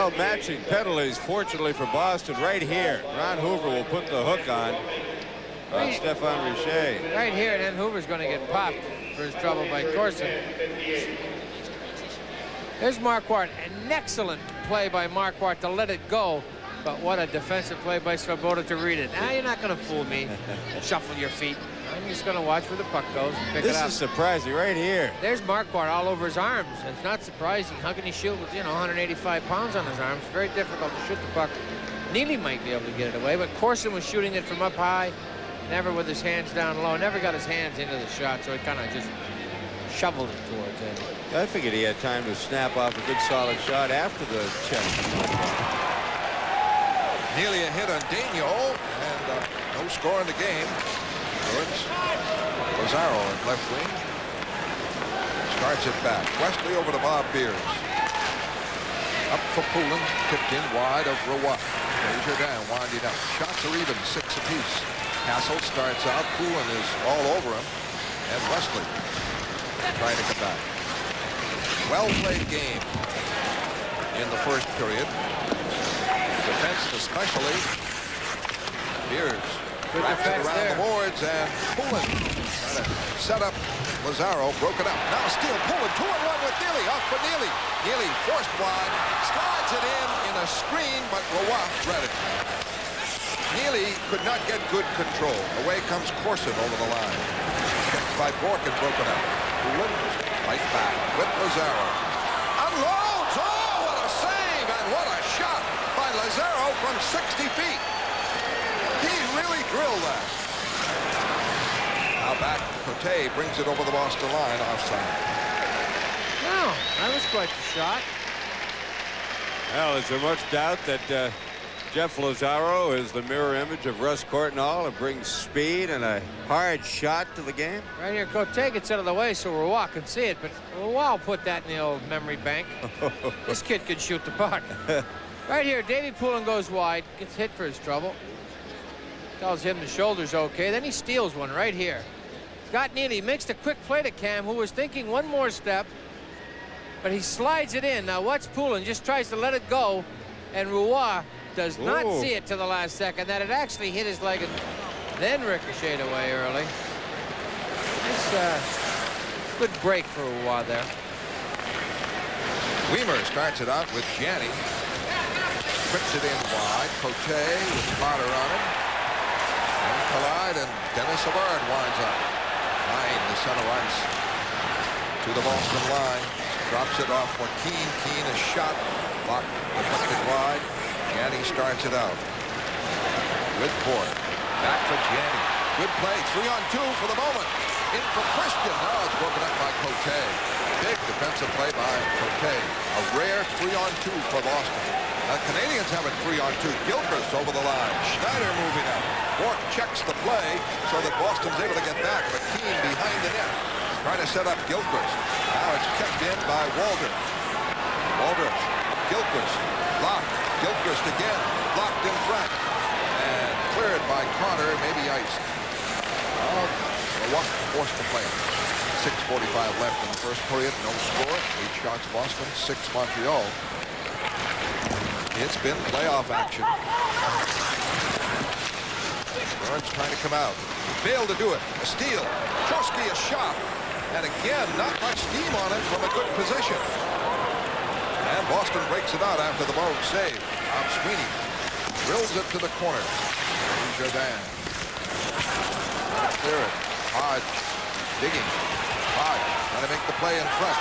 Well, matching penalties, fortunately for Boston, right here. Ron Hoover will put the hook on Stefan Richer. Right here, and then Hoover's going to get popped for his trouble by Corson. There's Marquardt. An excellent play by Marquardt to let it go. But what a defensive play by Svoboda to read it. Now you're not going to fool me. Shuffle your feet. I'm just going to watch where the puck goes and pick it up. This is surprising right here. There's Marquardt all over his arms. It's not surprising. How can he shoot with, 185 pounds on his arms? Very difficult to shoot the puck. Neely might be able to get it away, but Corson was shooting it from up high, never with his hands down low, never got his hands into the shot, so he kind of just shoveled it towards him. I figured he had time to snap off a good solid shot after the check. Nearly a hit on Daniel, and no score in the game. Bruins. Lazaro in left wing. Starts it back. Wesley over to Bob Beers. Up for Poulin. Tipped in wide of Roy. Frazier down, winding up. Shots are even, 6 apiece. Hassel starts out. Poulin is all over him. And Wesley trying to come back. Well-played game in the first period. Defense especially. Beers wraps it around the boards, and Poulin trying to set up Lazaro. Broke it up. Now steal. Poulin 2-on-1 with Neely. Off for Neely. Neely forced wide. Slides it in a screen, but Roy read it. Neely could not get good control. Away comes Corson over the line. Checked by Bork and broken up. Poulin right back with Lazaro. Unloads. Oh, what a save and what a shot by Lazaro from 60 feet. He really drilled that. Now back, Cote brings it over the Boston line, offside. Wow, that was quite the shot. Well, is there much doubt that Jeff Lazaro is the mirror image of Russ Courtnall and brings speed and a hard shot to the game? Right here, Cote gets out of the way so Roy can see it, but Roy will put that in the old memory bank. This kid could shoot the puck. Right here, Davey Poulin goes wide, gets hit for his trouble. Tells him the shoulder's okay. Then he steals one right here. Scott Neely makes the quick play to Cam, who was thinking one more step, but he slides it in. Now watch Poulin, just tries to let it go, and Roy does not see it to the last second, that it actually hit his leg and then ricocheted away early. Nice, good break for Roy there. Weimer starts it out with Janney. Puts it in wide. Cote with Potter on him. And collide, and Dennis Savard winds up. Behind the center ice to the Boston line. Drops it off for Keane. Keane is shot. Blocked, deflected wide. Janney starts it out with Bork. Back for Janney. Good play. 3-on-2 for the moment. In for Christian. Now it's broken up by Cote. Big defensive play by Cote. A rare 3-on-2 for Boston. The Canadians have a 3-on-2. Gilchrist over the line. Schneider moving up. Bork checks the play so that Boston's able to get back. But Keane behind the net. Trying to set up Gilchrist. Now it's checked in by Walter. Walter. Gilchrist. Blocked. Gilchrist again. Blocked in front. And cleared by Connor. Maybe iced. Milwaukee forced to play. 6:45 left in the first period. No score. 8 shots Boston. 6 Montreal. It's been playoff action. Bruins trying to come out. Failed to do it. A steal. Trotsky a shot. And again, not much steam on it from a good position. And Boston breaks it out after the Bogue save. Tom Sweeney drills it to the corner. Jordan. Clear it. Hodge digging. Hodge trying to make the play in front.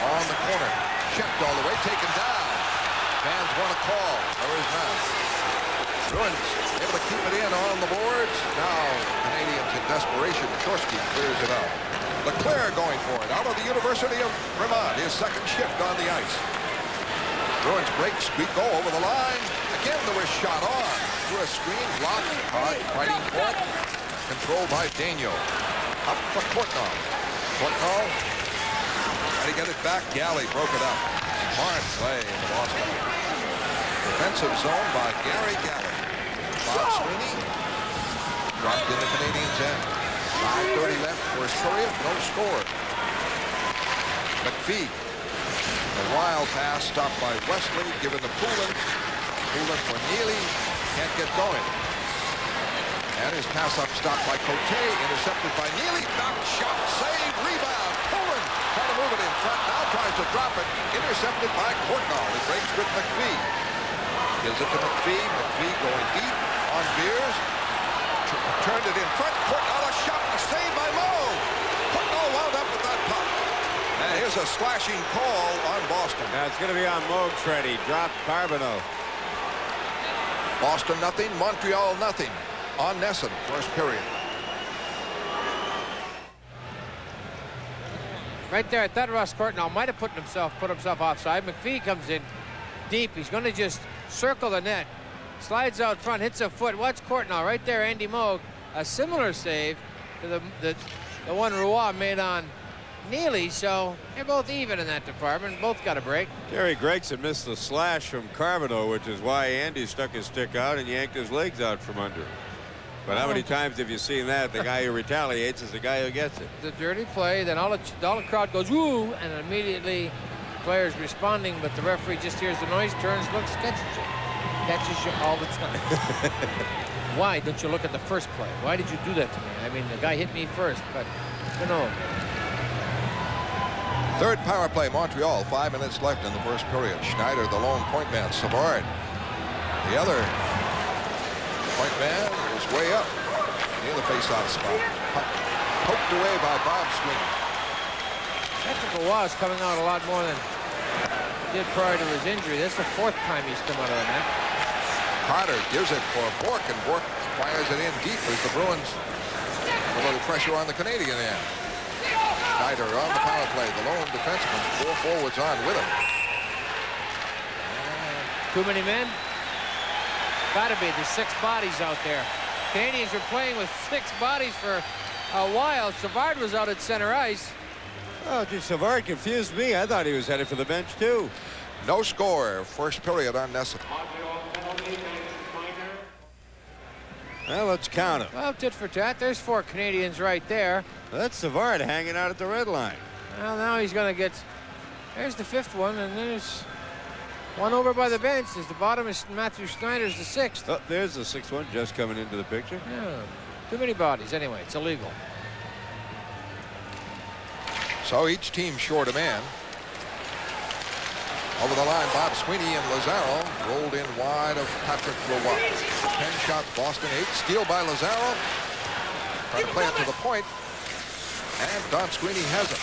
On the corner. Checked all the way. Taken down. Fans want a call. There is none. Bruins able to keep it in on the boards. Now Canadians in desperation. Chorsky clears it out. Leclerc going for it. Out of the University of Vermont. His second shift on the ice. Bruins break. Squeak go over the line. Again the wrist shot on. Through a screen. Blocked. Hard fighting for it. Controlled by Daniel. Up for Courtnall. Courtnall. Trying to get it back. Galley broke it up. Smart play in Boston. Defensive zone by Gary Galley. Bob Sweeney dropped in the Canadiens' end. 5:30 left, first period, no score. McPhee. The wild pass stopped by Wesley, given to Poulin. Poulin for Neely. Can't get going. And his pass up stopped by Cote, intercepted by Neely. Knocked, shot, save, rebound. Poulin trying to move it in front. Now tries to drop it. Intercepted by Courtnall. It breaks with McPhee. Gives it to McPhee. McPhee going deep on Beers. Turned it in front. Courtnall a shot. A save by Moe. Courtnall wound up with that puck. And here's a slashing call on Boston. Now it's going to be on Moe, Freddy. Dropped Carbonneau. Boston nothing. Montreal nothing. On Nesson, first period. Right there, I thought Russ Courtnall might have put himself offside. McPhee comes in deep. He's going to just circle the net. Slides out front, hits a foot. Watch Courtnall right there. Andy Moog, a similar save to the one Roy made on Neely. So they're both even in that department. Both got a break. Gary Gregson missed the slash from Carbonneau, which is why Andy stuck his stick out and yanked his legs out from under. But how many times have you seen that? The guy who retaliates is the guy who gets it. The dirty play, then all the crowd goes, woo, and immediately players responding, but the referee just hears the noise, turns, looks, catches you. Catches you all the time. Why don't you look at the first play? Why did you do that to me? I mean, the guy hit me first, but you know. Third power play, Montreal. 5 minutes left in the first period. Schneider, the lone point man. Savard, the other point man, is way up near the face-off spot. Poked away by Bob Sweeney. Technical was coming out a lot more than he did prior to his injury. This is the fourth time he's come out of the net. Carter gives it for Bork, and Bork fires it in deep as the Bruins have a little pressure on the Canadian end. Schneider on the power play, the lone defenseman, 4 forwards on with him. Too many men? Gotta be. There's 6 bodies out there. Canadians were playing with 6 bodies for a while. Savard was out at center ice. Oh, gee, Savard confused me. I thought he was headed for the bench, too. No score. First period on Nesson. Well, let's count them. Well, tit for tat. There's 4 Canadians right there. That's Savard hanging out at the red line. Well, now he's going to get... There's the 5th one, and there's one over by the bench. There's the bottom is Matthew Schneider's the 6th. Oh, there's the 6th one just coming into the picture. Yeah, too many bodies. Anyway, it's illegal. So each team short a man. Over the line, Bob Sweeney and Lazaro rolled in wide of Patrick Roy. 10 shots, Boston 8. Steal by Lazaro. Trying to play it to the point. And Don Sweeney has it.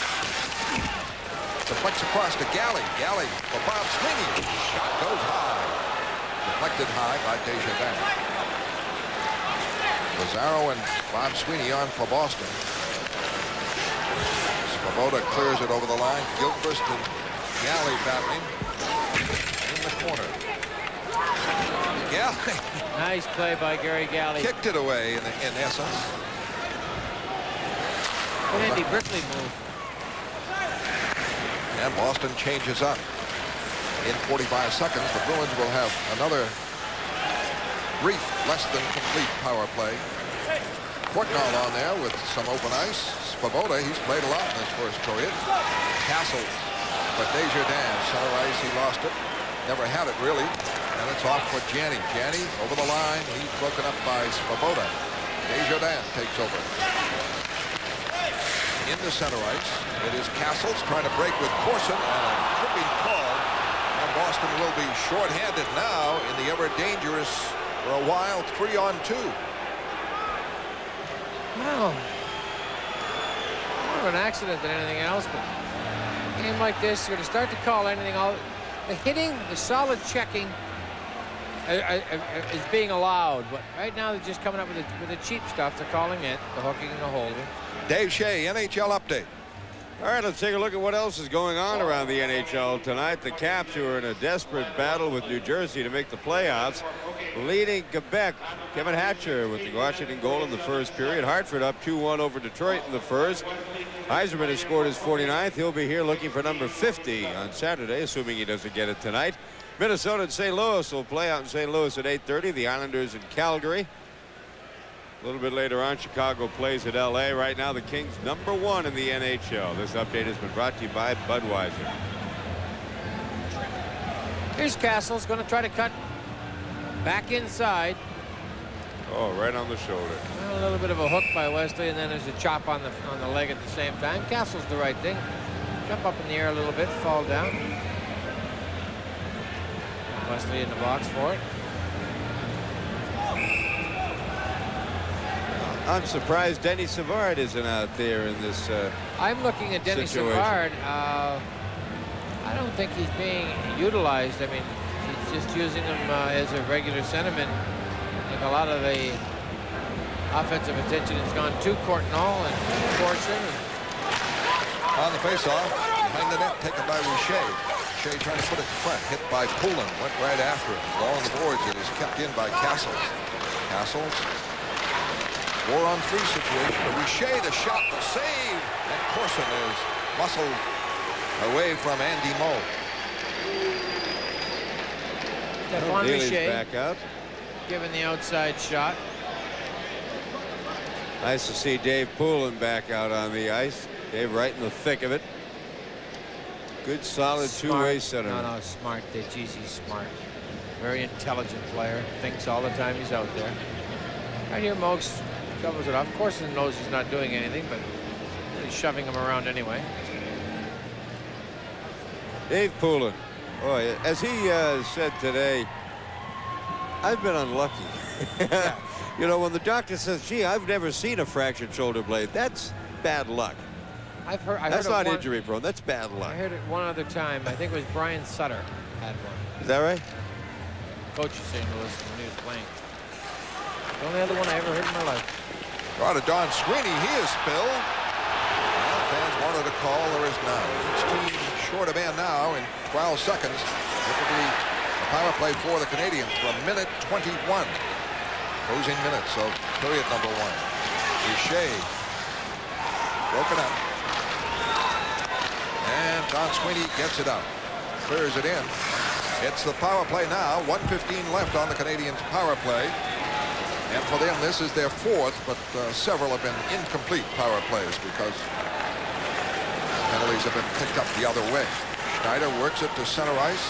Deflects across to Galley. Galley for Bob Sweeney. Shot goes high. Deflected high by Desjardins. Lazaro and Bob Sweeney on for Boston. Svoboda clears it over the line. Gilchrist and Galley battling in the corner. Galley. Nice play by Gary Galley. Kicked it away in essence. Andy Brickley move. And Boston changes up. In 45 seconds, the Bruins will have another brief, less than complete power play. Courtnall on there with some open ice. Svoboda, he's played a lot in this first period. Castles, but Desjardins, center ice, he lost it. Never had it, really. And it's off for Janney. Janney over the line. He's broken up by Svoboda. Desjardins takes over. Into center ice. It is Castles trying to break with Corson, and a tripping call. And Boston will be shorthanded now in the ever dangerous, for a while, 3-on-2. Well, more of an accident than anything else, but a game like this, you're going to start to call anything out. The hitting, the solid checking is being allowed, but right now they're just coming up with the cheap stuff. They're calling it the hooking and the holding. Dave Shea, NHL update. All right, let's take a look at what else is going on around the NHL tonight. The Caps, who are in a desperate battle with New Jersey to make the playoffs, leading Quebec. Kevin Hatcher with the Washington goal in the first period. Hartford up 2-1 over Detroit in the first. Yzerman has scored his 49th. He'll be here looking for number 50 on Saturday, assuming he doesn't get it tonight. Minnesota and St. Louis will play out in St. Louis at 8:30. The Islanders in Calgary. A little bit later on, Chicago plays at L.A. Right now, the Kings #1 in the NHL. This update has been brought to you by Budweiser. Here's Castle's going to try to cut back inside. Oh, right on the shoulder. Well, a little bit of a hook by Wesley, and then there's a chop on the leg at the same time. Castle's the right thing. Jump up in the air a little bit, fall down. Wesley in the box for it. I'm surprised Denny Savard isn't out there in this I'm looking at Denny Savard. I don't think he's being utilized. I mean, he's just using him as a regular centerman. I think a lot of the offensive attention has gone to Courtnall and Corson. On the faceoff, behind the net, taken by Richer. Richer trying to put it in front, hit by Poulin, went right after it. Along the boards, it is kept in by Castles. Castles, 4-on-3 situation. Richer, the shot, the save, and Corson is muscled away from Andy Moe. Stephane Richer back out. given the outside shot. Nice to see Dave Poulin back out on the ice. Dave right in the thick of it. Good, solid two-way center. No, smart. Geez, he's smart. Very intelligent player. Thinks all the time he's out there. Right here, Mokes shovels it off. Of course, he knows he's not doing anything, but he's shoving him around anyway. Dave Poulin. Boy, as he said today, I've been unlucky. Yeah. You know, when the doctor says, gee, I've never seen a fractured shoulder blade, that's bad luck. I heard That's not one, injury prone. That's bad luck. I heard it one other time. I think it was Brian Sutter had one. Is that right? Coach of St. Louis when he was playing. The only other one I ever heard in my life. Draw to Don Sweeney. He is spilled. Well, fans wanted a call. There is none. Each team short a man now in 12 seconds. It will be a power play for the Canadiens for a minute 21. Closing minutes of period number 1. Richer broken up. And Don Sweeney gets it out. Clears it in. It's the power play now. 1:15 left on the Canadiens' power play. And for them, this is their 4th, but several have been incomplete power plays because penalties have been picked up the other way. Schneider works it to center ice.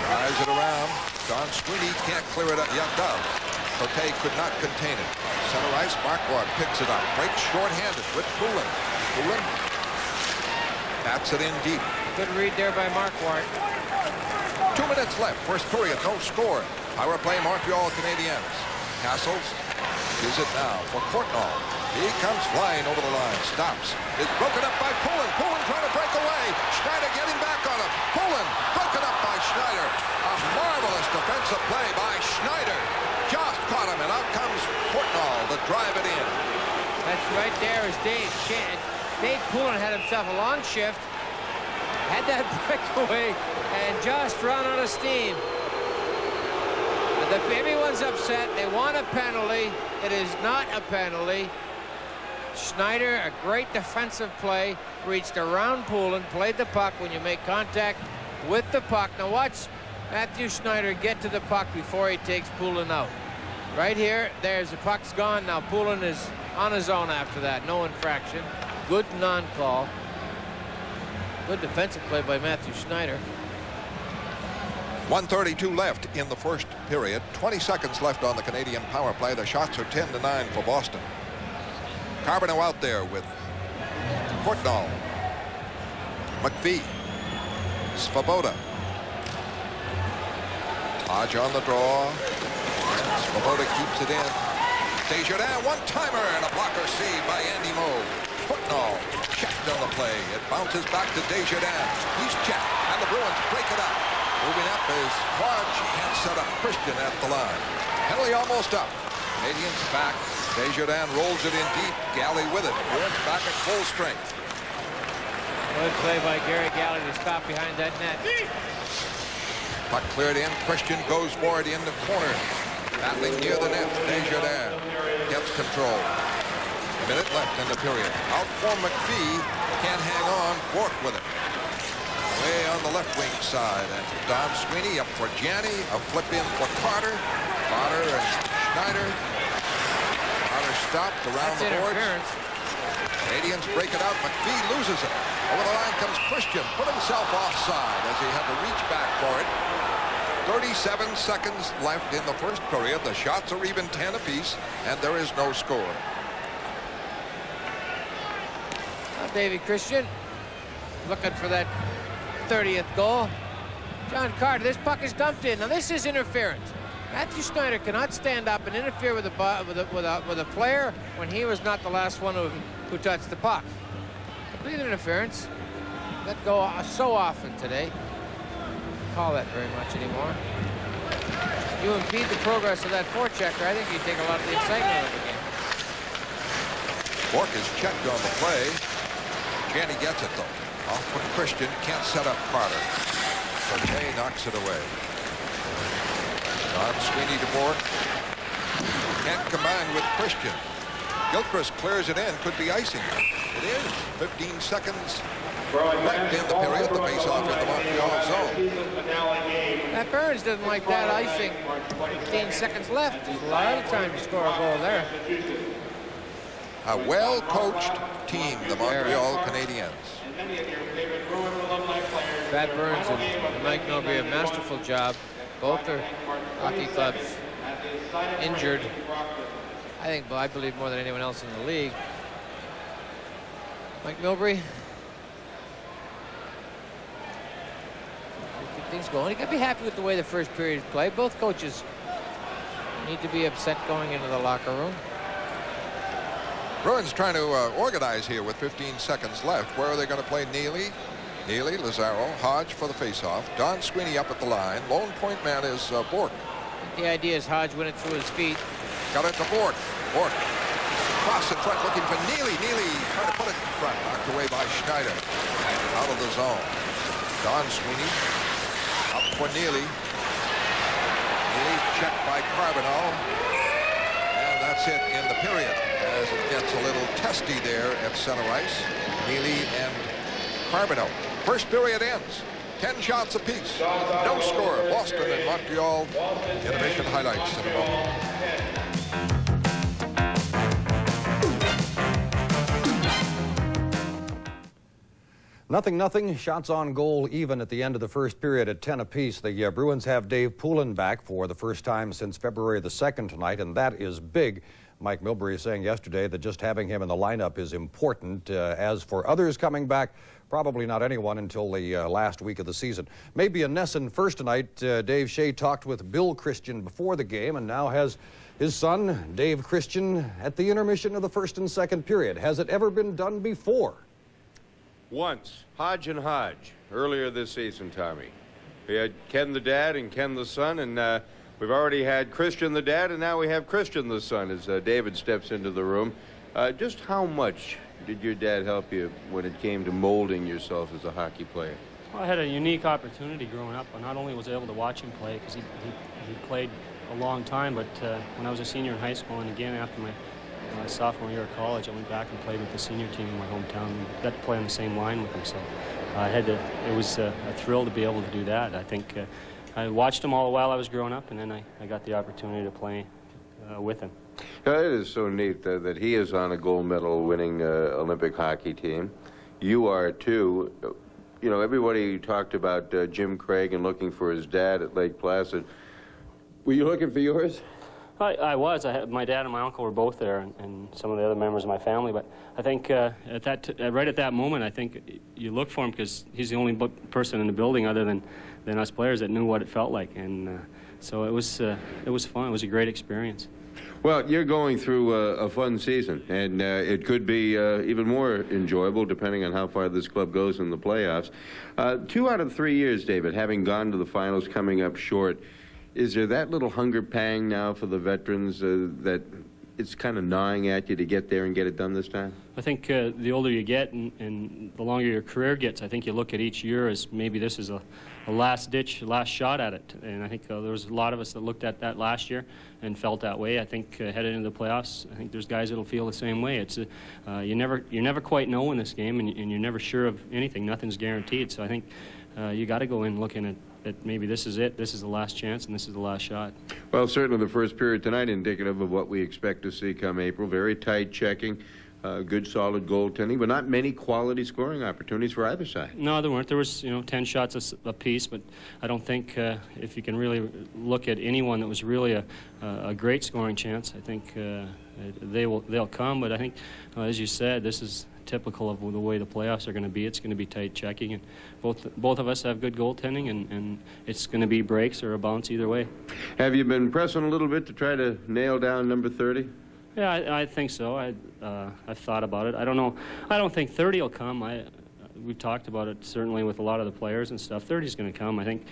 Drives it around. Don Sweeney can't clear it up. Yeah, does. Cote could not contain it. Center ice, Marquardt picks it up. Breaks short-handed with Poulin. Poulin bats it in deep. Good read there by Marquardt. 2 minutes left. First period, no score. Power play, Montreal Canadiens. Castles gives it now for Courtnall. He comes flying over the line. Stops. It's broken up by Poulin. Poulin trying to break away. Schneider getting back on him. Poulin broken up by Schneider. A marvelous defensive play by Schneider. Just caught him, and out comes Courtnall to drive it in. That's right there is Dave. Dave Poulin had himself a long shift. Had that breakaway and just run out of steam. Everyone's upset. They want a penalty. It is not a penalty. Schneider, a great defensive play, reached around Poulin, played the puck. When you make contact with the puck. Now watch Matthew Schneider get to the puck before he takes Poulin out. Right here, there's the puck's gone. Now Poulin is on his own after that. No infraction. Good non-call. Good defensive play by Matthew Schneider. 1:32 left in the first period. 20 seconds left on the Canadian power play. The shots are 10-9 for Boston. Carbonneau out there with Courtnall, McPhee, Svoboda. Hodge on the draw. Svoboda keeps it in. Desjardins, one-timer, and a blocker saved by Andy Moe. Courtnall checked on the play. It bounces back to Desjardins. He's checked, and the Bruins break it up. Moving up is Hodge and set up Christian at the line. Penalty almost up. Canadians back. Desjardins rolls it in deep. Galley with it. Bruins back at full strength. Good play by Gary Galley to stop behind that net. Puck cleared in. Christian goes for it in the corner. Battling near the net. Desjardins gets control. A minute left in the period. Out for McPhee. Can't hang on. Bourque with it. Way on the left wing side. And Don Sweeney up for Janney. A flip in for Carter. Carter and Schneider. Carter stopped around the boards. Canadians break it out. McPhee loses it. Over the line comes Christian. Put himself offside as he had to reach back for it. 37 seconds left in the first period. The shots are even 10 apiece, and there is no score. Well, Davy Christian looking for that 30th goal. John Carter, this puck is dumped in. Now this is interference. Matthew Snyder cannot stand up and interfere with a player when he was not the last one who touched the puck. Complete interference. Let go so often today. Call that very much anymore. You impede the progress of that forechecker, I think you take a lot of the excitement out of the game. Bork is checked on the play. Janney gets it though. Off with Christian, can't set up Carter. Jay knocks it away. Don Sweeney to Bork. Can't combine with Christian. Gilchrist clears it in, could be icing. It is. 15 seconds left in the period. The face-off in the Montreal zone. Matt Burns doesn't like that icing. 15 seconds left. There's a lot of time to score a goal there. A well-coached team, the Montreal Canadiens. Pat Burns and Mike Milbury a masterful job. Both are hockey clubs injured. I believe more than anyone else in the league. Mike Milbury. Keep things going. You got to be happy with the way the first period is played. Both coaches need to be upset going into the locker room. Bruins trying to organize here with 15 seconds left. Where are they going to play? Neely, Lazaro, Hodge for the faceoff. Don Sweeney up at the line. Lone point man is Bork. The idea is Hodge win it through his feet. Got it to Bork. Bork cross in front looking for Neely. Neely trying to put it in front. Knocked away by Schneider. Out of the zone. Don Sweeney up for Neely. Neely checked by Carbonell. And that's it in the period as it gets a little testy there at center ice. Neely and Carbonell. First period ends. 10 shots apiece. No score. Boston and Montreal. Intermission highlights in a moment. Nothing. Shots on goal even at the end of the first period at 10 apiece. The Bruins have Dave Poulin back for the first time since February the 2nd tonight, and that is big. Mike Milbury saying yesterday that just having him in the lineup is important. As for others coming back, probably not anyone until the last week of the season. Maybe a Nesson first tonight. Dave Shea talked with Bill Christian before the game and now has his son, Dave Christian, at the intermission of the first and second period. Has it ever been done before? Once. Hodge and Hodge. Earlier this season, Tommy. We had Ken the dad and Ken the son, and we've already had Christian the dad, and now we have Christian the son as David steps into the room. Just how much did your dad help you when it came to molding yourself as a hockey player? Well, I had a unique opportunity growing up. Not only was I able to watch him play, because he played a long time, but when I was a senior in high school, and again after my sophomore year of college, I went back and played with the senior team in my hometown and got to play on the same line with him. So it was a thrill to be able to do that. I think I watched him all while I was growing up, and then I got the opportunity to play with him. It is so neat that he is on a gold medal winning Olympic hockey team. You are too. You know, everybody talked about Jim Craig and looking for his dad at Lake Placid. Were you looking for yours? I was. My dad and my uncle were both there, and some of the other members of my family. But I think right at that moment, I think you look for him because he's the only person in the building other than us players that knew what it felt like. And so it was fun. It was a great experience. Well, you're going through a fun season, and it could be even more enjoyable depending on how far this club goes in the playoffs. 2 out of 3 years, David, having gone to the finals, coming up short. Is there that little hunger pang now for the veterans that it's kind of gnawing at you to get there and get it done this time? I think the older you get and the longer your career gets, I think you look at each year as maybe this is a last-ditch, last shot at it. And I think there was a lot of us that looked at that last year and felt that way. I think headed into the playoffs, I think there's guys that'll feel the same way. It's you never quite know in this game, and you're never sure of anything. Nothing's guaranteed. So I think you got to go in looking at that maybe this is it, this is the last chance, and this is the last shot. Well, certainly the first period tonight indicative of what we expect to see come April. Very tight checking. good, solid goaltending, but not many quality scoring opportunities for either side. No, there weren't. There was, 10 shots a piece, but I don't think if you can really look at anyone that was really a great scoring chance, I think they'll come. But I think, as you said, this is typical of the way the playoffs are going to be. It's going to be tight checking, and both of us have good goaltending, and it's going to be breaks or a bounce either way. Have you been pressing a little bit to try to nail down number 30? Yeah, I think so. I've thought about it. I don't know. I don't think 30 will come. We've talked about it certainly with a lot of the players and stuff. 30 is going to come. I think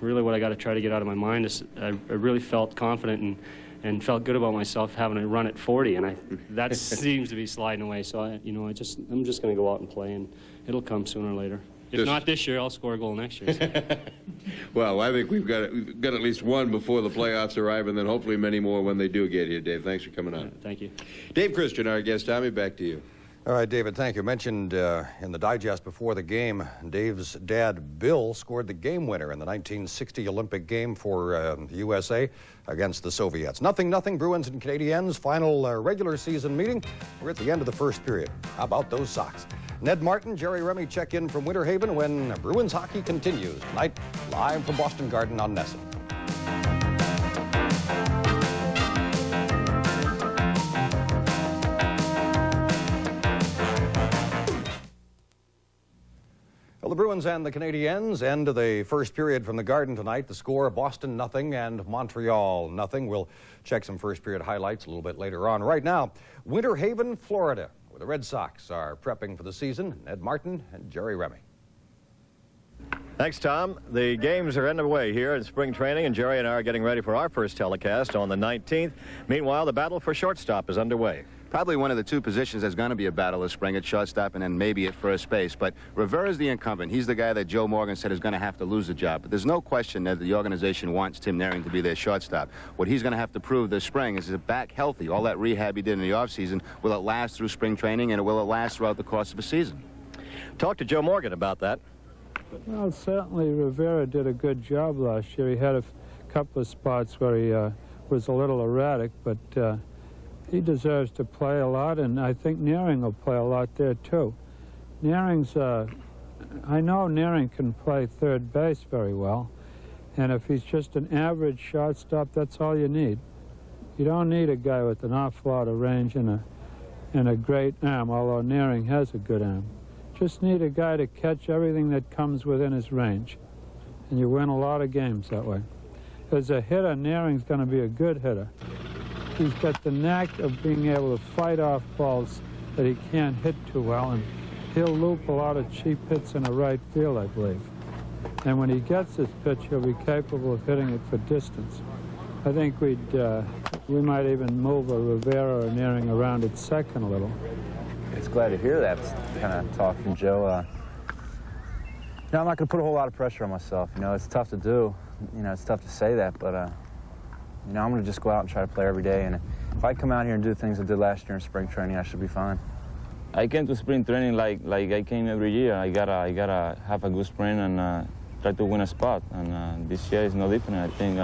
really what I got to try to get out of my mind is I really felt confident and felt good about myself having a run at 40, and that seems to be sliding away. So I'm just going to go out and play, and it'll come sooner or later. If not this year, I'll score a goal next year. So. Well, I think we've got at least one before the playoffs arrive, and then hopefully many more when they do get here, Dave. Thanks for coming on. Thank you. Dave Christian, our guest. Tommy, back to you. All right, David, thank you. Mentioned in the digest before the game, Dave's dad, Bill, scored the game winner in the 1960 Olympic game for the USA against the Soviets. 0-0, Bruins and Canadiens, final regular season meeting. We're at the end of the first period. How about those Sox? Ned Martin, Jerry Remy check in from Winter Haven when Bruins hockey continues tonight, live from Boston Garden on NESN. Well, the Bruins and the Canadiens end the first period from the Garden tonight. The score, Boston 0 and Montreal 0. We'll check some first period highlights a little bit later on. Right now, Winter Haven, Florida, where the Red Sox are prepping for the season. Ned Martin and Jerry Remy. Thanks, Tom. The games are underway here in spring training, and Jerry and I are getting ready for our first telecast on the 19th. Meanwhile, the battle for shortstop is underway. Probably one of the two positions that's going to be a battle this spring at shortstop and then maybe at first base. But Rivera's the incumbent. He's the guy that Joe Morgan said is going to have to lose the job. But there's no question that the organization wants Tim Naring to be their shortstop. What he's going to have to prove this spring is back healthy. All that rehab he did in the offseason, will it last through spring training, and will it last throughout the course of the season? Talk to Joe Morgan about that. Well, certainly Rivera did a good job last year. He had a couple of spots where he was a little erratic, but he deserves to play a lot, and I think Naring will play a lot there, too. Naring's, I know Naring can play third base very well, and if he's just an average shortstop, that's all you need. You don't need a guy with an awful lot of range and a great arm, although Naring has a good arm. Just need a guy to catch everything that comes within his range, and you win a lot of games that way. As a hitter, Naring's going to be a good hitter. He's got the knack of being able to fight off balls that he can't hit too well, and he'll loop a lot of cheap hits in the right field, I believe. And when he gets his pitch, he'll be capable of hitting it for distance. I think we might even move a Rivera or Naring around at second a little. It's glad to hear that kind of talk from Joe. I'm not going to put a whole lot of pressure on myself. It's tough to do. It's tough to say that, but I'm going to just go out and try to play every day. And if I come out here and do things I did last year in spring training, I should be fine. I came to spring training like I came every year. I gotta have a good spring and try to win a spot. And this year is no different. I think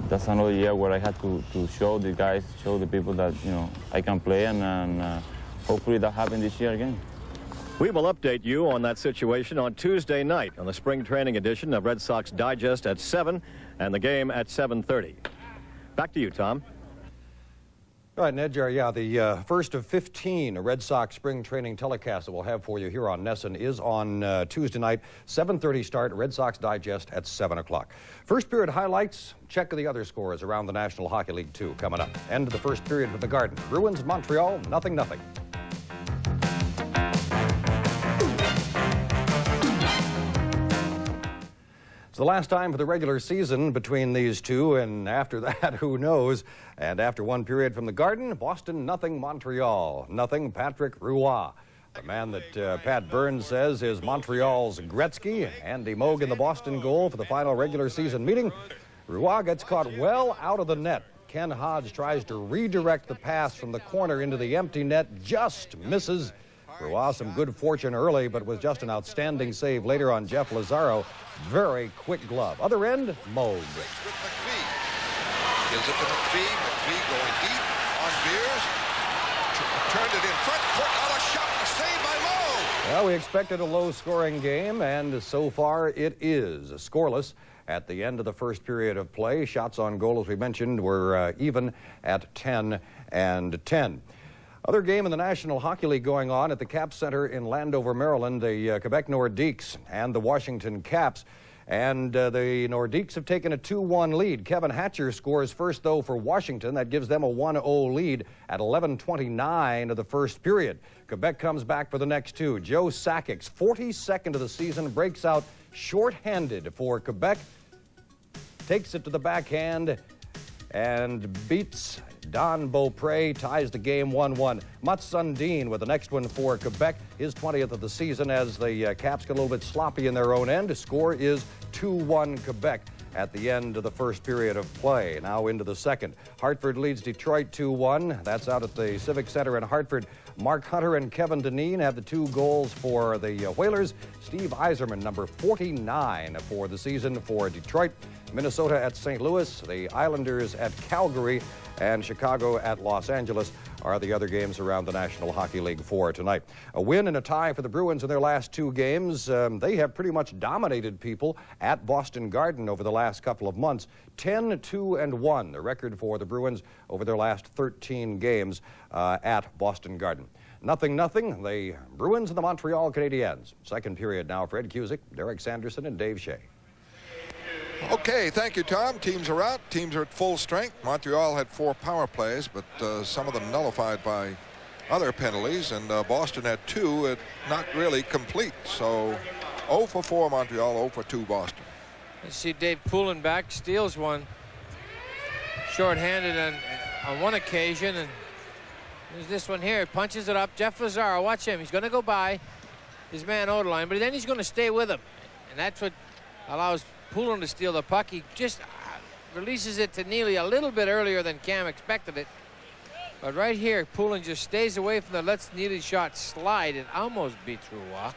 that's another year where I had to show the guys, show the people that I can play, and hopefully that happens this year again. We will update you on that situation on Tuesday night on the spring training edition of Red Sox Digest at 7 and the game at 7:30. Back to you, Tom. All right, Ned, Jerry, the first of 15 Red Sox spring training telecasts that we'll have for you here on NESN is on Tuesday night, 7:30 start, Red Sox Digest at 7 o'clock. First period highlights, check of the other scores around the National Hockey League 2 coming up. End of the first period from the Garden. Bruins, Montreal, 0-0. It's the last time for the regular season between these two, and after that, who knows? And after one period from the Garden, Boston 0, Montreal 0. Patrick Roy, the man that Pat Burns says is Montreal's Gretzky. Andy Moog in the Boston goal for the final regular season meeting. Roy gets caught well out of the net. Ken Hodge tries to redirect the pass from the corner into the empty net, just misses. Roy some good fortune early, but with just an outstanding save later on Jeff Lazaro. Very quick glove. Other end, Moog. With McPhee. Gives it to McPhee. McPhee going deep on Beers. turned it in front. Got a shot. A save by Lowe. Well, we expected a low-scoring game, and so far it is. Scoreless at the end of the first period of play. Shots on goal, as we mentioned, were even at 10-10. Other game in the National Hockey League going on at the Cap Center in Landover, Maryland. The Quebec Nordiques and the Washington Caps. And the Nordiques have taken a 2-1 lead. Kevin Hatcher scores first, though, for Washington. That gives them a 1-0 lead at 11:29 of the first period. Quebec comes back for the next two. Joe Sakic's 42nd of the season breaks out shorthanded for Quebec. Takes it to the backhand and beats Don Beaupré, ties the game 1-1. Mats Sundin with the next one for Quebec, his 20th of the season as the Caps get a little bit sloppy in their own end. The score is 2-1 Quebec at the end of the first period of play. Now into the second. Hartford leads Detroit 2-1. That's out at the Civic Center in Hartford. Mark Hunter and Kevin Dineen have the 2 goals for the Whalers. Steve Yzerman, number 49 for the season for Detroit. Minnesota at St. Louis, the Islanders at Calgary, and Chicago at Los Angeles are the other games around the National Hockey League for tonight. A win and a tie for the Bruins in their last 2 games. They have pretty much dominated people at Boston Garden over the last couple of months. 10-2-1, the record for the Bruins over their last 13 games at Boston Garden. 0-0, the Bruins and the Montreal Canadiens. Second period now for Ed Cusick, Derek Sanderson, and Dave Shea. Okay, thank you, Tom. Teams are out. Teams are at full strength. Montreal had 4 power plays, but some of them nullified by other penalties, and Boston had 2, not really complete. So 0 for 4 Montreal, 0 for 2 Boston. You see Dave Poulin back, steals one. Short-handed on one occasion, and there's this one here. Punches it up. Jeff Lazaro, watch him. He's going to go by his man Oderline, but then he's going to stay with him. And that's what allows Poulin to steal the puck. He just releases it to Neely a little bit earlier than Cam expected it. But right here, Poulin just stays away from lets Neely's shot slide. It almost beats Roy.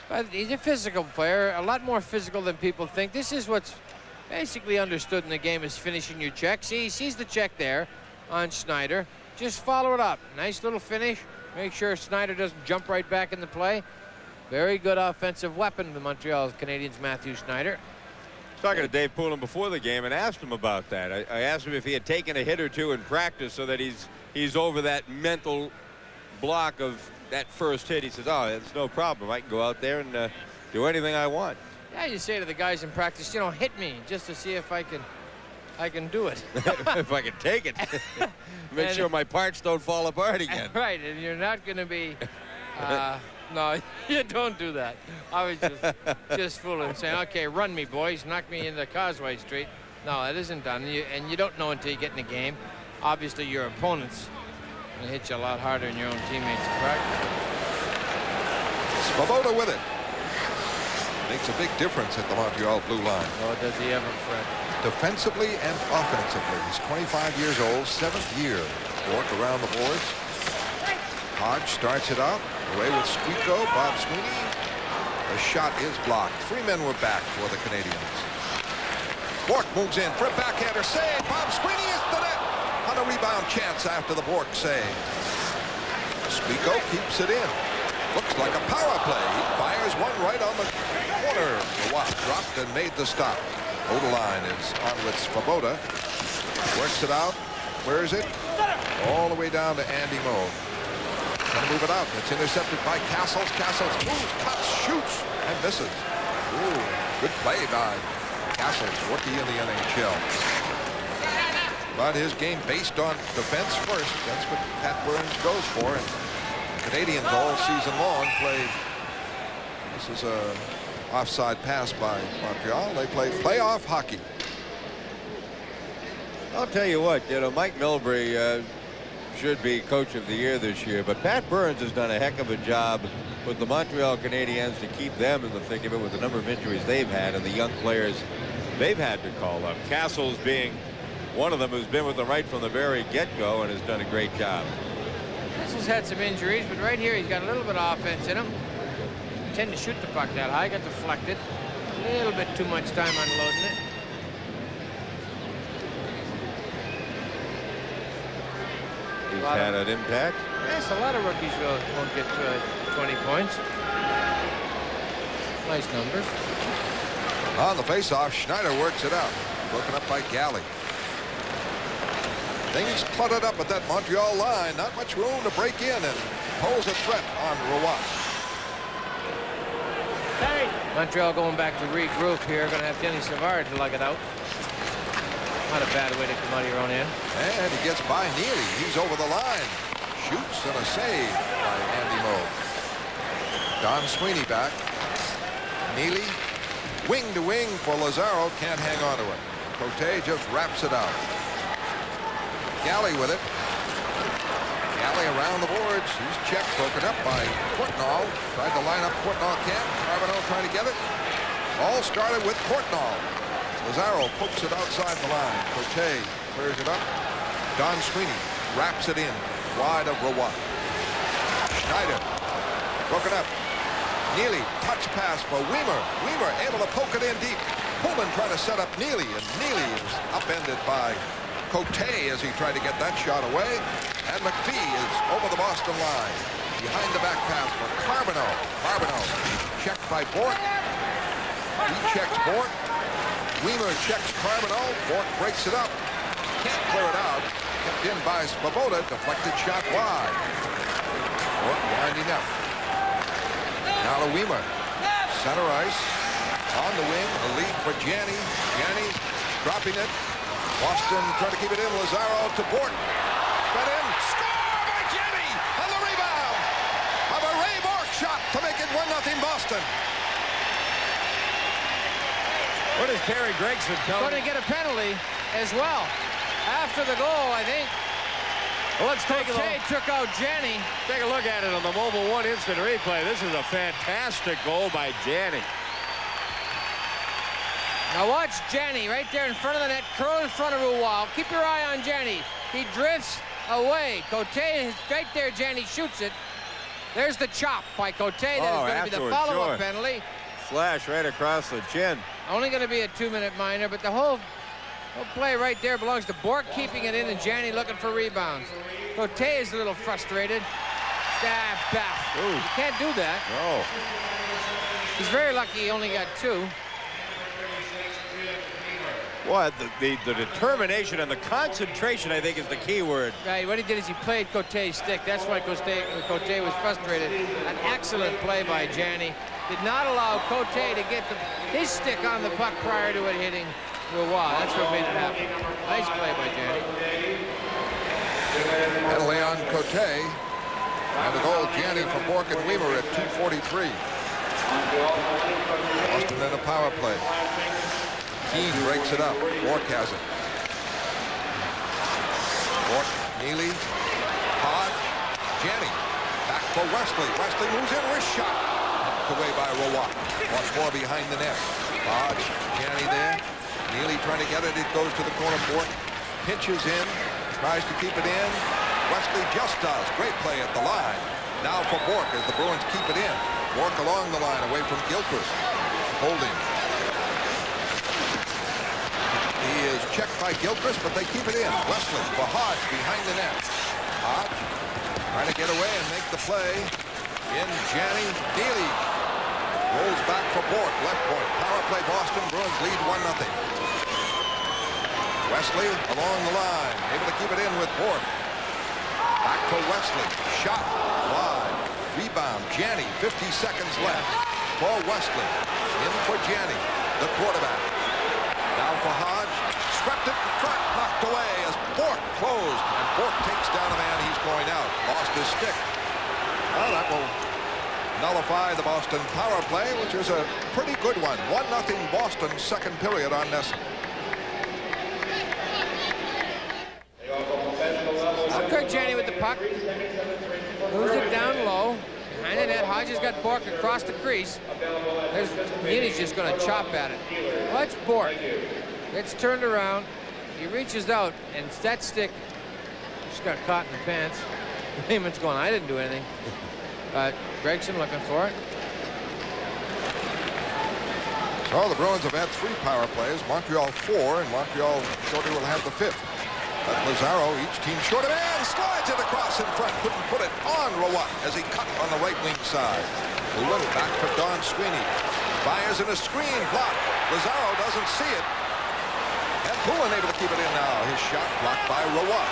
But he's a physical player, a lot more physical than people think. This is what's basically understood in the game, is finishing your check. See, he sees the check there on Schneider. Just follow it up. Nice little finish. Make sure Schneider doesn't jump right back into play. Very good offensive weapon, the Montreal Canadiens' Matthew Schneider. Talking to Dave Poulin before the game and asked him about that. I asked him if he had taken a hit or two in practice so that he's over that mental block of that first hit. He says, oh, it's no problem. I can go out there and do anything I want. Yeah, you say to the guys in practice, you know, hit me just to see if I can do it. If I can take it. Make sure my parts don't fall apart again. Right, and you're not going to be... no, you don't do that. I was just fooling, saying, okay, run me, boys. Knock me into Causeway Street. No, that isn't done. And you don't know until you get in the game. Obviously, your opponents will hit you a lot harder than your own teammates in practice. Svoboda with it. Makes a big difference at the Montreal blue line. Oh, does he ever, Fred? Defensively and offensively. He's 25 years old, 7th year. Work around the boards. Hodge starts it out. Away with Squeako, Bob Sweeney. The shot is blocked. 3 men were back for the Canadiens. Bork moves in for a backhander save. Bob Sweeney is to net on a rebound chance after the Bork save. Squeako keeps it in. Looks like a power play. He fires one right on the corner. The Watt dropped and made the stop. Oderline is on with Svoboda. Works it out. Where is it? All the way down to Andy Moe. Trying to move it out. It's intercepted by Castles. Castles moves, cuts, shoots, and misses. Ooh, good play by Castles, rookie in the NHL. But his game based on defense first. That's what Pat Burns goes for. And Canadians all season long play. This is a offside pass by Montreal. They play playoff hockey. I'll tell you what, Mike Milbury should be coach of the year this year, but Pat Burns has done a heck of a job with the Montreal Canadiens to keep them in the thick of it with the number of injuries they've had and the young players they've had to call up. Castles being one of them who's been with them right from the very get-go and has done a great job. Castles had some injuries, but right here he's got a little bit of offense in him. Tend to shoot the puck that high, got deflected. A little bit too much time unloading it. He's had an impact. Yes, a lot of rookies won't get 20 points. Nice numbers. On the faceoff, Schneider works it out. Broken up by Galley. Things cluttered up at that Montreal line. Not much room to break in and pose a threat on Roy. Montreal going back to regroup here. Going to have Denny Savard to lug it out. Not a bad way to come out of your own end. And he gets by Neely. He's over the line. Shoots and a save by Andy Moe. Don Sweeney back. Neely, wing to wing for Lazaro. Can't hang on to it. Cote just wraps it out. Galley with it. Galley around the boards. He's checked, broken up by Courtnall. Tried to line up Courtnall camp. Carbonell trying to get it. All started with Courtnall. Lazaro pokes it outside the line. Cote clears it up. Don Sweeney wraps it in wide of Roy. Schneider broken up. Neely, touch pass for Weimer. Weimer able to poke it in deep. Pullman trying to set up Neely, and Neely is upended by Cote as he tried to get that shot away. And McPhee is over the Boston line. Behind the back pass for Carbonell. Carbonell checked by Bork. He checks Bork. Weimer checks Carbonell. Bork breaks it up. Can't clear it out. Kept in by Svoboda. Deflected shot wide. Bork winding up. Now to Weimer. Center ice. On the wing. A lead for Janney. Janney dropping it. Boston trying to keep it in. Lazaro to Bork. Got in. Score by Janney. On the rebound. Of a Ray Bork shot to make it 1-0 Boston. What is Terry Gregson telling? Going to get a penalty as well. After the goal, I think. Well, let's take a look. Took out Janney. Take a look at it on the Mobile One instant replay. This is a fantastic goal by Janney. Now watch Janney right there in front of the net, curl in front of Roy. Keep your eye on Janney. He drifts away. Cote is right there. Janney shoots it. There's the chop by Cote. That is going to be the follow-up penalty. Slash right across the chin. Only going to be a 2-minute minor, but the whole play right there belongs to Bork keeping it in and Janney looking for rebounds. Cote is a little frustrated. You can't do that. No. He's very lucky he only got 2. What the determination and the concentration, I think, is the key word. Right, what he did is he played Cote's stick. That's why Cote was frustrated. An excellent play by Janney. Did not allow Cote to get his stick on the puck prior to it hitting Roy. That's what made it happen. Nice play by Janney. Penalty on Cote. And the goal, Janney for Bork and Weimer at 2:43. Boston in a power play. Keane breaks it up. Bork has it. Bork, Neely, Hodge, Janney. Back for Wesley. Wesley moves in, wrist shot. Knocked away by Roy. Once more behind the net. Hodge, Janney there. Neely trying to get it. It goes to the corner. Bork pinches in. Tries to keep it in. Wesley just does. Great play at the line. Now for Bork as the Bruins keep it in. Bork along the line away from Gilchrist. Holding. He is checked by Gilchrist, but they keep it in. Wesley for Hodge behind the net. Hodge trying to get away and make the play. In Janney. Neely rolls back for Bork. Left point. Power play Boston. Bruins lead 1-0. Wesley along the line. Able to keep it in with Bork. Back for Wesley. Shot wide. Rebound. Janney. 50 seconds left for Wesley. In for Janney, the quarterback. Now for Hodge. Swept it in front. Knocked away as Bork closed. And Bork takes down a man. He's going out. Lost his stick. Well, that will nullify the Boston power play, which is a pretty good one. 1-0 Boston, second period on Nesson. Kirk Janney with the puck. Moves it down low. Behind the net, Hodges got Bork across the crease. Neely's just going to chop at it. Watch Bork. It's turned around. He reaches out, and that stick just got caught in the pants. Lehman's going, I didn't do anything. Gregson looking for it. So the Bruins have had 3 power plays. Montreal 4, and Montreal shortly will have the 5th. But Lazaro, each team short of man, slides it across in front. Couldn't put it on Rawat as he cut on the right wing side. Poulin back for Don Sweeney. Fires in a screen, block. Lazaro doesn't see it. And Poulin able to keep it in now. His shot blocked by Rawat.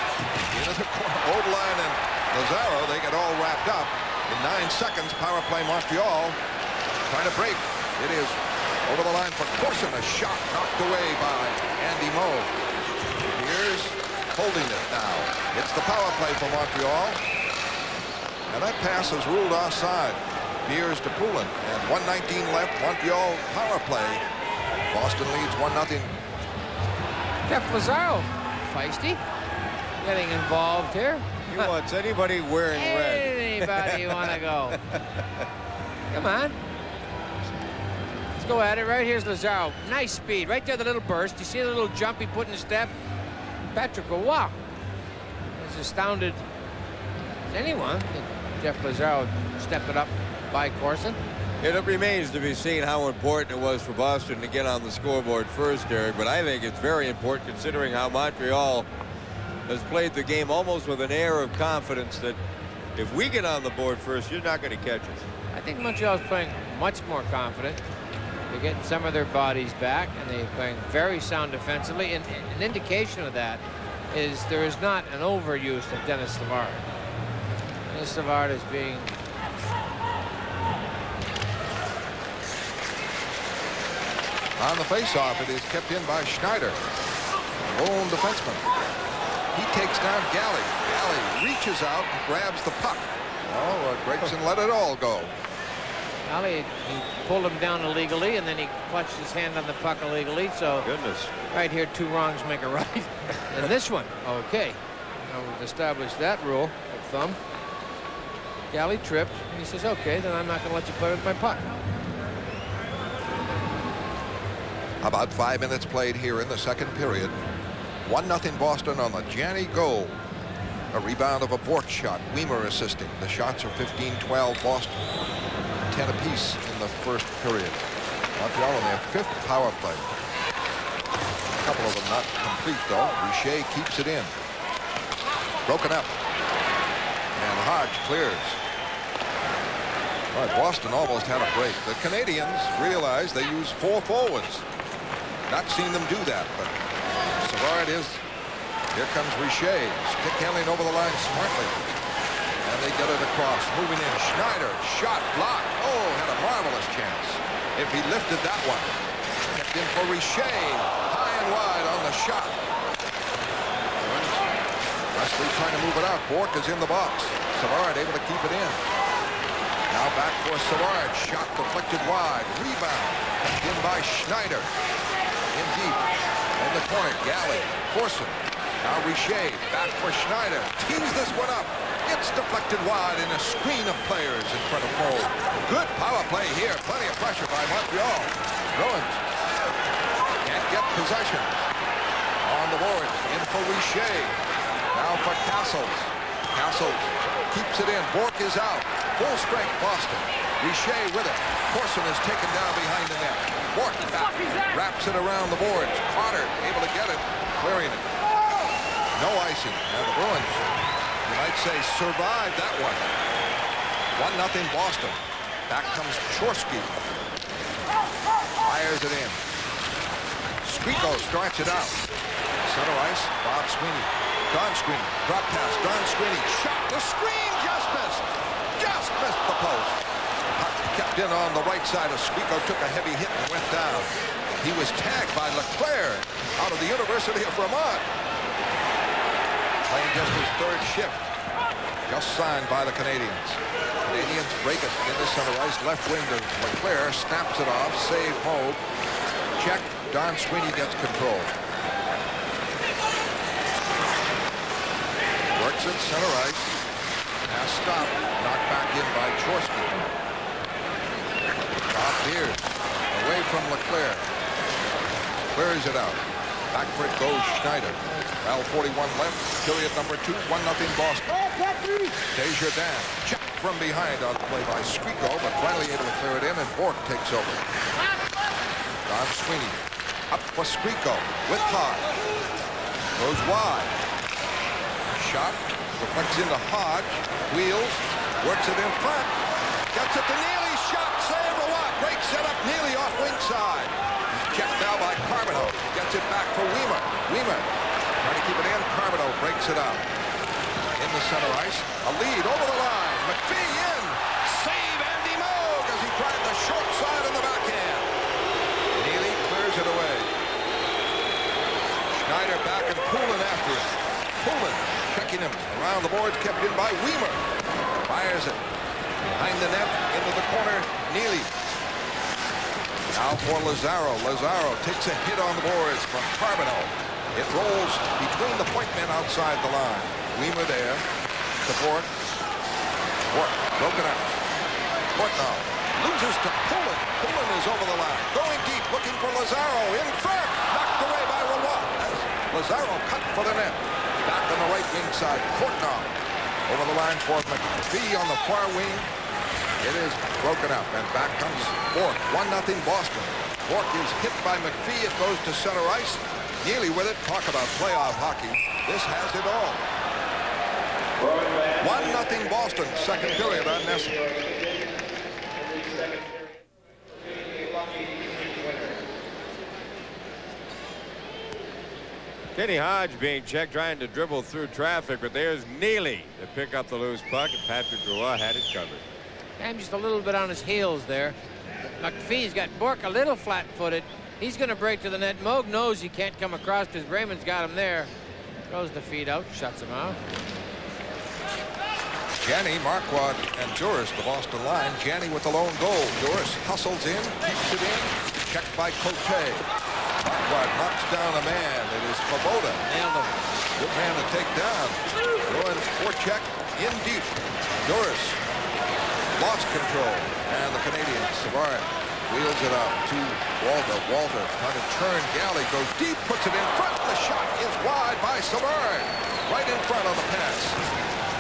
Into the corner, Odeline and Lazaro, they get all wrapped up. In 9 seconds, power play Montreal trying to break. It is over the line for Corson. A shot knocked away by Andy Moe. Here's holding it now. It's the power play for Montreal. And that pass is ruled offside. Beers to Poulin. And 1:19 left. Montreal power play. Boston leads 1-0. Jeff Lazaro, feisty, getting involved here. He wants anybody wearing red. Anybody want to go? Come on. Let's go at it. Right here's Lazaro. Nice speed. Right there, the little burst. You see the little jump he put in the step? Patrick Roy was astounded as anyone that Jeff Lazaro stepped it up by Corson. It remains to be seen how important it was for Boston to get on the scoreboard first, Derek, but I think it's very important considering how Montreal has played the game almost with an air of confidence that if we get on the board first, you're not going to catch us. I think Montreal's playing much more confident. They're getting some of their bodies back, and they're playing very sound defensively. And an indication of that is there is not an overuse of Dennis Savard. Dennis Savard is being... On the faceoff, it is kept in by Schneider. Lone defenseman. He takes down Galley. Galley reaches out and grabs the puck. Oh, Gregson let it all go. Galley, he pulled him down illegally, and then he clutched his hand on the puck illegally. So, goodness, right here, 2 wrongs make a right. And this one, okay. Now we've established that rule of thumb. Galley tripped, and he says, okay, then I'm not going to let you play with my puck. About 5 minutes played here in the second period. 1-0 Boston on the Janney goal. A rebound of a Bork shot. Weimer assisting. The shots are 15-12 Boston. 10 apiece in the first period. Montreal on their 5th power play. A couple of them not complete though. Richer keeps it in. Broken up. And Hodge clears. All right, Boston almost had a break. The Canadiens realize they use 4 forwards. Not seen them do that, but Savard is. Here comes Richer. Stick handling over the line smartly. And they get it across. Moving in. Schneider. Shot blocked. Oh, had a marvelous chance. If he lifted that one. Kept in for Richer. High and wide on the shot. Wesley trying to move it out. Bork is in the box. Savard able to keep it in. Now back for Savard. Shot deflected wide. Rebound. Kept in by Schneider. In deep. In the corner. Galley. Corson. Now Richer. Back for Schneider. Tees this one up. It's deflected wide in a screen of players in front of Moe. Good power play here. Plenty of pressure by Montreal. Bruins can't get possession. On the boards. In for Richer. Now for Castles. Castles keeps it in. Bork is out. Full strength Boston. Richer with it. Corson is taken down behind the net. Bork back. Wraps it around the boards. Carter able to get it. Clearing it. No icing. And the Bruins, you might say, survived that one. 1-0 Boston. Back comes Chorsky. Fires it in. Squeako starts it out. Center ice, Bob Sweeney. Don Sweeney. Drop pass. Don Sweeney. Shot. The screen just missed. Just missed the post. Puck kept in on the right side of Squeako. Took a heavy hit and went down. He was tagged by Leclerc out of the University of Vermont. Playing just his 3rd shift. Just signed by the Canadiens. Canadiens break it into center ice. Left wing to Leclerc. Snaps it off. Save Moe. Check. Don Sweeney gets control. Works it center ice. Pass stop. Knocked back in by Chorsky. Bob Beers. Away from Leclerc. Clears it out. Back for it goes Schneider. Well, 41 left. Period number 2. 1-0 Boston. Desjardins. Check from behind on the play by Squeako, but finally able to clear it in, and Bork takes over. Don Sweeney. Up for Squeako with Hodge. Goes wide. shot. Deflects into Hodge. Wheels. Works it in front. Gets it to Neely. Shot. Save or what? Great setup. Neely off wing side. He's checked now by Carbonneau. Gets it back for Weimer. Weimer trying to keep it in. Carbonneau breaks it up. In the center ice. A lead over the line. McPhee in. Save Andy Moog as he tried the short side on the backhand. Neely clears it away. Schneider back and Poulin after him. Poulin checking him around the boards, kept in by Weimer. Fires it behind the net into the corner. Neely. Now for Lazaro. Lazaro takes a hit on the boards from Carbonneau. It rolls between the point men outside the line. Weimer there. To Bork. Bork broken up. Portnoy loses to Poulin. Poulin is over the line. Going deep, looking for Lazaro. In front. Knocked away by Roy. Lazaro cut for the net. Back on the right wing side. Portnoy over the line for McPhee on the far wing. It is broken up, and back comes Bork. 1-0 Boston. Bork is hit by McPhee. It goes to center ice. Neely with it. Talk about playoff hockey. This has it all. 1-0 Boston. Second period on Nesson. Kenny Hodge being checked, trying to dribble through traffic, but there's Neely to pick up the loose puck, and Patrick Roy had it covered. And just a little bit on his heels there. McPhee's got Bork a little flat-footed. He's going to break to the net. Moog knows he can't come across because Raymond's got him there. Throws the feed out, shuts him out. Janney, Marquardt, and Duras, the Boston line. Janney with the lone goal. Duras hustles in, keeps it in. Checked by Cote. Marquardt knocks down a man. It is Svoboda. Nailed him. Good man to take down. Going forecheck in deep. Duras lost control. And the Canadians, Savard, wheels it up to Walter. Walter trying to turn. Galley goes deep, puts it in front. The shot is wide by Savard. Right in front on the pass.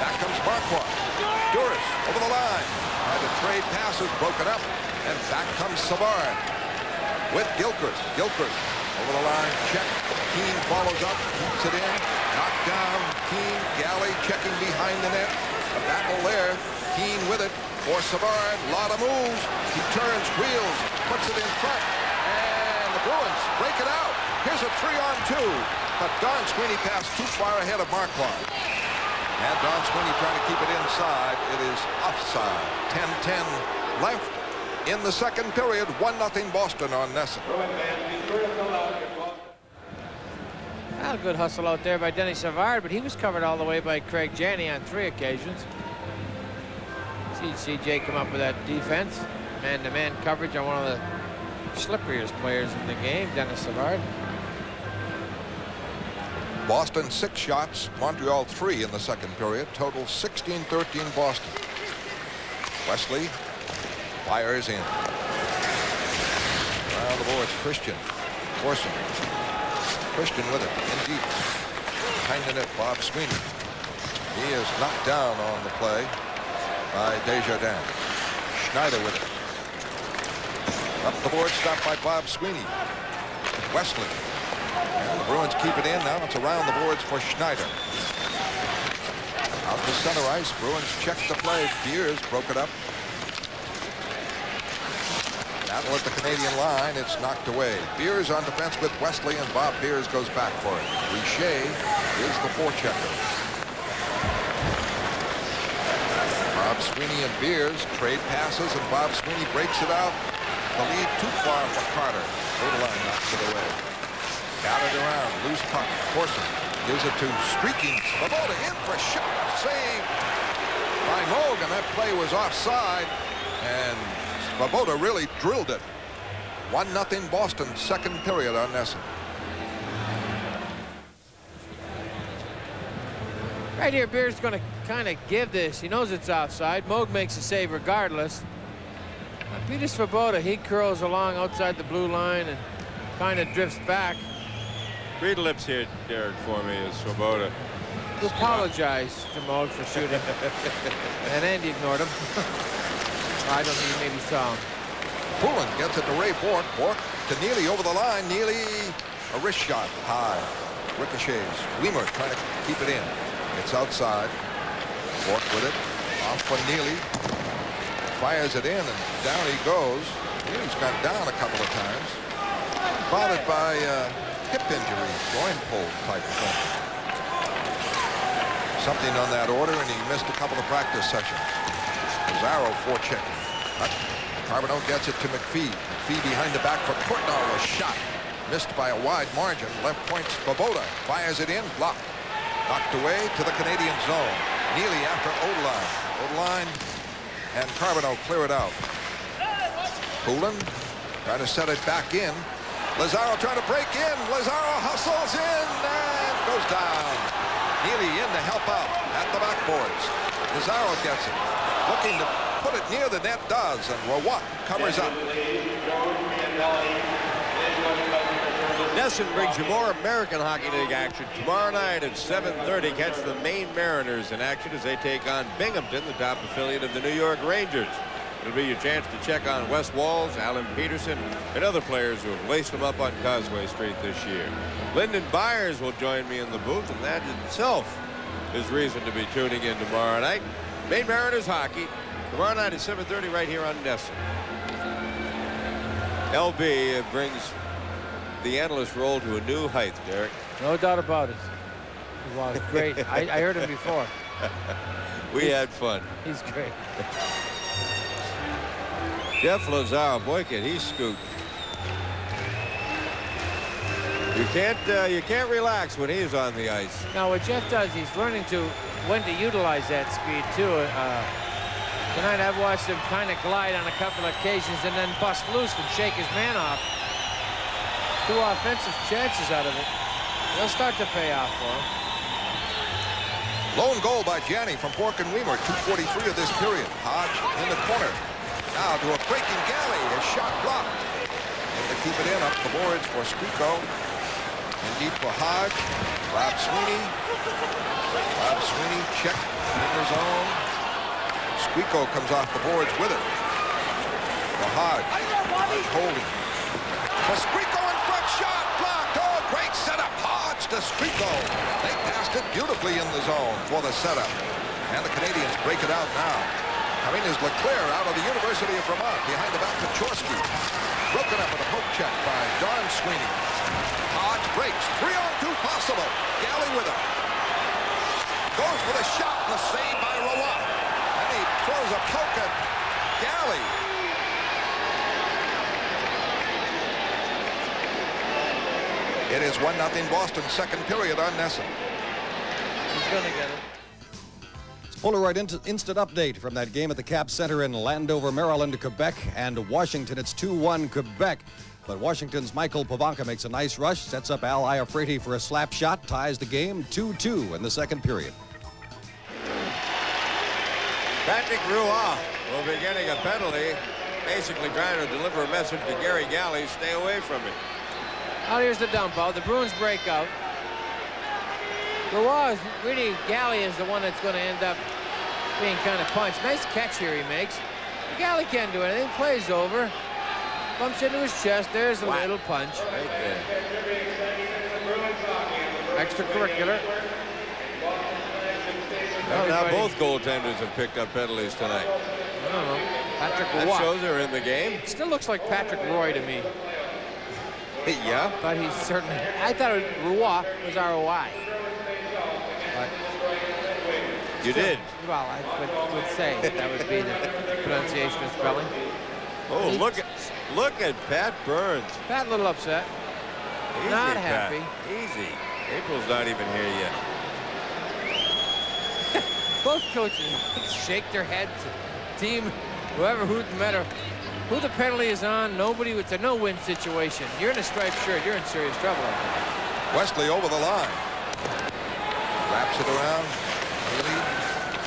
Back comes Marquardt. Duras over the line. Had to trade passes, broken up. And back comes Savard with Gilchrist. Gilchrist over the line, check. Keane follows up, keeps it in. Knocked down. Keane, Galley checking behind the net. A battle there. Keane with it for Savard. Lot of moves. He turns, wheels, puts it in front. And the Bruins break it out. Here's a 3-on-2. But Don Sweeney passed too far ahead of Marquardt. And Don Sweeney trying to keep it inside. It is offside. 10-10 left in the second period. 1-0 Boston on Nesson. Well, good hustle out there by Denny Savard, but he was covered all the way by Craig Janney on 3 occasions. CJ come up with that defense. Man-to-man coverage on one of the slipperiest players in the game, Dennis Savard. Boston 6 shots, Montreal 3 in the second period. Total 16-13 Boston. Wesley fires in. Around the boards, Christian. Corson. Christian with it, in deep. Behind the net, Bob Sweeney. He is knocked down on the play by Desjardins. Schneider with it. Up the board, stopped by Bob Sweeney. Wesley. And the Bruins keep it in. Now it's around the boards for Schneider. Out to center ice. Bruins check the play. Beers broke it up. Battle at the Canadian line. It's knocked away. Beers on defense with Wesley, and Bob Beers goes back for it. Richer is the forechecker. Bob Sweeney and Beers trade passes, and Bob Sweeney breaks it out. The lead too far for Carter. Odeline knocks it away. Got it around. Loose puck. Corson gives it to streaking Svoboda in for shot. Save by Moog, and that play was offside. And Svoboda really drilled it. 1-0 Boston, second period on Nesson. Right here, Beers going to kind of give this. He knows it's offside. Moog makes a save regardless. Peter Svoboda, he curls along outside the blue line and kind of drifts back. Read lips here, Derek, for me, is Svoboda. To apologize to Moog for shooting. And Andy ignored him. I don't think he maybe saw him. Poulin gets it to Ray Bork. Bork to Neely over the line. Neely, a wrist shot high. Ricochets. Weimer trying to keep it in. It's outside. Bork with it. Off for Neely. Fires it in, and down he goes. Neely's gone down a couple of times. Bothered by hip injury, groin pull type thing. Something on that order, and he missed a couple of practice sessions. Lazaro forechecking. Carbonell gets it to McPhee. McPhee behind the back for Courtnall. A shot missed by a wide margin. Left point, Svoboda fires it in, blocked. Knocked away to the Canadian zone. Neely after Odeline. Odeline and Carbonell clear it out. Poulin trying to set it back in. Lazaro trying to break in. Lazaro hustles in and goes down. Neely in to help out at the backboards. Lazaro gets it. Looking to put it near the net, does, and Rawat covers up. Nesson brings you more American Hockey League action tomorrow night at 7:30. Catch the Maine Mariners in action as they take on Binghamton, the top affiliate of the New York Rangers. It'll be your chance to check on Wes Walz, Alan Peterson, and other players who have laced them up on Causeway Street this year. Lyndon Byers will join me in the booth, and that in itself is reason to be tuning in tomorrow night. Maine Mariners hockey tomorrow night at 7:30 right here on Nesson. LB brings the analyst role to a new height, Derek. No doubt about it. Wow, great. I heard him before. We had fun. He's great. Jeff Lazaro, boy, can he scoot. You can't relax when he's on the ice. Now, what Jeff does, he's learning to when to utilize that speed too. Tonight I've watched him kind of glide on a couple of occasions and then bust loose and shake his man off. 2 offensive chances out of it. They'll start to pay off for him. Lone goal by Janney from Bork and Weimer. 2:43 of this period. Hodge in the corner. Now to a breaking Galley. His shot blocked. Able to keep it in up the boards for Squeako. And deep for Hodge. Bob Sweeney. Bob Sweeney check in the zone. Squeako comes off the boards with it. For Hodge. Hodge holding. For Squeako in front. Shot blocked. Oh, great setup. Hodge to Squeako. They passed it beautifully in the zone for the setup. And the Canadians break it out now. Coming is Leclerc out of the University of Vermont. Behind the back to Chorsky. Broken up with a poke check by Don Sweeney. Hodge breaks. 3-on-2 possible. Galley with it. Goes with a shot and a save by Rawat. And he throws a poke at Galley. It is 1-0 Boston, second period on Nesson. He's going to get it. Polaroid instant update from that game at the Cap Center in Landover, Maryland, Quebec, and Washington. It's 2-1 Quebec. But Washington's Michael Pavanka makes a nice rush, sets up Al Iafrate for a slap shot, ties the game 2-2 in the second period. Patrick Roy will be getting a penalty, basically trying to deliver a message to Gary Galley, stay away from it. Now here's the dump out. The Bruins break out. Roy, really, Galley is the one that's going to end up being kind of punched. Nice catch here he makes. Galley can't do anything. Plays over. Bumps into his chest. There's a little punch. Right there. Extracurricular. Now both goaltenders have picked up penalties tonight. I don't know. Patrick Roy. That shows they're in the game. Still looks like Patrick Roy to me. Yeah. But he's certainly... I thought Roy was R-O-I. But you did. Well, I would say that would be the pronunciation of spelling. Oh, look at Pat Burns. Pat a little upset. Easy, Not Pat. happy. Easy. April's not even here yet. Both coaches shake their heads. Team, whoever, no matter who the penalty is on, nobody. It's a no-win situation. You're in a striped shirt. You're in serious trouble. Wesley over the line. Wraps it around. Haley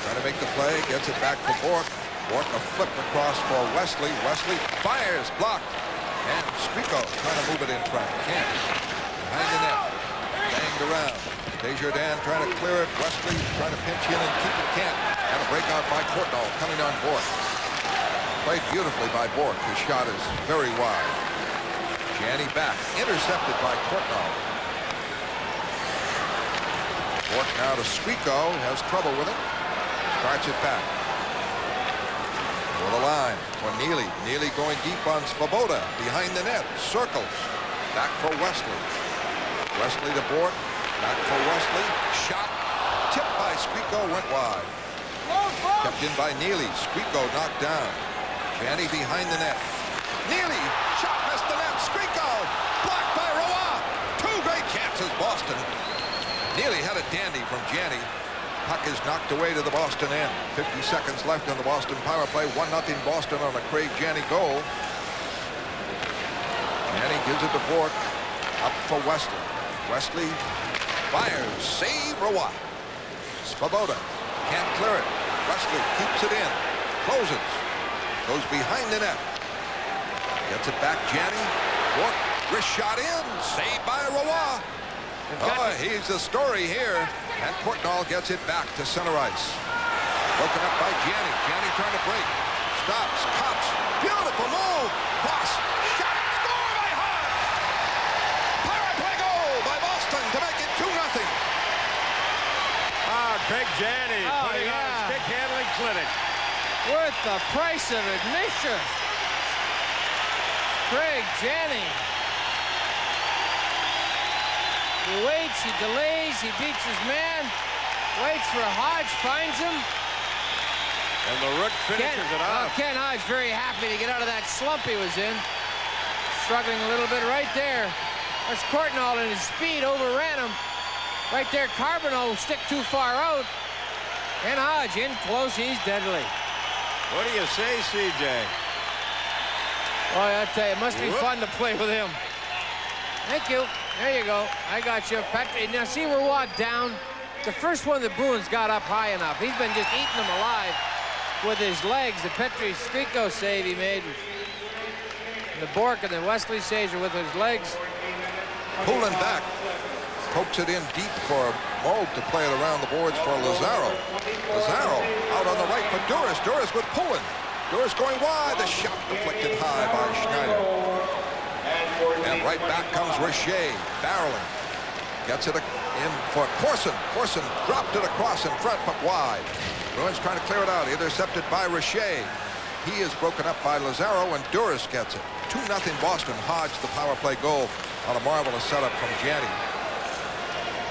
trying to make the play. Gets it back for Bork. Bork a flip across for Wesley. Wesley fires. Blocked. And Squeako trying to move it in front. Can't. Behind the net. Banged around. Desjardins trying to clear it. Wesley trying to pinch in and keep it. Can't. And a breakout by Courtnall coming on Bork. Played beautifully by Bork. His shot is very wide. Janney back. Intercepted by Courtnall. Bork now to Squeako. Has trouble with it. Starts it back. For the line for Neely. Neely going deep on Svoboda. Behind the net. Circles. Back for Wesley. Wesley to Bork. Back for Wesley. Shot. Tipped by Squeako. Went wide. Kept in by Neely. Squeako knocked down. Janney behind the net. Neely. Shot missed the net. Squeako. Blocked by Roy. Two great chances, Boston. Neely had a dandy from Janney. Puck is knocked away to the Boston end. 50 seconds left in the Boston power play. 1-0 Boston on a Craig Janney goal. Janney gives it to Bork. Up for Wesley. Wesley fires. Save Roy. Svoboda can't clear it. Wesley keeps it in. Closes. Goes behind the net. Gets it back, Janney. Bork. Wrist shot in. Saved by Roy. Oh, he's the story here. And Courtnall gets it back to center ice. Broken up by Janney. Janney trying to break. Stops. Cuts. Beautiful move. Boss. Shot. Score by Hodge. Power play goal by Boston to make it 2-0. Craig Janney putting on a stick handling clinic. Worth the price of admission. Craig Janney. He waits, he delays, he beats his man, waits for Hodge, finds him. And the Rook finishes it off. Ken Hodge very happy to get out of that slump he was in. Struggling a little bit right there. That's Courtnall, and his speed overran him. Right there, Carbonneau stick too far out. And Hodge in close, he's deadly. What do you say, CJ? Boy, I tell you, it must be fun to play with him. Thank you. There you go. I got you. Petry. Now see Roy down. The first one the Bruins got up high enough. He's been just eating them alive with his legs. The Petry Squeako save he made. And the Bork and the Wesley saves are with his legs. Pulling back. Pokes it in deep for Mold to play it around the boards for Lazaro. Lazaro out on the right for Duras. Duras with Pullen. Duras going wide. The shot deflected high by Schneider. And right back comes Richer, barreling. Gets it in for Corson. Corson dropped it across in front, but wide. Bruins trying to clear it out. Intercepted by Richer. He is broken up by Lazaro, and Duras gets it. 2-0 Boston. Hodge the power play goal on a marvelous setup from Janney.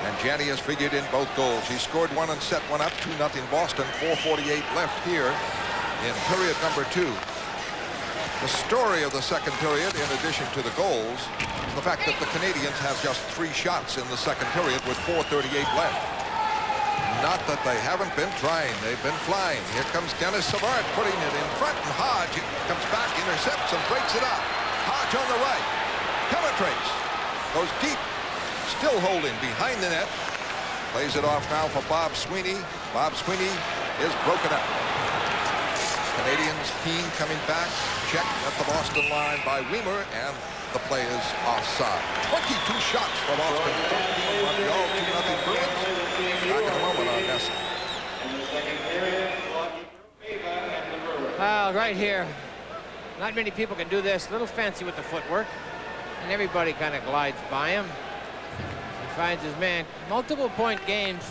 And Janney has figured in both goals. He scored one and set one up. 2-0 Boston. 4:48 left here in period number 2. The story of the second period, in addition to the goals, is the fact that the Canadiens have just 3 shots in the second period with 4:38 left. Not that they haven't been trying. They've been flying. Here comes Dennis Savard putting it in front, and Hodge comes back, intercepts, and breaks it up. Hodge on the right. Penetrates. Goes deep. Still holding behind the net. Plays it off now for Bob Sweeney. Bob Sweeney is broken up. Canadiens, Keane coming back. Checked at the Boston line by Weimer, and the play is offside. 22 shots for Boston. Montreal, 2-0 Bruins. Back in a moment on Nesson. Well, right here, not many people can do this. A little fancy with the footwork, and everybody kind of glides by him. He finds his man. Multiple point games.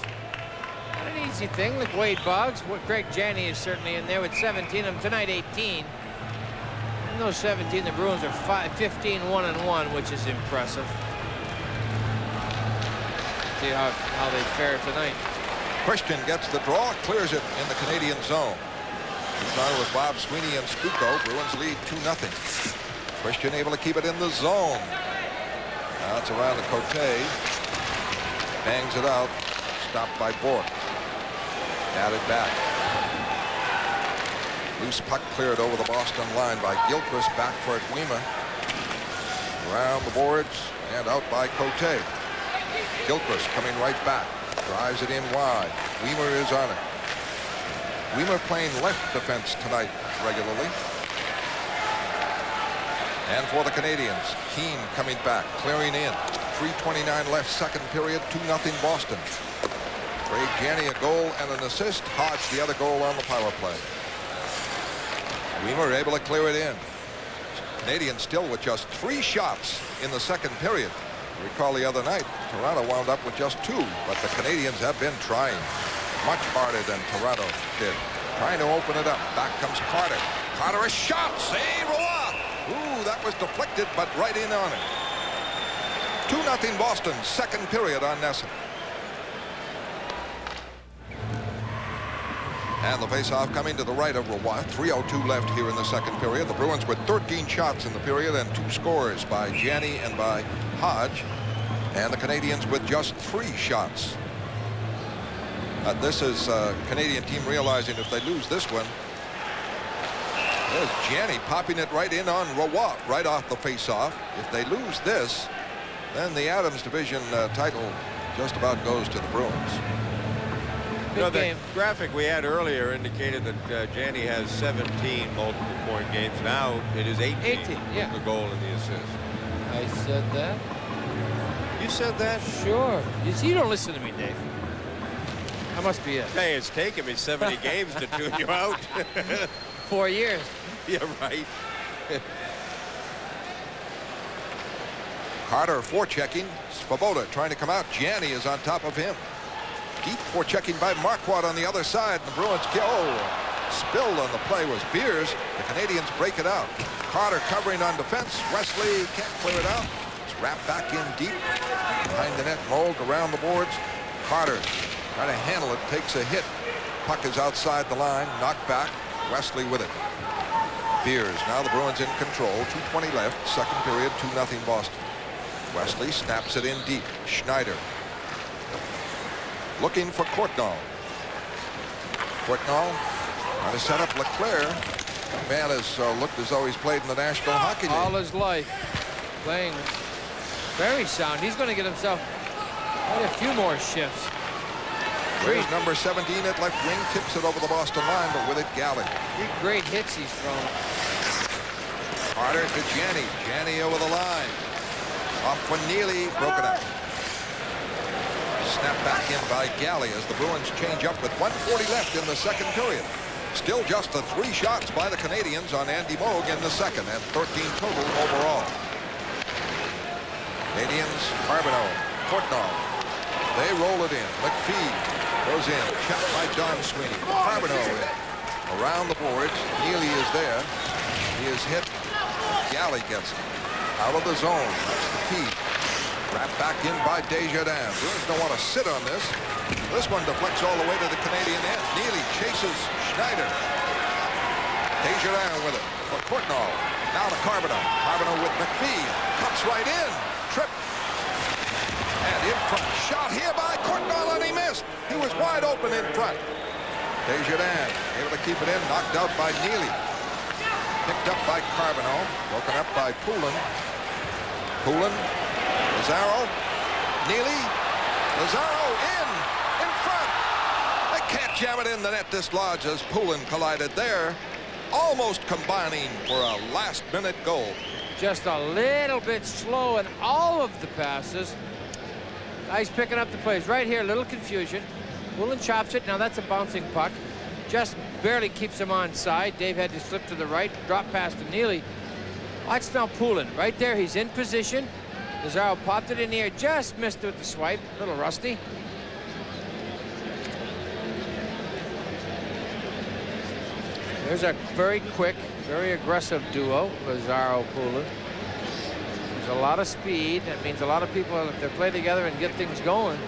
Not an easy thing like Wade Boggs. Greg Janney is certainly in there with 17 of them. Tonight, 18. In those 17, the Bruins are 15-1-1, which is impressive. See how they fare tonight. Christian gets the draw, clears it in the Canadian zone. He started with Bob Sweeney and Squeako. Bruins lead 2-0. Christian able to keep it in the zone. Now it's around the Cote. Bangs it out. Stopped by Bork. Added back. Loose puck cleared over the Boston line by Gilchrist. Back for it, Weimer. Around the boards and out by Cote. Gilchrist coming right back. Drives it in wide. Weimer is on it. Weimer playing left defense tonight regularly. And for the Canadiens, Keane coming back, clearing in. 3:29 left, second period, 2-0 Boston. Craig Janney a goal and an assist. Hodge the other goal on the power play. Weimer able to clear it in. Canadiens still with just 3 shots in the second period. Recall the other night, Toronto wound up with just 2, but the Canadiens have been trying much harder than Toronto did. Trying to open it up. Back comes Carter. Carter, a shot. Save. Ooh, that was deflected, but right in on it. 2-0 Boston. Second period on Nesson. And the faceoff coming to the right of Roy. 3:02 left here in the second period. The Bruins with 13 shots in the period and 2 scores by Gianni and by Hodge. And the Canadiens with just 3 shots. This is a Canadian team realizing if they lose this one. There's Gianni popping it right in on Roy right off the faceoff. If they lose this, then the Adams Division title just about goes to the Bruins. You know, the graphic we had earlier indicated that Gianni has 17 multiple-point games. Now it is 18. 18, yeah. The goal and the assist. I said that. You said that? Sure. You see, you don't listen to me, Dave. That must be it. Hey, it's taken me 70 games to tune you out. 4 years. Yeah, right. Carter forechecking. Svoboda trying to come out. Gianni is on top of him. Deep forechecking by Marquardt on the other side. The Bruins spilled on the play was Beers. The Canadiens break it out. Carter covering on defense. Wesley can't clear it out. It's wrapped back in deep. Behind the net, Mold around the boards. Carter trying to handle it. Takes a hit. Puck is outside the line. Knocked back. Wesley with it. Beers. Now the Bruins in control. 2:20 left. Second period. 2-0 Boston. Wesley snaps it in deep. Schneider. Looking for Courtnall. Courtnall trying to set up Leclerc. That man has looked as though he's played in the National Hockey League. All his life. Playing very sound. He's going to get himself quite a few more shifts. Here's number 17 at left wing. Tips it over the Boston line, but with it Galley. 3 great hits he's thrown. Carter to Gianni. Gianni over the line. Off for Neely. Broken up. Snapped back in by Galley as the Bruins change up with 1:40 left in the second period. Still just the 3 shots by the Canadiens on Andy Moog in the second and 13 total overall. Canadiens, Carbonneau, Courtnall. They roll it in. McPhee goes in. Checked by Don Sweeney. Carbonneau in. Around the boards. Neely is there. He is hit. Galley gets it. Out of the zone. That's the key. Wrapped back in by Desjardins. Bruins don't want to sit on this. This one deflects all the way to the Canadian end. Neely chases Schneider. Desjardins with it for Courtnall. Now to Carbonneau. Carbonneau with McPhee. Cuts right in. Trip. And in front. Shot here by Courtnall and he missed. He was wide open in front. Desjardins able to keep it in. Knocked out by Neely. Picked up by Carbonneau. Broken up by Poulin. Poulin. Lazaro. Neely. Lazaro in front. They can't jam it in the net dislodged as Poulin collided there. Almost combining for a last-minute goal. Just a little bit slow in all of the passes. He's picking up the plays right here. Little confusion. Poulin chops it. Now that's a bouncing puck. Just barely keeps him on side. Dave had to slip to the right. Drop pass to Neely. Watch now Poulin. Right there. He's in position. Lazaro popped it in the air. Just missed it with the swipe. A little rusty. There's a very quick, very aggressive duo, Lazaro-Poulin. There's a lot of speed. That means a lot of people, if they play together and get things going,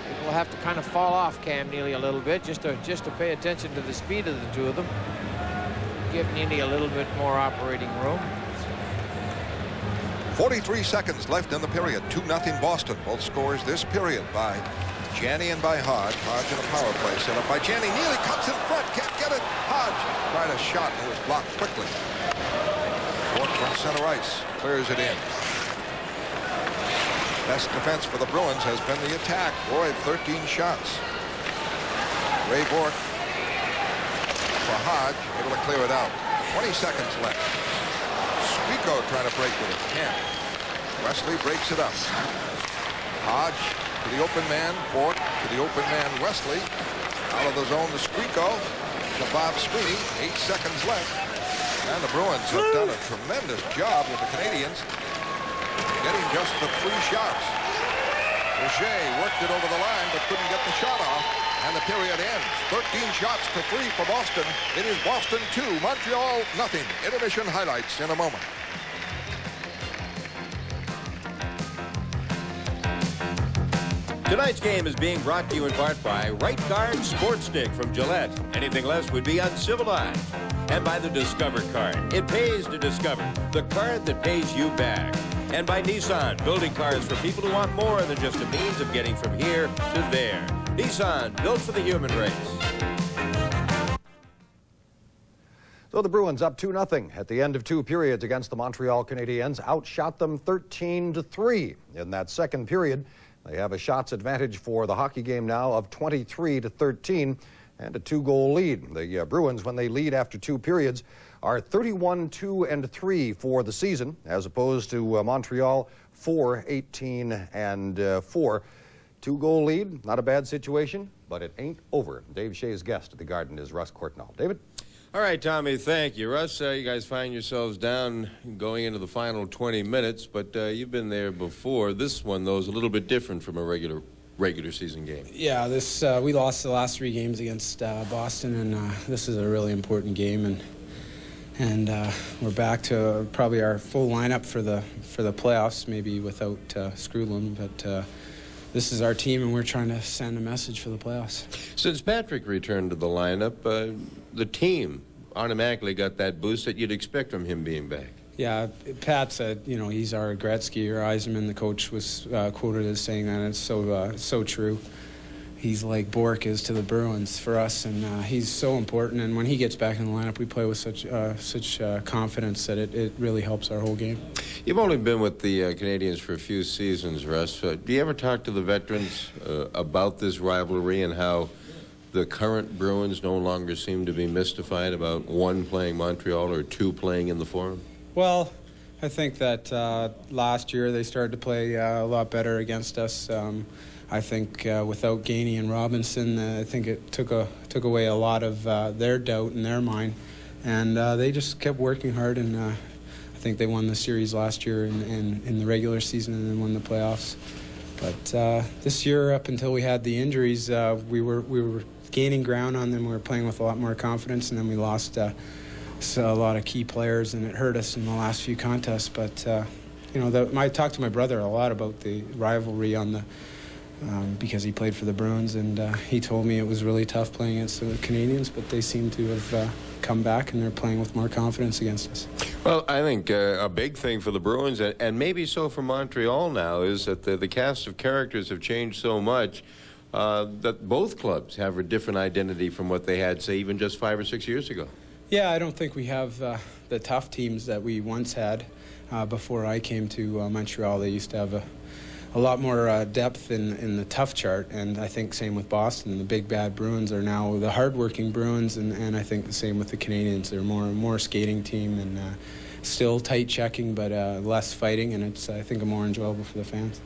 people will have to kind of fall off Cam Neely a little bit just to pay attention to the speed of the two of them. Give Neely a little bit more operating room. 43 seconds left in the period. 2-0 Boston. Both scores this period by Gianni and by Hodge. Hodge in a power play set up by Gianni. Neely cuts in front. Can't get it. Hodge tried a shot and it was blocked quickly. Fourth from center ice. Clears it in. Best defense for the Bruins has been the attack. Boy, 13 shots. Ray Bourque for Hodge. Able to clear it out. 20 seconds left. Squeako trying to break with it. Can't. Wesley breaks it up. Hodge to the open man. Bourque to the open man. Wesley out of the zone to Squeako. To Bob Sweeney. 8 seconds left. And the Bruins have done a tremendous job with the Canadiens. getting just the 3 shots. Boucher worked it over the line but couldn't get the shot off, and the period ends. 13 shots to 3 for Boston. It is Boston 2, Montreal nothing. Intermission highlights in a moment. Tonight's game is being brought to you in part by Right Guard Sports Stick from Gillette. Anything less would be uncivilized. And by the Discover card. It pays to discover, the card that pays you back. And by Nissan, building cars for people who want more than just a means of getting from here to there. Nissan, built for the human race. So the Bruins up 2-0 at the end of 2 periods against the Montreal Canadiens, outshot them 13-3 in that second period. They have a shots advantage for the hockey game now of 23-13 and a 2-goal lead. The Bruins, when they lead after 2 periods, are 31-2-3 for the season, as opposed to Montreal 4-18-4. 2-goal lead, not a bad situation, but it ain't over. Dave Shea's guest at the Garden is Russ Courtnall. David? All right, Tommy, thank you. Russ, you guys find yourselves down going into the final 20 minutes, but you've been there before. This one, though, is a little bit different from a regular season game. Yeah, this we lost the last 3 games against Boston, and this is a really important game, and we're back to probably our full lineup for the playoffs, maybe without Skrulin, but this is our team, and we're trying to send a message for the playoffs. Since Patrick returned to the lineup, the team automatically got that boost that you'd expect from him being back. Yeah, Pat said, you know, he's our Gretzky or Yzerman. The coach was quoted as saying that. It's so true. He's like Bork is to the Bruins for us, and he's so important. And when he gets back in the lineup, we play with such confidence that it really helps our whole game. You've only been with the Canadiens for a few seasons, Russ. Do you ever talk to the veterans about this rivalry and how the current Bruins no longer seem to be mystified about 1 playing Montreal or 2 playing in the Forum? Well, I think that last year they started to play a lot better against us. I think without Gainey and Robinson, I think it took away a lot of their doubt in their mind, and they just kept working hard. And I think they won the series last year in the regular season, and then won the playoffs. But this year, up until we had the injuries, we were gaining ground on them. We were playing with a lot more confidence, and then we lost a lot of key players, and it hurt us in the last few contests. But you know, I talked to my brother a lot about the rivalry on the. Because he played for the Bruins, and he told me it was really tough playing against the Canadiens, but they seem to have come back, and they're playing with more confidence against us. Well, I think a big thing for the Bruins, and maybe so for Montreal now, is that the cast of characters have changed so much that both clubs have a different identity from what they had, say, even just 5 or 6 years ago. Yeah, I don't think we have the tough teams that we once had. Before I came to Montreal, they used to have a lot more depth in the tough chart, and I think same with Boston. The big bad Bruins are now the hardworking Bruins, and I think the same with the Canadiens. They're more skating team and still tight checking, but less fighting, and it's I think more enjoyable for the fans.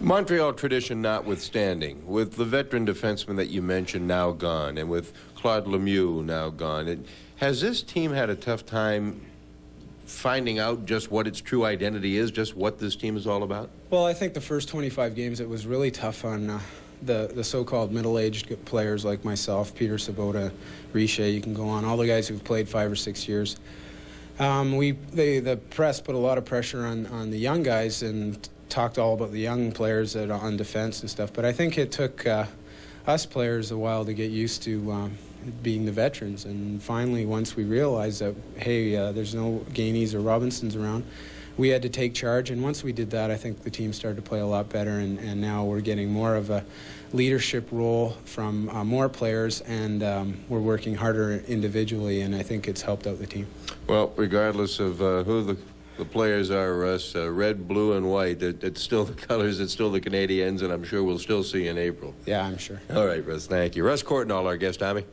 Montreal tradition notwithstanding, with the veteran defenseman that you mentioned now gone, and with Claude Lemieux now gone, has this team had a tough time finding out just what its true identity is, just what this team is all about? Well, I think the first 25 games it was really tough on the so-called middle-aged players like myself, Peter Sabota, Richer, you can go on, all the guys who've played 5 or 6 years. The press put a lot of pressure on the young guys and talked all about the young players on defense and stuff, but I think it took us players a while to get used to being the veterans, and finally once we realized that, hey, there's no Gaineys or Robinsons around, we had to take charge, and once we did that, I think the team started to play a lot better, and now we're getting more of a leadership role from more players, and we're working harder individually, and I think it's helped out the team. Well, regardless of who the players are, Russ, red, blue, and white, it's still the colors, it's still the Canadiens, and I'm sure we'll still see you in April. Yeah, I'm sure. All right, Russ, thank you. Russ Courtnall, our guest, Tommy.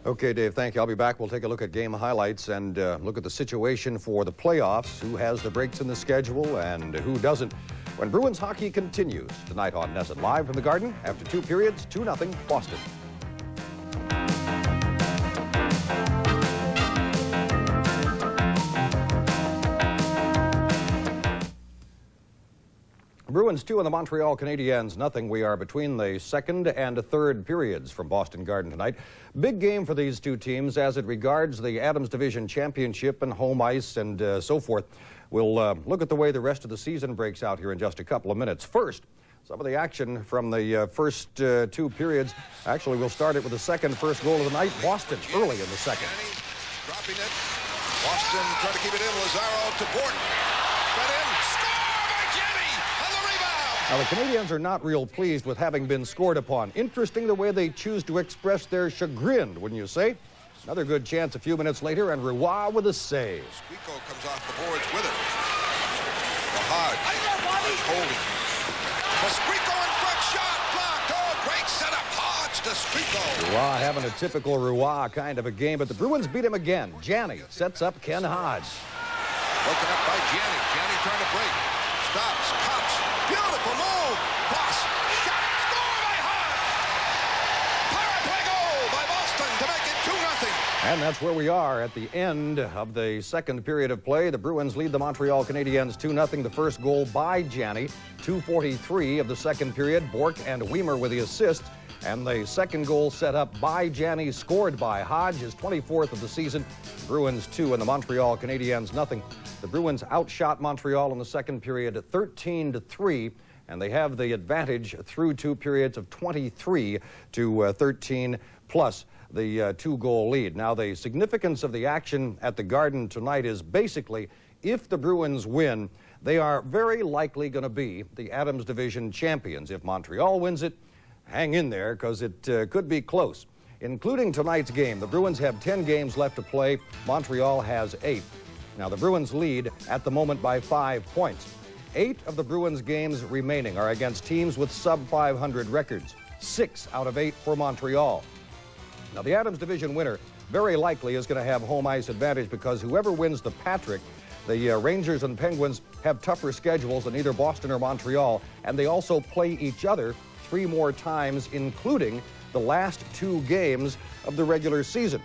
Okay, Dave, thank you. I'll be back. We'll take a look at game highlights and look at the situation for the playoffs, who has the breaks in the schedule and who doesn't, when Bruins hockey continues tonight on Nesson. Live from the Garden after 2 periods, 2-0 Boston. Bruins 2 and the Montreal Canadiens nothing. We are between the second and third periods from Boston Garden tonight. Big game for these two teams as it regards the Adams Division Championship and home ice and so forth. We'll look at the way the rest of the season breaks out here in just a couple of minutes. First, some of the action from the first two periods. Actually, we'll start it with the first goal of the night. Boston early in the second. Dropping it. Boston trying to keep it in. Lazaro to Borton. Got in. Score by Jimmy on the rebound. Now, the Canadiens are not real pleased with having been scored upon. Interesting the way they choose to express their chagrin, wouldn't you say? Another good chance a few minutes later, and Roy with a save. Squeako comes off the boards with it. The Hodge. Holding. The Squeako in front, shot blocked. Oh, great setup. Hodge to Squeako. Roy having a typical Roy kind of a game, but the Bruins beat him again. Janney sets up Ken Hodge. Broken up by Janney. Janney trying to break. Stops. Pops. Beautiful move. Cross. Shot. Score by Hodge. Power play goal by Boston to make it 2-0. And that's where we are at the end of the second period of play. The Bruins lead the Montreal Canadiens 2-0. The first goal by Janney. 2:43 of the second period. Bork and Weimer with the assist. And the second goal set up by Janney, scored by Hodge, his 24th of the season. Bruins 2 and the Montreal Canadiens nothing. The Bruins outshot Montreal in the second period 13-3, and they have the advantage through two periods of 23 to 13 plus the two-goal lead. Now, the significance of the action at the Garden tonight is basically if the Bruins win, they are very likely going to be the Adams Division champions. If Montreal wins it, hang in there because it could be close. Including tonight's game, the Bruins have 10 games left to play. Montreal has 8. Now, the Bruins lead at the moment by 5 points. 8 of the Bruins games remaining are against teams with sub-500 records. 6 out of 8 for Montreal. Now, the Adams Division winner very likely is going to have home ice advantage because whoever wins the Patrick, the Rangers and Penguins have tougher schedules than either Boston or Montreal, and they also play each other 3 more times, including the last 2 games of the regular season.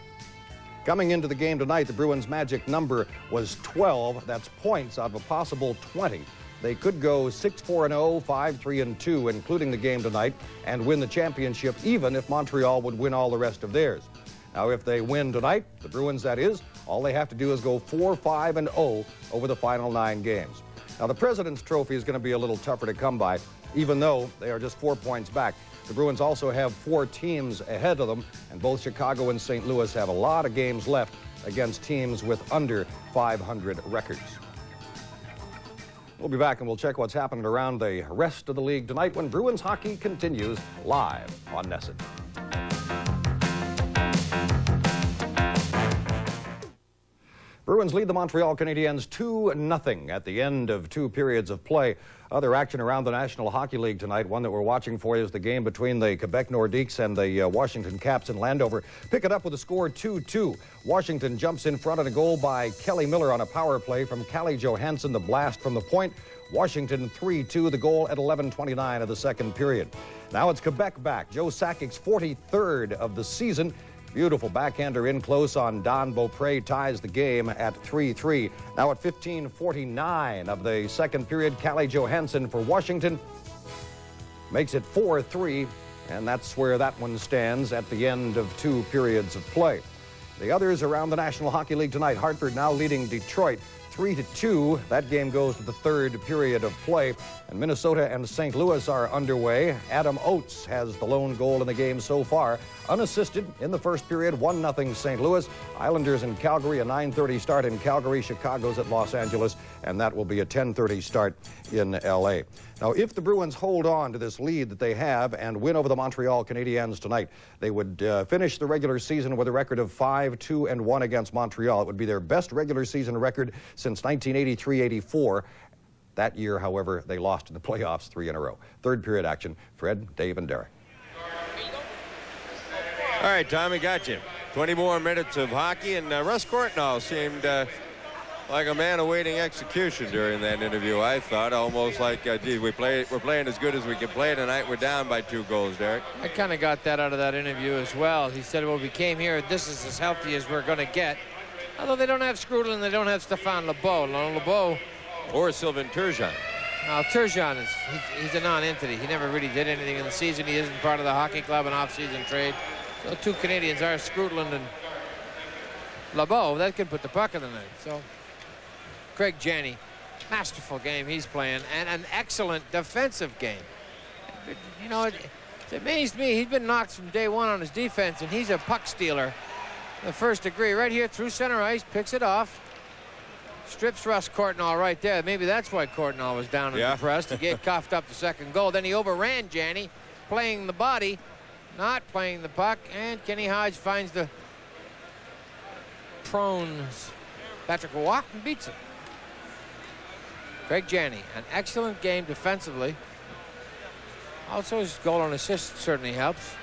Coming into the game tonight, the Bruins' magic number was 12. That's points out of a possible 20. They could go 6-4-0, 5-3-2, including the game tonight, and win the championship, even if Montreal would win all the rest of theirs. Now, if they win tonight, the Bruins, that is, all they have to do is go 4-5-0 over the final 9 games. Now, the President's Trophy is going to be a little tougher to come by, even though they are just 4 points back. The Bruins also have 4 teams ahead of them, and both Chicago and St. Louis have a lot of games left against teams with under 500 records. We'll be back and we'll check what's happening around the rest of the league tonight when Bruins hockey continues live on NESN. Bruins lead the Montreal Canadiens 2-0 at the end of 2 periods of play. Other action around the National Hockey League tonight, one that we're watching for you, is the game between the Quebec Nordiques and the Washington Caps in Landover. Pick it up with a score 2-2. Washington jumps in front of a goal by Kelly Miller on a power play from Calle Johansson, the blast from the point. Washington 3-2, the goal at 11:29 of the second period. Now it's Quebec back. Joe Sakic's 43rd of the season. Beautiful backhander in close on Don Beaupré ties the game at 3-3. Now at 15:49 of the second period, Calle Johansson for Washington makes it 4-3, and that's where that one stands at the end of 2 periods of play. The others around the National Hockey League tonight, Hartford now leading Detroit 3-2. That game goes to the 3rd period of play, and Minnesota and St. Louis are underway. Adam Oates has the lone goal in the game so far, unassisted in the first period, 1-0 St. Louis. Islanders in Calgary, a 9:30 start in Calgary. Chicago's at Los Angeles, and that will be a 10:30 start in L.A. Now, if the Bruins hold on to this lead that they have and win over the Montreal Canadiens tonight, they would finish the regular season with a record of 5-2-1 against Montreal. It would be their best regular season record since 1983-84. That year, however, they lost in the playoffs 3 in a row. Third period action. Fred, Dave, and Derek. All right, Tommy, got you. 20 more minutes of hockey, and Russ Courtnall seemed like a man awaiting execution during that interview. I thought almost like, gee, we're playing as good as we can play tonight. We're down by 2 goals, Derek. I kind of got that out of that interview as well. He said, well, we came here, this is as healthy as we're going to get. Although they don't have Strudel and they don't have Stéphane Lebeau. LeBeau or Sylvain Turgeon. Now, Turgeon he's a non-entity. He never really did anything in the season. He isn't part of the hockey club, an off-season trade. So 2 Canadians are Scrutland and LeBeau. That can put the puck in the net. So Craig Janney, masterful game he's playing, and an excellent defensive game. You know, it amazed me. He's been knocked from day one on his defense, and he's a puck stealer, the first degree. Right here through center ice, picks it off. Strips Russ Courtnall right there. Maybe that's why Courtnall was down and depressed. He get coughed up the second goal. Then he overran Janney, playing the body, not playing the puck. And Kenny Hodge finds the prone Patrick Roy and beats him. Craig Janney, an excellent game defensively. Also, his goal and assist certainly helps.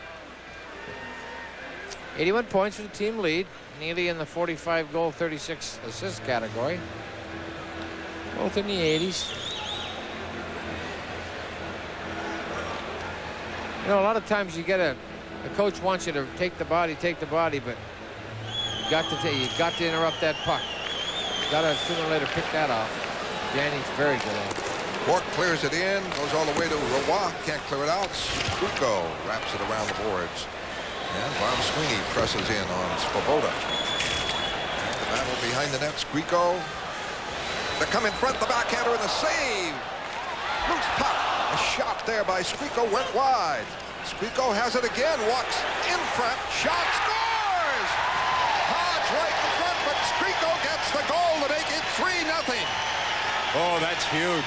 81 points for the team lead. Neely in the 45 goal, 36 assist category. Both in the 80s. You know, a lot of times you get the coach wants you to take the body, but you got to interrupt that puck. You got to sooner or later pick that off. Janney's very good at it. Bork clears it in, goes all the way to Roy, can't clear it out. Skriko wraps it around the boards. And Bob Sweeney presses in on Svoboda. The battle behind the net, Skriko. They come in front, the backhander and the save. Loose puck. A shot there by Skriko went wide. Skriko has it again, walks in front, shot, scores! Hodge right in front, but Skriko gets the goal to make it 3-0. Oh, that's huge.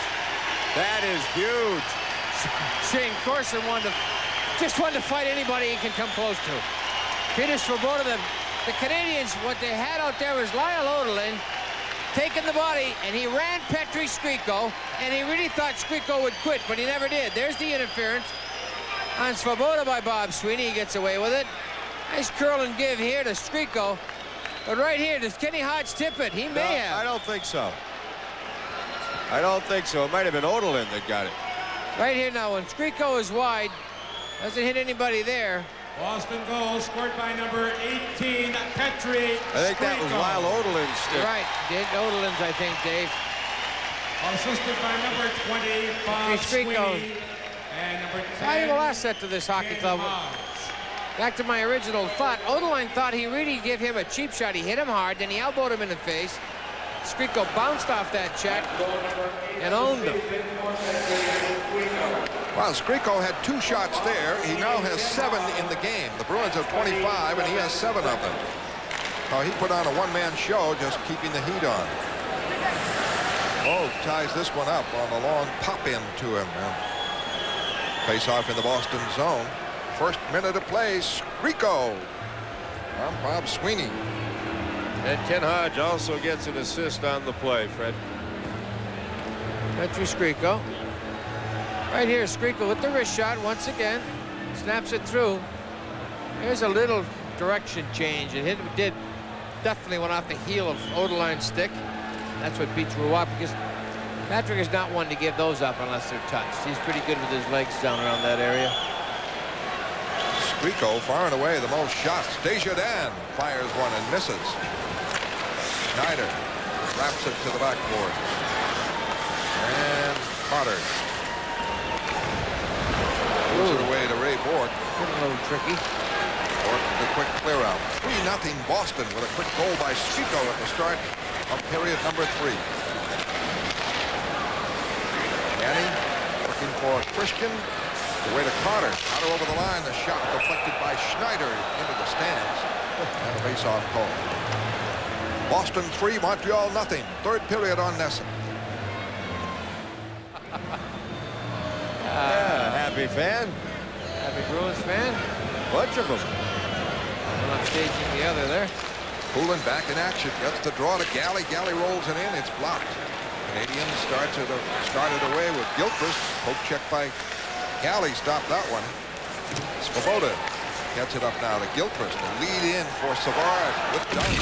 That is huge. Shane Corson just wanted to fight anybody he can come close to. Peter Svoboda, the Canadians, what they had out there was Lyle Odelin taking the body, and he ran Petri Skriko, and he really thought Skriko would quit, but he never did. There's the interference on Svoboda by Bob Sweeney. He gets away with it. Nice curl and give here to Skriko. But right here, does Kenny Hodge tip it? He may have. I don't think so. I don't think so. It might have been Odelin that got it. Right here now, when Skriko is wide, doesn't hit anybody there. Boston goal scored by number 18, Petri. I think that was Lyle Odelin's stick. Right, Odelin's, I think, Dave. Assisted by number 20, Bob Sweeney. And number 10, valuable asset to this hockey club. Back to my original thought. Odelin thought he really gave him a cheap shot. He hit him hard, then he elbowed him in the face. Skriko bounced off that check and owned him. Well, Skriko had 2 shots there. He now has 7 in the game. The Bruins have 25, and he has 7 of them. He put on a one-man show, just keeping the heat on. Oh, ties this one up on a long pop-in to him. Face off in the Boston zone. First minute of play, Skriko from Bob Sweeney. And Ken Hodge also gets an assist on the play, Fred. Petri Skriko. Right here, Skriko with the wrist shot once again. Snaps it through. Here's a little direction change. It definitely went off the heel of Odelin's stick. That's what beats Roy, because Patrick is not one to give those up unless they're touched. He's pretty good with his legs down around that area. Skriko far and away the most shots. Desjardins fires one and misses. Schneider wraps it to the backboard. And Potter moves it away to Ray Bork. Getting a little tricky. Bork with a quick clear out. 3-0 Boston with a quick goal by Skriko at the start of period number 3. Yanni looking for Christian. Away to Carter. Carter over the line. The shot deflected by Schneider into the stands. And a face-off call. Boston 3, Montreal 0. Third period on Nesson. Happy fan. Happy Bruins fan. Bunch of them. One on staging the other there. Poulin back in action. Gets the draw to Galley. Galley rolls it in. It's blocked. Canadians started away with Gilchrist. Poke check by Galley. Stopped that one. Svoboda gets it up now to Gilchrist. A lead in for Savard with Dunn.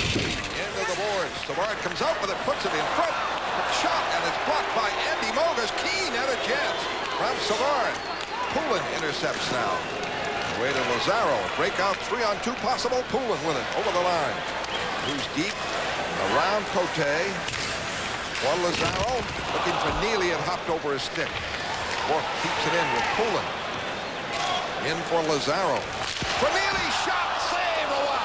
Into the boards. Savard comes out with it. Puts it in front. Shot, and it's blocked by Andy Mogas. Keane had a chance from Savard. Poulin intercepts now. Away to Lazaro. Breakout 3-on-2 possible. Poulin with it over the line. Who's deep. Around Cote. for Lazaro. Looking for Neely, and hopped over his stick. Bourque keeps it in with Poulin. In for Lazaro. For Neely, shot, save, Roy.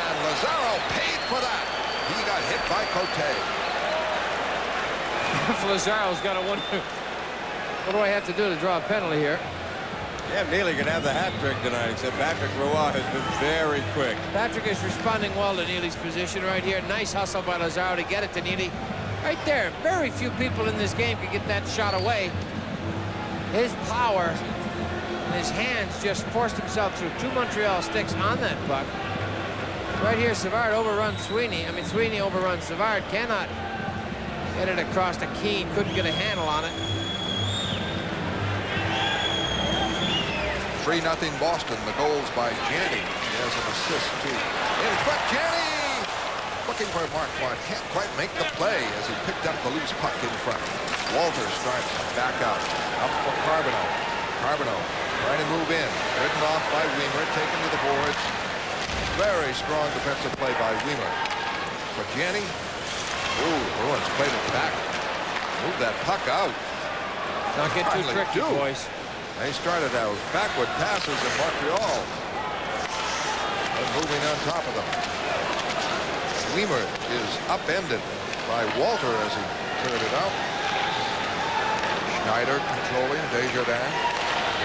And Lazaro paid for that. He got hit by Cote. Lazaro's got to wonder, what do I have to do to draw a penalty here? Yeah, Neely can have the hat trick tonight, except Patrick Roy has been very quick. Patrick is responding well to Neely's position right here. Nice hustle by Lazaro to get it to Neely. Right there. Very few people in this game can get that shot away. His power and his hands just forced himself through 2 Montreal sticks on that puck. Right here, Savard overruns Sweeney. I mean, Sweeney overruns Savard. Cannot get it across to Keane. Couldn't get a handle on it. 3-0 Boston. The goals by Janney. He has an assist too. In front, Janney! Looking for Marquardt. Can't quite make the play as he picked up the loose puck in front. Walter starts back out. Up for Carbonneau. Carbonneau trying to move in. Ridden off by Weimer. Taken to the boards. Very strong defensive play by Weimer. For Janney. Ooh, Bruins played it back. Move that puck out. Not get too tricky, boys. They started out backward passes in Montreal. And moving on top of them. Weimer is upended by Walter as he cleared it out. Schneider controlling Desjardins.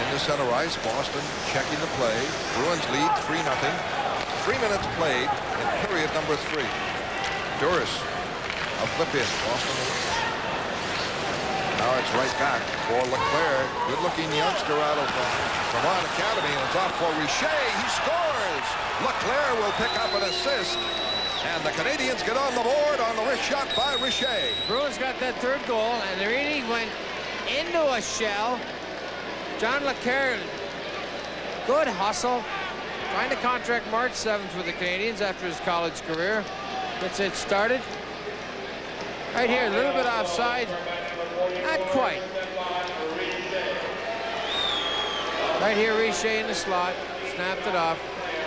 In the center ice, Boston checking the play. Bruins lead 3-0. 3 minutes played in period number 3. Duras, a flip in. Boston. Now it's right back for Leclerc. Good-looking youngster out of Vermont Academy, and it's off for Richer. He scores. Leclerc will pick up an assist, and the Canadiens get on the board on the wrist shot by Richer. Bruins got that 3rd goal, and they really went into a shell. John Leclerc, good hustle. Trying to contract March 7th with the Canadiens after his college career. Gets it started. Right here, a little bit offside. Not quite. Right here, Richer in the slot. Snapped it off.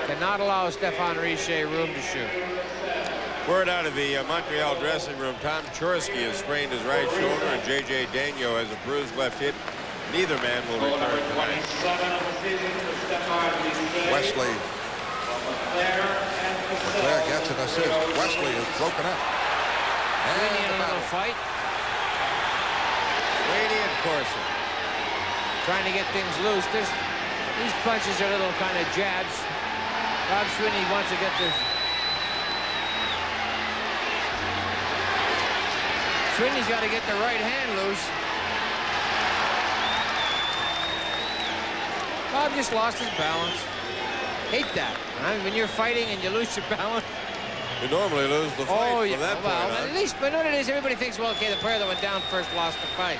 Cannot allow Stéphane Richer room to shoot. Word out of the Montreal dressing room, Tom Chorske has sprained his right shoulder, and J.J. Daigneault has a bruised left hip. Neither man will return tonight. Wesley. Leclerc gets an assist. Wesley is broken up. Sweeney in a little fight. Sweeney and Corson. Trying to get things loose. These punches are little kind of jabs. Rob Sweeney wants to get this. Sweeney's got to get the right hand loose. Bob just lost his balance. Hate that. I mean, when you're fighting and you lose your balance. You normally lose the fight. Oh, yeah. From that Well, point on. at least, but what it is, everybody thinks, well, okay, the player that went down first lost the fight.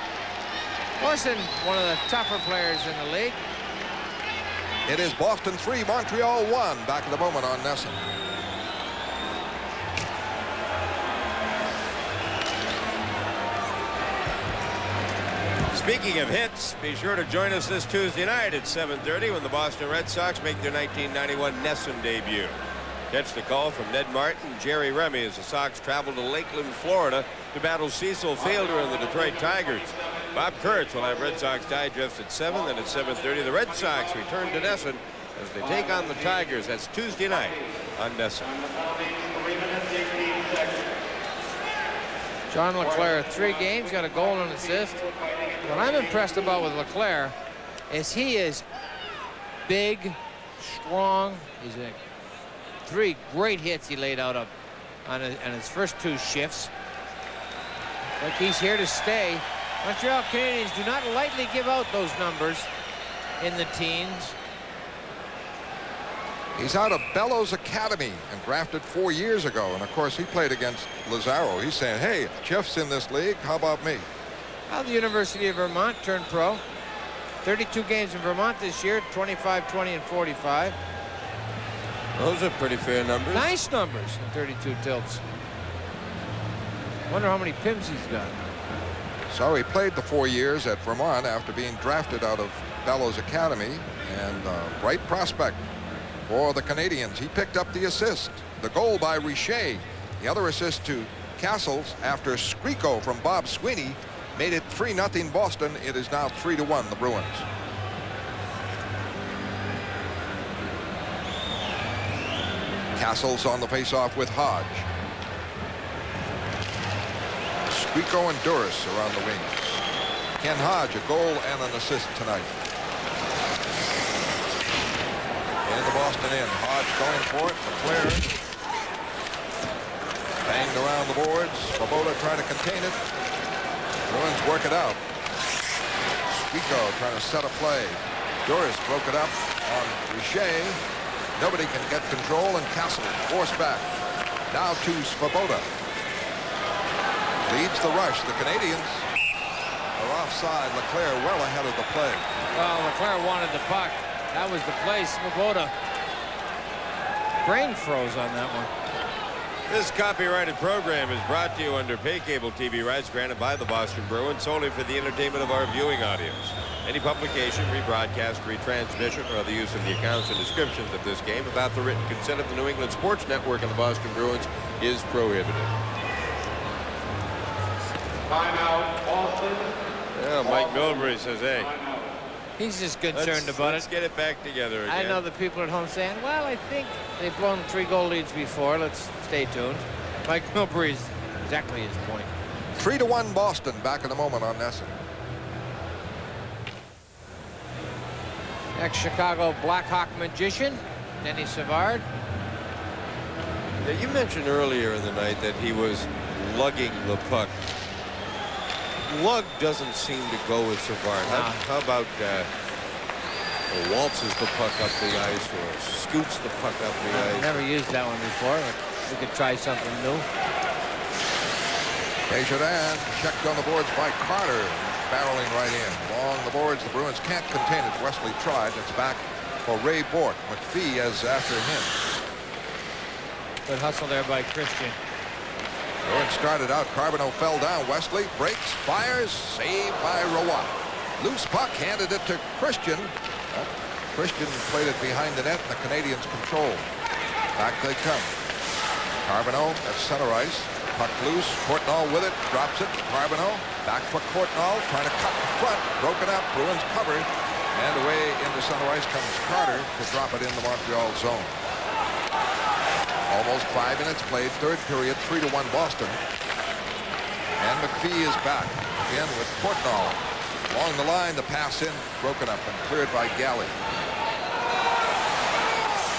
Corson, one of the tougher players in the league. It is Boston 3, Montreal 1. Back at the moment on Nesson. Speaking of hits, be sure to join us this Tuesday night at 7:30 when the Boston Red Sox make their 1991 Nesson debut. Catch the call from Ned Martin and Jerry Remy as the Sox travel to Lakeland, Florida to battle Cecil Fielder and the Detroit Tigers. Bob Kurtz will have Red Sox Digest at 7. Then at 7:30, the Red Sox return to Nesson as they take on the Tigers. That's Tuesday night on Nesson. John Leclerc, 3 games, got a goal and an assist. What I'm impressed about with Leclerc is he is big, strong. He's a 3 great hits he laid out on his first 2 shifts. Like he's here to stay. Montreal Canadiens do not lightly give out those numbers in the teens. He's out of Bellows Academy and drafted 4 years ago. And, of course, he played against Lazaro. He's saying, hey, Jeff's in this league. How about me? Well, the University of Vermont turned pro. 32 games in Vermont this year, 25, 20, and 45. Those are pretty fair numbers. Nice numbers in 32 tilts. Wonder how many PIMs he's got. So he played the 4 years at Vermont after being drafted out of Bellows Academy. And bright prospect for the Canadiens. He picked up the assist. The goal by Richer. The other assist to Castles, after Skriko from Bob Sweeney, made it 3-0 Boston. It is now 3-1 the Bruins. Castles on the faceoff with Hodge. Skriko and Duras are on the wings. Ken Hodge, a goal and an assist tonight. In the Boston end. Hodge going for it. Leclerc. Banged around the boards. Svoboda trying to contain it. Bruins work it out. Skriko trying to set a play. Duras broke it up on Richer. Nobody can get control, and Castle forced back. Now to Svoboda. Leads the rush. The Canadiens are offside. Leclerc well ahead of the play. Well, Leclerc wanted the puck. That was the play. Svoboda brain froze on that one. This copyrighted program is brought to you under pay cable TV rights granted by the Boston Bruins solely for the entertainment of our viewing audience. Any publication, rebroadcast, retransmission, or other use of the accounts and descriptions of this game without the written consent of the New England Sports Network and the Boston Bruins is prohibited. Timeout, Boston. Yeah, Mike Milbury says, hey. He's just concerned about Let's it. get it back together again. I know the people at home saying, well, I think they've blown 3-goal leads before. Let's stay tuned. Mike Milbury's exactly his point. 3-1 Boston. Back in a moment on NESN. Ex-Chicago Blackhawk magician, Denny Savard. Yeah, you mentioned earlier in the night that he was lugging the puck. Lug doesn't seem to go with Savard. How about waltzes the puck up the ice or scoots the puck up the ice? Never used that one before. We could try something new. Desjardins checked on the boards by Carter, barreling right in. Along the boards, the Bruins can't contain it. Wesley tried. It's back for Ray Bourque. McPhee is after him. Good hustle there by Christian. Bruins started out. Carbonneau fell down. Wesley breaks, fires, saved by Roy. Loose puck, handed it to Christian. Christian played it behind the net, and the Canadiens control. Back they come. Carbonneau at center ice. Puck loose. Courtnall with it. Drops it. Carbonneau. Back for Courtnall. Trying to cut in front. Broken up. Bruins covered. And away into center ice comes Carter to drop it in the Montreal zone. Almost 5 minutes played. Third period. 3-1 Boston. And McPhee is back. Again with Courtnall. Along the line. The pass in. Broken up and cleared by Galley.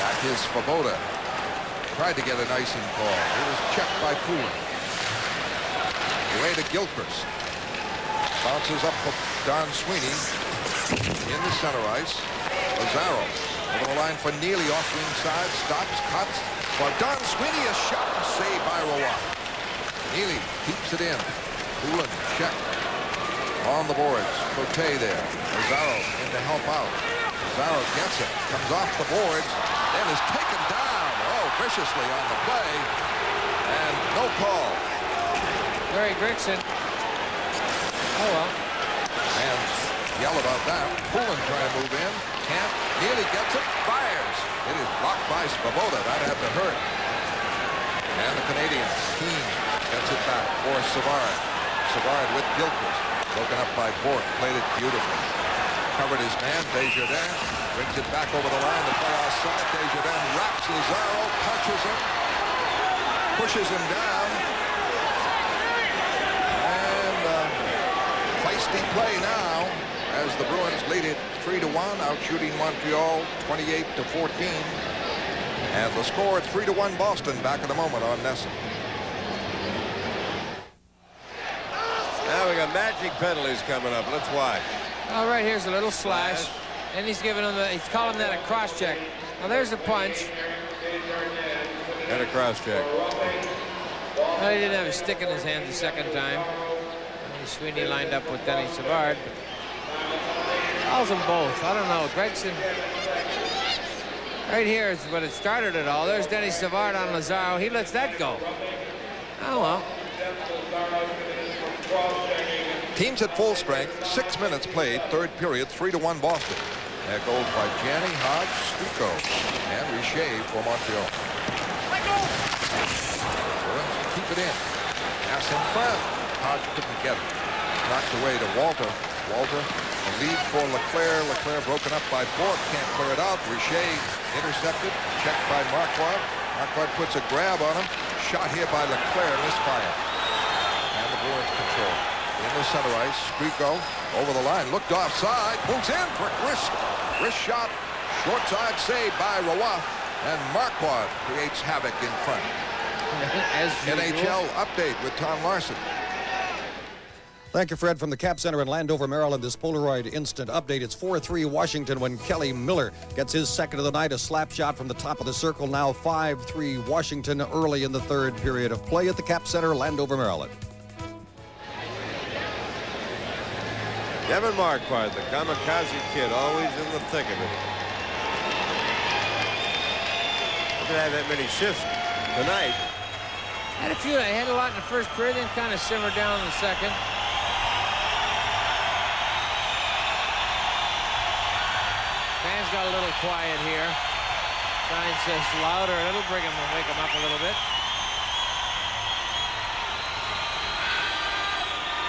Back is Svoboda. Tried to get an icing call. It was checked by Poulin. Away to Gilchrist. Bounces up for Don Sweeney. In the center ice. Lazaro. Over the line for Neely. Off wing side. Stops. Cuts. For Don Sweeney. A shot and saved by Roy. Neely keeps it in. Poulin check. On the boards. Cote there. Lazaro in to help out. Lazaro gets it. Comes off the boards. Then is taken down. Viciously on the play, and no call. Larry Grigson. Oh well. Fans yell about that. Poulin trying to move in. Can't. Neely gets it. Fires. It is blocked by Svoboda. That had to hurt. And the Canadiens. Keane gets it back for Savard. Savard with Gilchrist. Broken up by Bourque. Played it beautifully. Covered his man. Desjardins. Brings it back over the line. The play outside. Desjardins wraps Lazaro, punches him, pushes him down, and feisty play now as the Bruins lead it 3-1, out shooting Montreal 28-14, and the score 3-1 Boston. Back in a moment on NESN. Now we got magic penalties coming up. Let's watch. All right, here's a little slash. And he's giving him he's calling that a cross check. Now there's a punch. And a cross check. Well, he didn't have a stick in his hand the second time. And Sweeney lined up with Denny Savard. Calls them both. I don't know. Gregson. Right here is what it started it all. There's Denny Savard on Lazaro. He lets that go. Oh well. Teams at full strength. 6 minutes played. Third period. 3-1 Boston. That goes by Janney, Hodge, Skriko, and Richer for Montreal. Keep it in. Pass in front. Hodge couldn't get it. Knocked away to Walter. Walter, a lead for Leclerc. Leclerc broken up by Bourque. Can't clear it out. Richer intercepted. Checked by Marquardt. Marquardt puts a grab on him. Shot here by Leclerc. Misfire. And the Bruins control. In the center ice. Sprico over the line. Looked offside. Moves in for wrist. Wrist shot. Short side save by Roy. And Marquardt creates havoc in front. As NHL update with Tom Larson. Thank you, Fred. From the Cap Center in Landover, Maryland, this Polaroid instant update. It's 4-3 Washington when Kelly Miller gets his second of the night. A slap shot from the top of the circle. Now 5-3 Washington early in the third period of play at the Cap Center, Landover, Maryland. Devin Marquardt, the kamikaze kid, always in the thick of it. Didn't have that many shifts tonight. Had a few. I had a lot in the first period, then kind of simmered down in the second. Fans got a little quiet here. Sign says louder. It'll bring him and wake him up a little bit.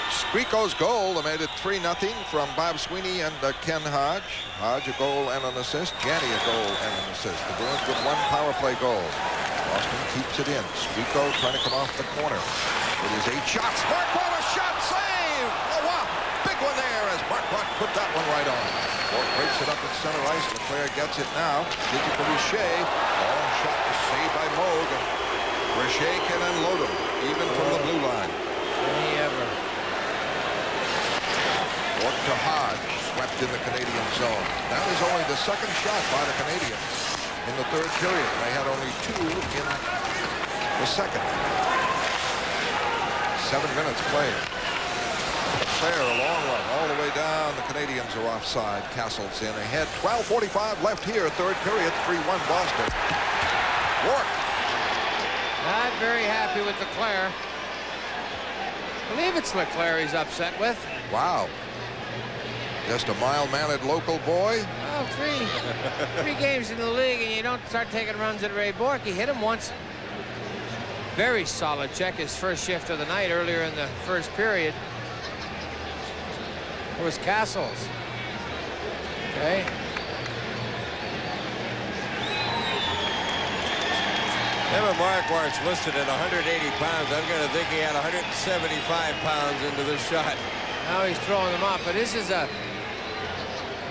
Sprico's goal made it 3-0 from Bob Sweeney and Ken Hodge. Hodge a goal and an assist. Janney a goal and an assist. The Bruins with one power play goal. Boston keeps it in. Sprico trying to come off the corner with his 8 shots. Marquardt a shot save. Oh wow, big one there as Marquardt put that one right on. Bourque breaks it up in center ice. Leclerc gets it now. Gives it to Richer. Long shot was saved by Moog. Richer can unload him even from the blue line. Any ever. Bourque to Hodge, swept in the Canadian zone. That was only the second shot by the Canadiens in the third period. They had only 2 in the second. 7 minutes played. Leclerc, a long run all the way down. The Canadiens are offside. Castle's in ahead. 12:45 left here, third period. 3-1 Boston. Bourque. Not very happy with Leclerc. I believe it's Leclerc he's upset with. Wow. Just a mild-mannered local boy. Well, three games in the league, and you don't start taking runs at Ray Bourque. He hit him once. Very solid check, his first shift of the night earlier in the first period. It was Castles. Okay. Devin Marquardt's listed at 180 pounds. I'm going to think he had 175 pounds into this shot. Now he's throwing them off, but this is a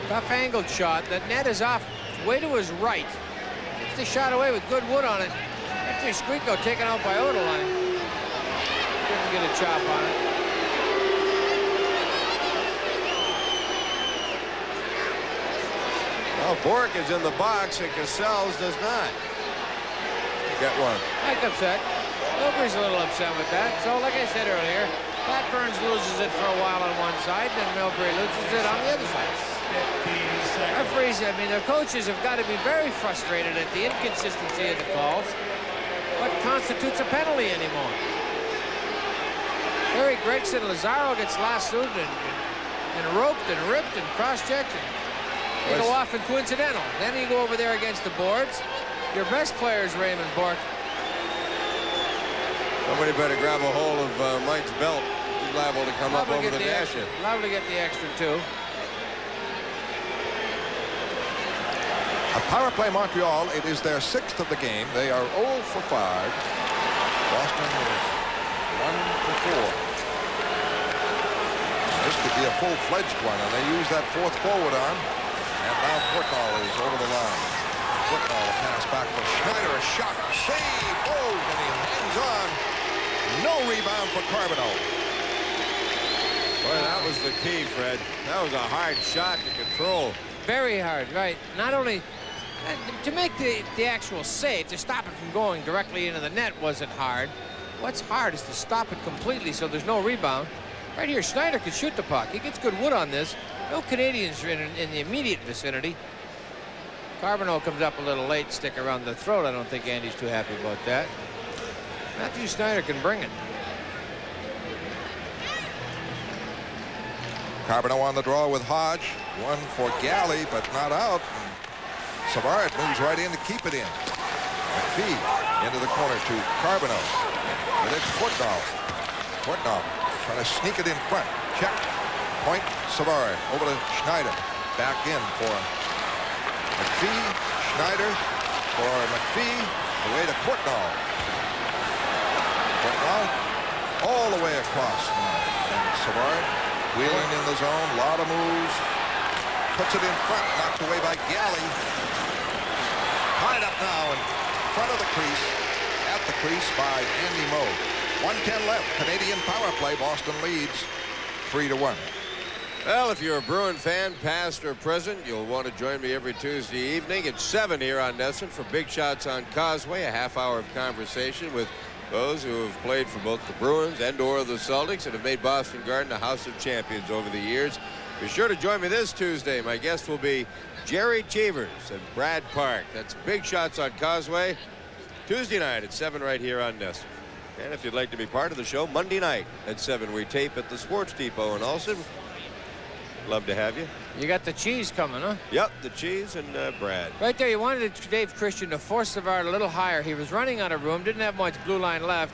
tough angled shot. The net is off way to his right. Gets the shot away with good wood on it. After Sprico taken out by Oderline. Couldn't get a chop on it. Well, Bourque is in the box and Cassels does not. Get one. Mike upset. Milbury's a little upset with that. So, like I said earlier, Pat Burns loses it for a while on one side, then Milbury loses it on the other side. Referees, I mean, the coaches have got to be very frustrated at the inconsistency of the calls. What constitutes a penalty anymore? Harry Gregson, Lazaro gets lassoed and roped and ripped and cross-checked. You go off and coincidental. Then you go over there against the boards. Your best player is Raymond Bourque. Somebody better grab a hold of Mike's belt. He's liable to come up over the dash. Liable to get the extra 2. A power play Montreal. It is their 6th of the game. They are 0 for 5. Boston is 1 for 4. This could be a full-fledged one, and they use that 4th forward arm. And now Portnall is over the line. Portnall, a pass back for Schneider, a shot, save, oh, and he hangs on. No rebound for Carbonneau. Boy, that was the key, Fred. That was a hard shot to control. Very hard, right? Not only to make the actual save, to stop it from going directly into the net wasn't hard. What's hard is to stop it completely so there's no rebound. Right here, Schneider could shoot the puck. He gets good wood on this. No Canadians in the immediate vicinity. Carbonneau comes up a little late, stick around the throat. I don't think Andy's too happy about that. Matthew Schneider can bring it. Carbonneau on the draw with Hodge. One for Galley, but not out. And Savard moves right in to keep it in. McPhee into the corner to Carbonneau. And it's Portnall. Courtnall trying to sneak it in front. Check. Point. Savard over to Schneider. Back in for McPhee. Schneider for McPhee. Away to Courtnall. Courtnall all the way across now. And Savard wheeling in the zone. A lot of moves. Puts it in front. Knocked away by Galley. Tied up now in front of the crease. At the crease by Andy Moe. 1:10 left. Canadian power play. Boston leads 3-1. Well, if you're a Bruin fan, past or present, you'll want to join me every Tuesday evening at 7 here on NESN for Big Shots on Causeway, a half hour of conversation with those who have played for both the Bruins and or the Celtics and have made Boston Garden a house of champions over the years. Be sure to join me this Tuesday. My guest will be Jerry Cheevers and Brad Park. That's Big Shots on Causeway, Tuesday night at 7 right here on NESN. And if you'd like to be part of the show, Monday night at 7, we tape at the Sports Depot in Olsen. Love to have you. You got the cheese coming, huh? Yep, the cheese and Brad. Right there, you wanted Dave Christian to force Savard a little higher. He was running out of room, didn't have much blue line left.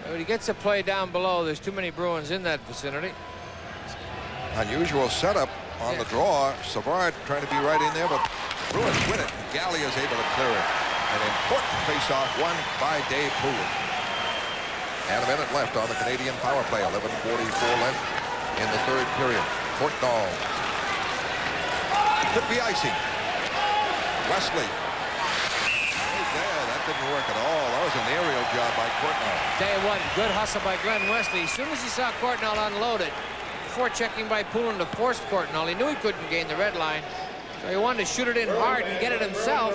But when he gets a play down below, there's too many Bruins in that vicinity. Unusual setup on the draw. Savard trying to be right in there, but Bruins win it. Galley is able to clear it. An important face-off won by Dave Poulin. And a minute left on the Canadian power play. 11:44 left in the third period. Courtnall. Could be icing. Wesley. Right there. That didn't work at all. That was an aerial job by Courtnall. Tell you what, good hustle by Glenn Wesley. As soon as he saw Courtnall unload it, before checking by Poulin to force Courtnall, he knew he couldn't gain the red line. So he wanted to shoot it in hard and get it himself.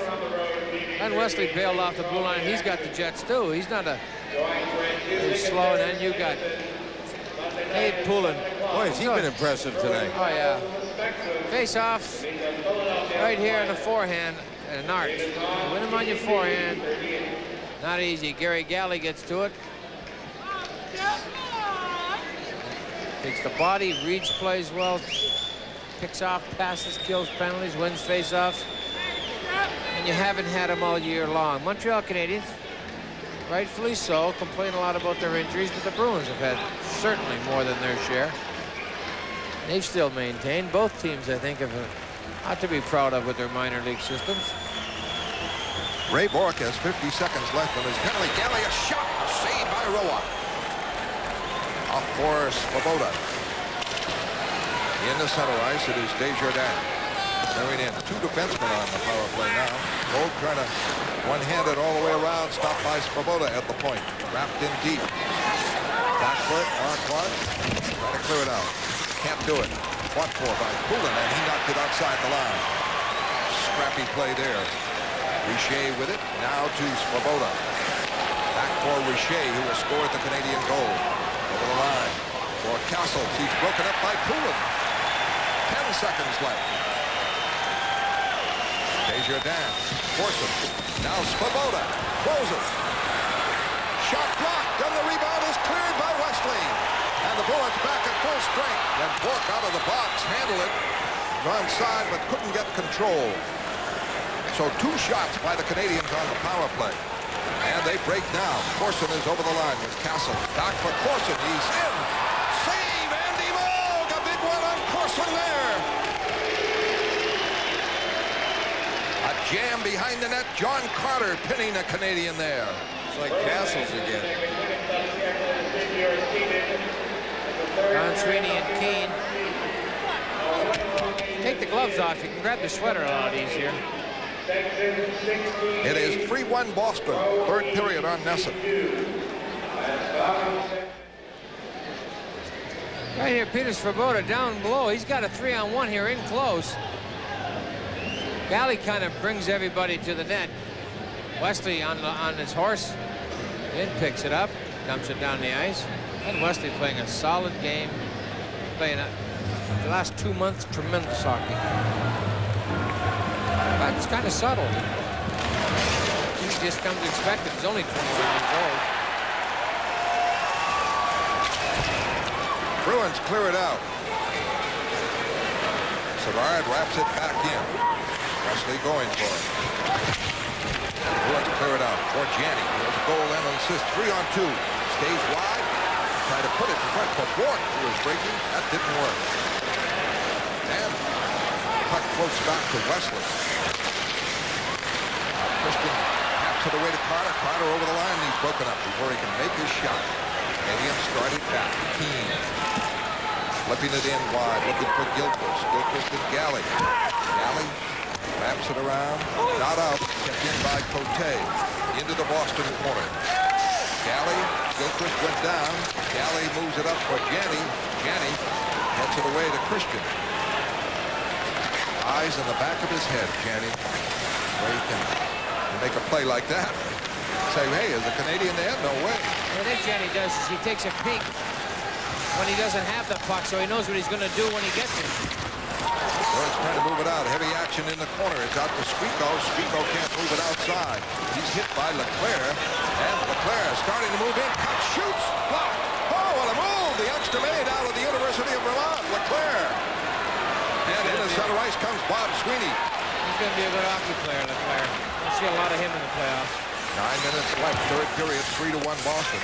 Glenn Wesley bailed off the blue line. He's got the Jets too. He's not a slow. And then you got Dave Poulin. Boy, has he been impressive tonight. Oh, yeah. Face-offs right here in the forehand. An art. Win him on your forehand. Not easy. Gary Galley gets to it. Takes the body, reads plays well. Picks off passes, kills penalties, wins face-offs. And you haven't had them all year long. Montreal Canadiens, rightfully so, complain a lot about their injuries, but the Bruins have had certainly more than their share. They've still maintained. Both teams, I think, have a lot to be proud of with their minor league systems. Ray Bourque has 50 seconds left on his penalty. Galley, a shot, a save by Roa. Off for Svoboda. In the center ice, it is Desjardins. Carried in. Two defensemen on the power play now. Gold trying to one-handed all the way around. Stopped by Svoboda at the point. Wrapped in deep. Back foot, Marquardt. Trying to clear it out. Can't do it. Fought for by Poulin, and he knocked it outside the line. Scrappy play there. Richer with it. Now to Svoboda. Back for Richer, who will score the Canadian goal. Over the line for Castles. He's broken up by Poulin. 10 seconds left. Desjardins. Force it. Now Svoboda. Closes. Shot blocked. And the rebound is cleared by Wesley. And the Bruins back at full strength. And Bourque out of the box. Handled it. Onside, but couldn't get control. So two shots by the Canadians on the power play. And they break down. Corson is over the line with Castle. Back for Corson. He's in. Save Andy Moog. A big one on Corson there. A jam behind the net. John Carter pinning a Canadian there. It's like Castles again. Don Sweeney and Keane. Take the gloves off. You can grab the sweater a lot easier. It is 3-1 Boston. Third period on NESN. Right here, Peter Svoboda down below. He's got a 3-on-1 here in close. Galley kind of brings everybody to the net. Wesley on his horse. Then picks it up, dumps it down the ice. And Wesley playing a solid game. Playing the last 2 months, tremendous hockey. But it's kind of subtle. You just come to expect it. He's only 21 years old. Bruins clear it out. Savard wraps it back in. Wesley going for it. Bruins clear it out. For Janney. There's a goal and an assist. 3-on-2. Stays wide. tried to put it in front for Bork, who was breaking. That didn't work. And puck floats back to Wesley. Christian taps it away to Carter. Carter over the line. He's broken up before he can make his shot. Canadians started back. Keane flipping it in wide, looking for Gilchrist. Gilchrist and Galley. Galley wraps it around. Not out. Kept in by Cote. Into the Boston corner. Galley. Gilchrist went down. Galley moves it up for Janney. Janney gets it away to Christian. Eyes in the back of his head, Janney. Where he can make a play like that. Say, hey, is a Canadian there? No way. What Janney does is he takes a peek when he doesn't have the puck, so he knows what he's going to do when he gets it. Burns trying to move it out. Heavy action in the corner. It's out to Squeako. Squeako can't move it outside. He's hit by Leclerc. And Leclerc starting to move in. Cut, shoots, blocked. Oh, what a move the youngster made out of the University of Vermont. Leclerc. And in the center ice comes Bob Sweeney. He's going to be a good hockey player, Leclerc. We'll see a lot of him in the playoffs. 9 minutes left, third period, 3-1 Boston.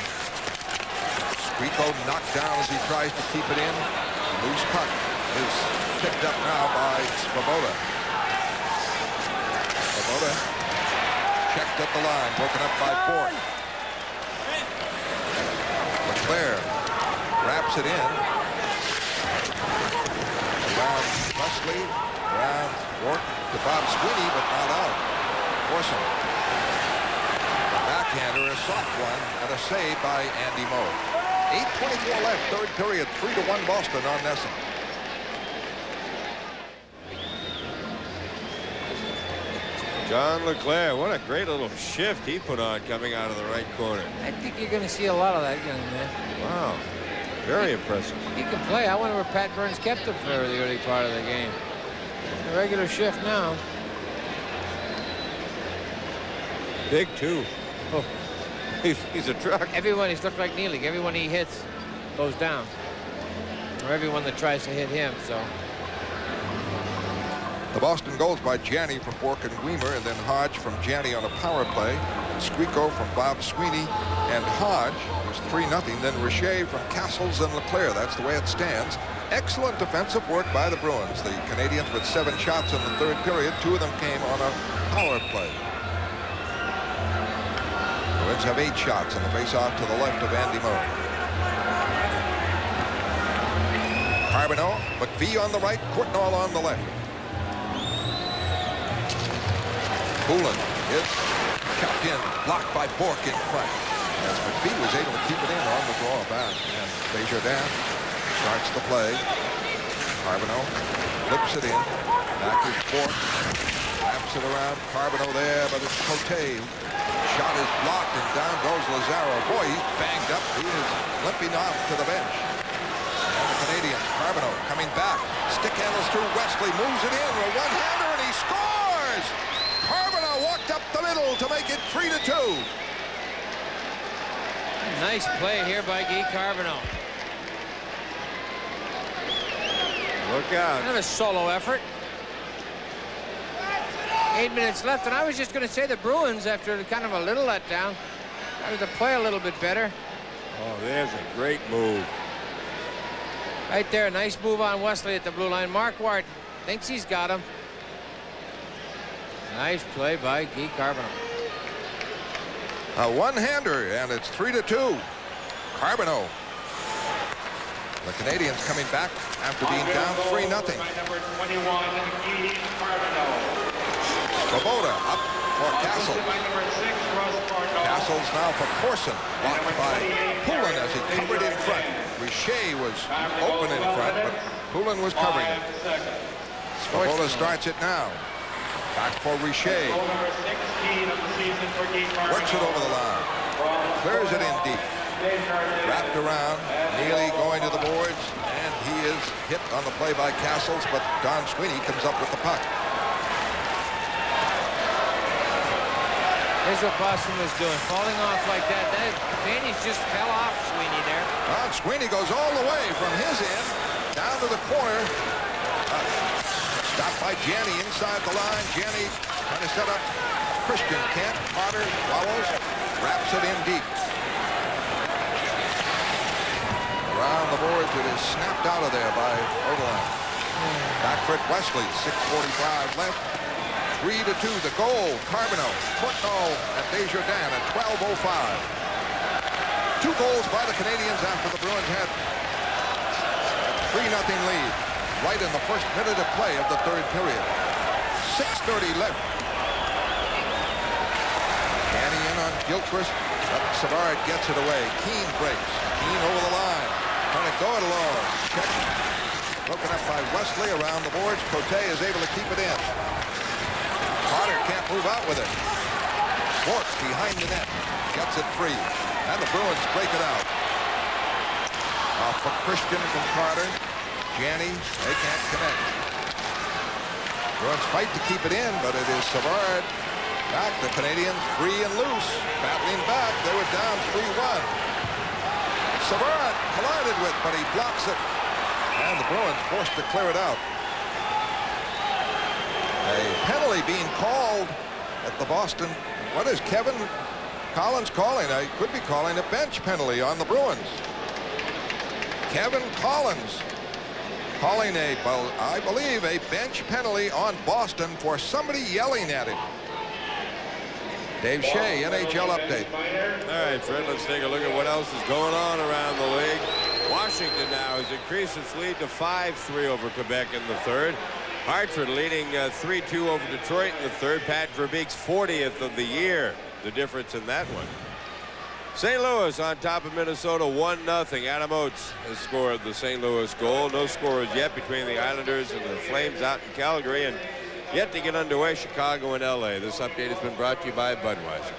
Squeako knocked down as he tries to keep it in. Loose puck is picked up now by Svoboda. Svoboda checked at the line, broken up by Bork. Leclerc wraps it in. Around Wesley, around Bork to Bob Sweeney, but not out. Orson. Backhander, a soft one, and a save by Andy Moe. 8:24 left, third period, 3-1 Boston on Nesson. John Leclerc, what a great little shift he put on coming out of the right corner. I think you're going to see a lot of that young man. Wow, very impressive. He can play. I wonder where Pat Burns kept him for the early part of the game. A regular shift now. Big, too. Oh, he's a truck. Everyone, he's looked like Neely. Everyone he hits goes down. Or everyone that tries to hit him, so. The Boston goals by Janney from Bork and Weimer, and then Hodge from Janney on a power play. Squeako from Bob Sweeney, and Hodge was 3-0. Then Richer from Castles and Leclerc. That's the way it stands. Excellent defensive work by the Bruins. The Canadians with 7 shots in the third period. 2 of them came on a power play. Bruins have 8 shots on the face-off to the left of Andy Moe. Carbonneau, McVie on the right, Courtnall on the left. Poulin is chopped in, blocked by Bork in front. As McVie was able to keep it in on the draw back. And Desjardins starts the play. Carbonneau flips it in. Back is Bork. Wraps it around. Carbonneau there, but it's Cote. Shot is blocked, and down goes Lazaro. Boy, he's banged up. He is limping off to the bench. And the Canadians, Carbonneau coming back. Stick handles through Wesley, moves it in. A one-hander, and he scores! Carbonneau walked up the middle to make it 3-2. Nice play here by Guy Carbonneau. Look out. Not a solo effort. 8 minutes left, and I was just going to say the Bruins, after kind of a little letdown, started to play a little bit better. Oh, there's a great move. Right there, nice move on Wesley at the blue line. Mark Ward thinks he's got him. Nice play by Guy Carbonneau. A one-hander, and it's 3-2. Carbonneau. The Canadians coming back after being down 3-0. Number 21, Guy Carbonneau. Svoboda up for Castle. Castle's now for Corson. Blocked by Poulin as he covered in front. Richer was open in front, but Poulin was covering it. Svoboda starts it now. Back for Richer. Works it over the line. Clears it in deep. Wrapped around. Neely going to the boards, and he is hit on the play by Castles, but Don Sweeney comes up with the puck. Here's what Boston was doing, falling off like that. Danny's just fell off Sweeney there. Don Sweeney goes all the way from his end down to the corner. Stopped by Janney inside the line. Janney trying to set up Christian. Can't. Potter follows, wraps it in deep. Around the boards, it is snapped out of there by Oberlin. Backford Wesley, 6:45 left. 3-2, the goal. Carbonneau, Courtnall, and Desjardins at 12:05. 2 goals by the Canadiens after the Bruins had a 3-0 lead right in the first minute of play of the third period. 6:30 left. Danny in on Gilchrist, but Savard gets it away. Keane breaks. Keane over the line. Trying to go it alone. Check. Broken up by Wesley around the boards. Cote is able to keep it in. Potter can't move out with it. Bourque behind the net. Gets it free. And the Bruins break it out. Off for Christian from Carter. Janney, they can't connect. Bruins fight to keep it in, but it is Savard. Back, the Canadiens free and loose. Battling back, they were down 3-1. Savard collided with, but he blocks it. And the Bruins forced to clear it out. A penalty being called at the Boston. What is Kevin Collins calling? I could be calling a bench penalty on the Bruins. Kevin Collins calling I believe, a bench penalty on Boston for somebody yelling at him. Dave Shea, NHL update. All right, Fred, let's take a look at what else is going on around the league. Washington now has increased its lead to 5-3 over Quebec in the third. Hartford leading 3-2 over Detroit in the third. Pat Verbeek's 40th of the year, the difference in that one. St. Louis on top of Minnesota 1-0. Adam Oates has scored the St. Louis goal. No scores yet between the Islanders and the Flames out in Calgary, and yet to get underway, Chicago and LA. This update has been brought to you by Budweiser.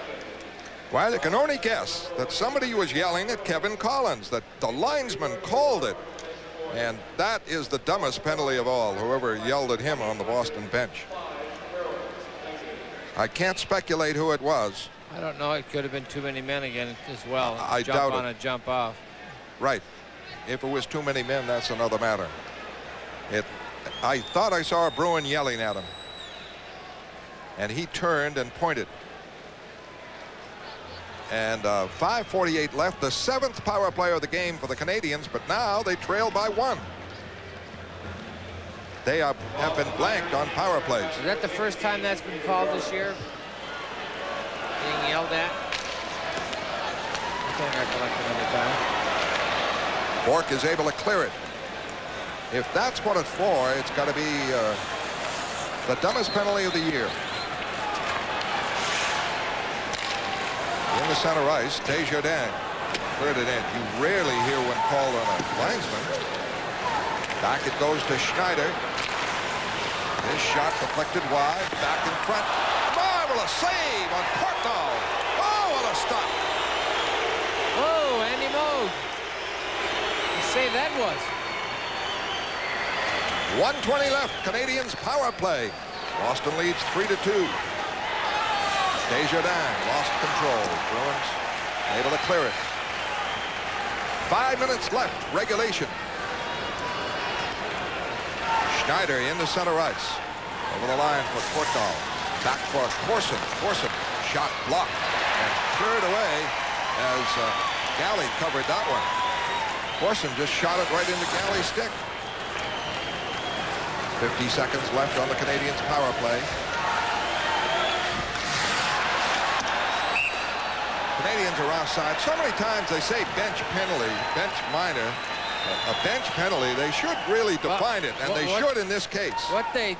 Well, I can only guess that somebody was yelling at Kevin Collins, that the linesman called it. And that is the dumbest penalty of all, whoever yelled at him on the Boston bench. I can't speculate who it was. I don't know. It could have been too many men again as well. I doubt jump on it. a jump off. Right. If it was too many men, that's another matter. I thought I saw a Bruin yelling at him. And he turned and pointed. And 5:48 left, the 7th power play of the game for the Canadiens, but now they trail by 1. They have been blanked on power plays. Is that the first time that's been called this year? Being yelled at? I can't recollect another time. Bourque is able to clear it. If that's what it's for, it's got to be the dumbest penalty of the year. In the center ice, Desjardins cleared it in. You rarely hear one called on a linesman. Back it goes to Schneider. His shot deflected wide. Back in front. Marvelous save on Courtnall. Oh, what a stop. Whoa, Andy Moog. You save that was. 1:20 left. Canadiens power play. Boston leads 3-2. Desjardins lost control. Bruins able to clear it. 5 minutes left. Regulation. Schneider in the center ice. Over the line for Courtnall. Back for Corson. Corson shot blocked and cleared away as Galley covered that one. Corson just shot it right into Galley's stick. 50 seconds left on the Canadiens power play. Canadiens are offside. So many times they say bench penalty, bench minor, a bench penalty. They should really define it, and they should in this case. What they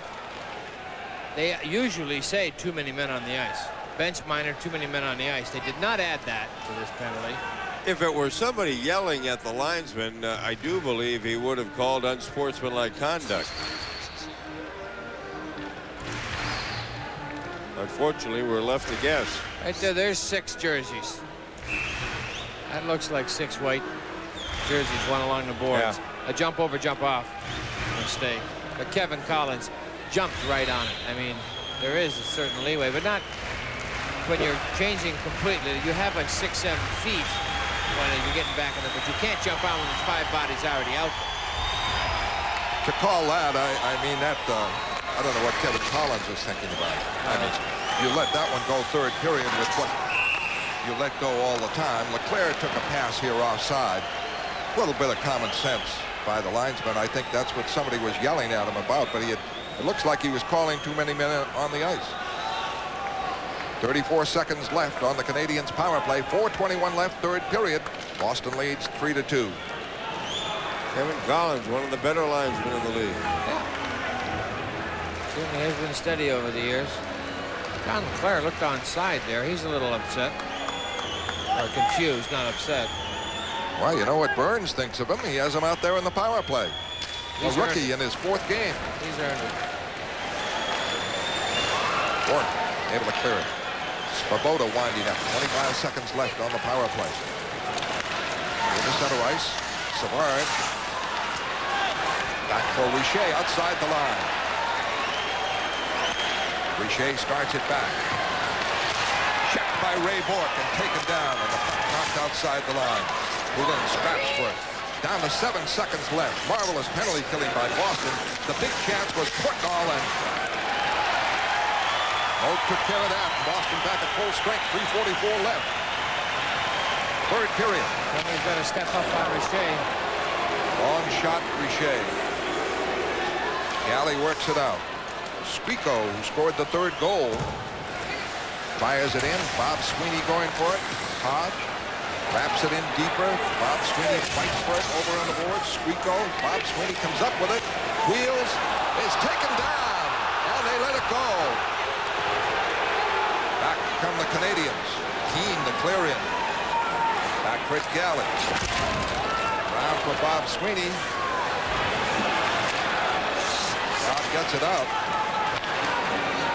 usually say, too many men on the ice. Bench minor, too many men on the ice. They did not add that to this penalty. If it were somebody yelling at the linesman, I do believe he would have called unsportsmanlike conduct. Unfortunately, we're left to guess. Right there, there's 6 jerseys. That looks like 6 white jerseys, one along the boards. Yeah. A jump over, jump off mistake. But Kevin Collins jumped right on it. I mean, there is a certain leeway, but not when you're changing completely. You have like 6-7 feet when you're getting back in it, but you can't jump on when there's 5 bodies already out there. To call that, I mean, that, I don't know what Kevin Collins was thinking about. I mean, you let that one go third period with what you let go all the time. Leclerc took a pass here offside. A little bit of common sense by the linesman. I think that's what somebody was yelling at him about, but it looks like he was calling too many men on the ice. 34 seconds left on the Canadiens power play. 4:21 left, third period. Boston leads 3-2. Kevin Collins, one of the better linesmen in the league. Yeah. Certainly has been steady over the years. John LeClaire looked onside there. He's a little upset. Or confused, not upset. Well, you know what Burns thinks of him. He has him out there in the power play. He's a rookie in his 4th game. He's earned it. Bork able to clear it. Svoboda winding up. 25 seconds left on the power play. In the center ice. Savard. Back for Richer outside the line. Richer starts it back. Checked by Ray Bork and taken down and knocked outside the line. Poulin scraps for it. Down to 7 seconds left. Marvelous penalty killing by Boston. The big chance was put all in. Oak took care of that. Boston back at full strength. 3:44 left. Third period. Somebody's got to step up on Richer. Long shot, Richer. Galley works it out. Spico, who scored the 3rd goal, fires it in. Bob Sweeney going for it. Hodge wraps it in deeper. Bob Sweeney fights for it over on the board. Spico. Bob Sweeney comes up with it. Wheels. Is taken down. And they let it go. Back come the Canadiens. Keane to clear in. Back for it, Galley. Round for Bob Sweeney. Bob gets it out.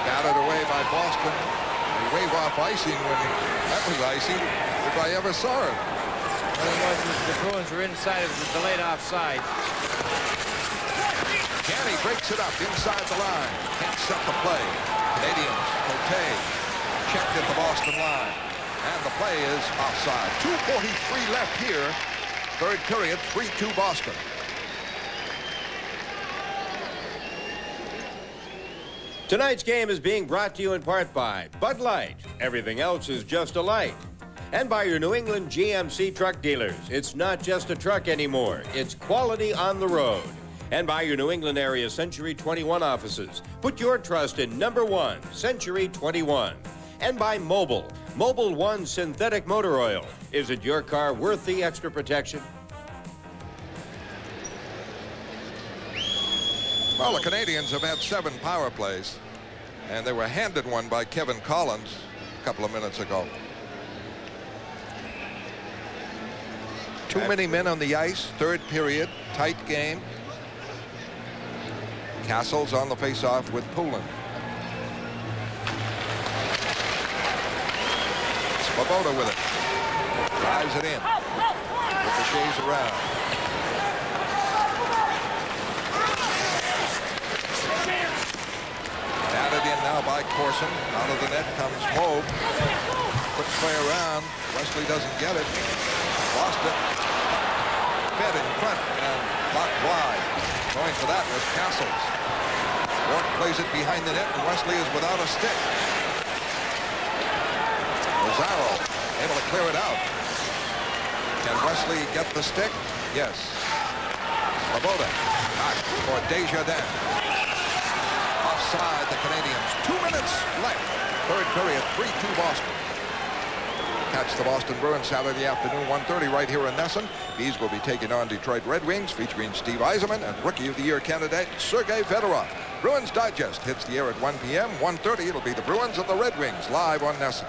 Batted away by Boston. They wave off icing when that was icing if I ever saw it. Well, it was the Bruins were inside of the delayed offside. Janney breaks it up inside the line. Can't set the play. Canadiens. Cote checked at the Boston line. And the play is offside. 2:43 left here. Third period, 3-2 Boston. Tonight's game is being brought to you in part by Bud Light. Everything else is just a light. And by your New England GMC truck dealers. It's not just a truck anymore. It's quality on the road. And by your New England area Century 21 offices. Put your trust in #1, Century 21. And by Mobil. Mobil One synthetic motor oil. Is it your car worth the extra protection? Well, the Canadiens have had 7 power plays, and they were handed one by Kevin Collins a couple of minutes ago. Too many men on the ice, third period, tight game. Castle's on the faceoff with Poulin. Svoboda with it. Drives it in. Ricochets around. Batted in now by Corson. Out of the net comes Moog. Quick play around. Wesley doesn't get it. Lost it. Fed in front and blocked wide. Going for that was Castles. Bork plays it behind the net and Wesley is without a stick. Lazaro able to clear it out. Can Wesley get the stick? Yes. Svoboda back for Desjardins. Offside the Canadiens. 2 minutes left. Third period, 3-2 Boston. Catch the Boston Bruins Saturday afternoon, 1:30 right here in Nesson. These will be taking on Detroit Red Wings, featuring Steve Yzerman and Rookie of the Year candidate Sergei Fedorov. Bruins Digest hits the air at 1 p.m. 1:30 it'll be the Bruins and the Red Wings live on Nesson.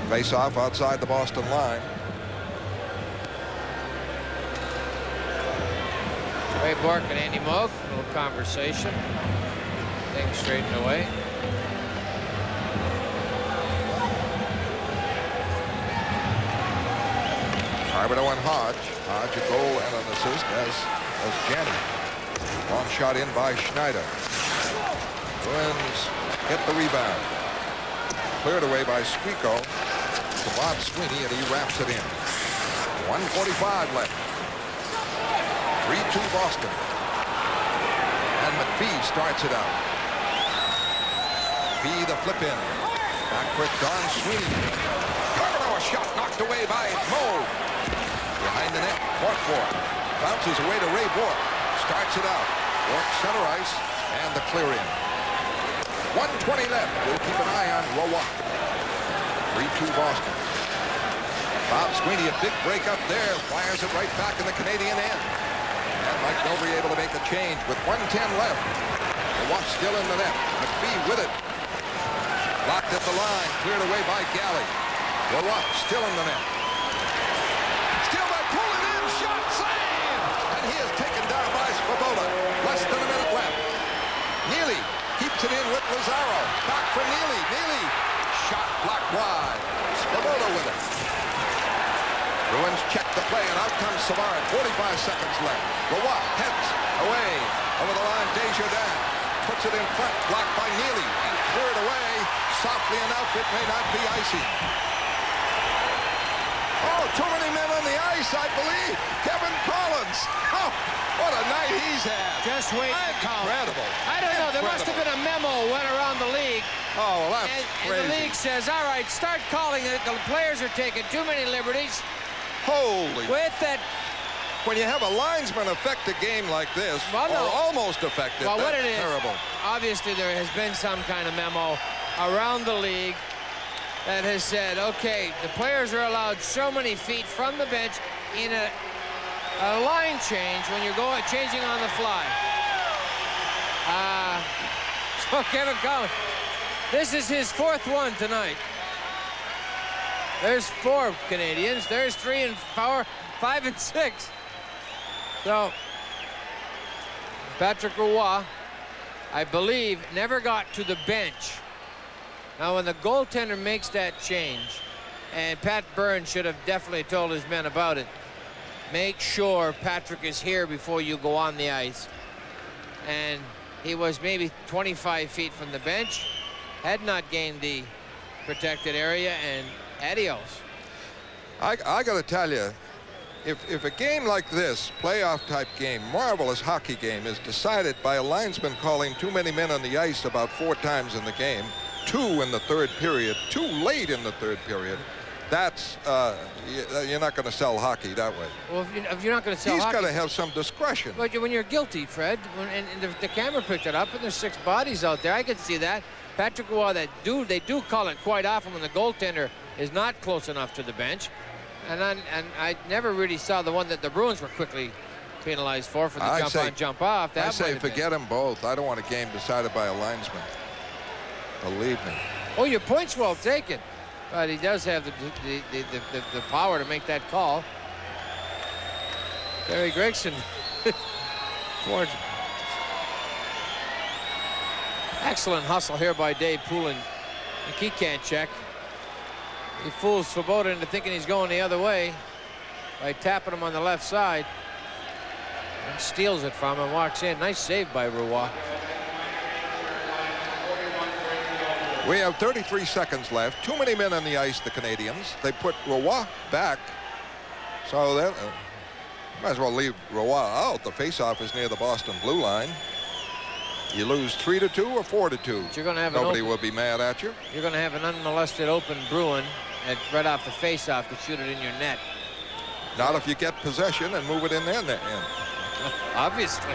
Face off outside the Boston line. Ray Bork and Andy Moog, a little conversation. Things straightened away. Arbito and Hodge. Hodge a goal and an assist as Janney. Long shot in by Schneider. Bruins get the rebound. Cleared away by Spico to Bob Sweeney, and he wraps it in. 1:45 left. 3-2 Boston. And McPhee starts it out. McPhee the flip in. Back for Don Sweeney. Carmelo, a shot knocked away by Moe. Behind the net, fought for. Bounces away to Ray Bourque. Starts it out. Bourque center ice and the clear in. 1:20 left. We'll keep an eye on Roy. 3-2 Boston. Bob Sweeney, a big break up there. Fires it right back in the Canadian end. And Mike Milbury able to make a change with 1:10 left. Roy still in the net. McPhee with it. Blocked at the line. Cleared away by Galley. Roy still in the net. Still by pulling in. Shot save. And he is taken down by Svoboda. Less than a minute left. Neely keeps it in with Lazaro. Back for Neely. Neely. Shot blocked wide. Svoboda with it. Bruins check the play, and out comes Savard. 45 seconds left. Roy heads away. Over the line, Desjardins puts it in front. Blocked by Neely. And cleared away. Softly enough, it may not be icy. Oh, too many men on the ice, I believe. Kevin Collins. Oh, what a night he's had. Just wait. Incredible. I don't know. There must have been a memo went around the league. Oh, well, that's and crazy. the league says, all right, start calling it. The players are taking too many liberties. Holy. With that. When you have a linesman affect a game like this, Well, no. or almost affect it, Well, what that's it is, terrible. obviously there has been some kind of memo around the league that has said, okay, the players are allowed so many feet from the bench in a line change when you're changing on the fly. So Kevin Collins, this is his fourth one tonight. There's 4 Canadians. There's 3 and 4, 5 and 6. So Patrick Roy, I believe, never got to the bench. Now, when the goaltender makes that change, and Pat Burns should have definitely told his men about it, make sure Patrick is here before you go on the ice. And he was maybe 25 feet from the bench, had not gained the protected area, and adios. I got to tell you, if a game like this, playoff type game, marvelous hockey game, is decided by a linesman calling too many men on the ice about 4 times in the game, 2 in the third period, too late in the third period, that's you're not going to sell hockey that way. Well, if you're not going to sell hockey, he's got to have some discretion. But when you're guilty, Fred, and the camera picked it up, and there's 6 bodies out there, I could see that. Patrick Roy, they do call it quite often when the goaltender is not close enough to the bench. And I never really saw the one that the Bruins were quickly penalized for the jump on, jump off. That I say forget them both. I don't want a game decided by a linesman. Believe me. Oh, your point's well taken. But he does have the power to make that call. Terry Gregson. Excellent hustle here by Dave Poulin. He can't check. He fools Svoboda into thinking he's going the other way by tapping him on the left side. And steals it from him, walks in. Nice save by Roy. We have 33 seconds left. Too many men on the ice, the Canadians. They put Roy back. So that might as well leave Roy out. The faceoff is near the Boston blue line. You lose 3-2 or 4-2. You're going to have nobody will be mad at you. You're going to have an unmolested open Bruin right off the faceoff to shoot it in your net. Not if you get possession and move it in their net. Obviously.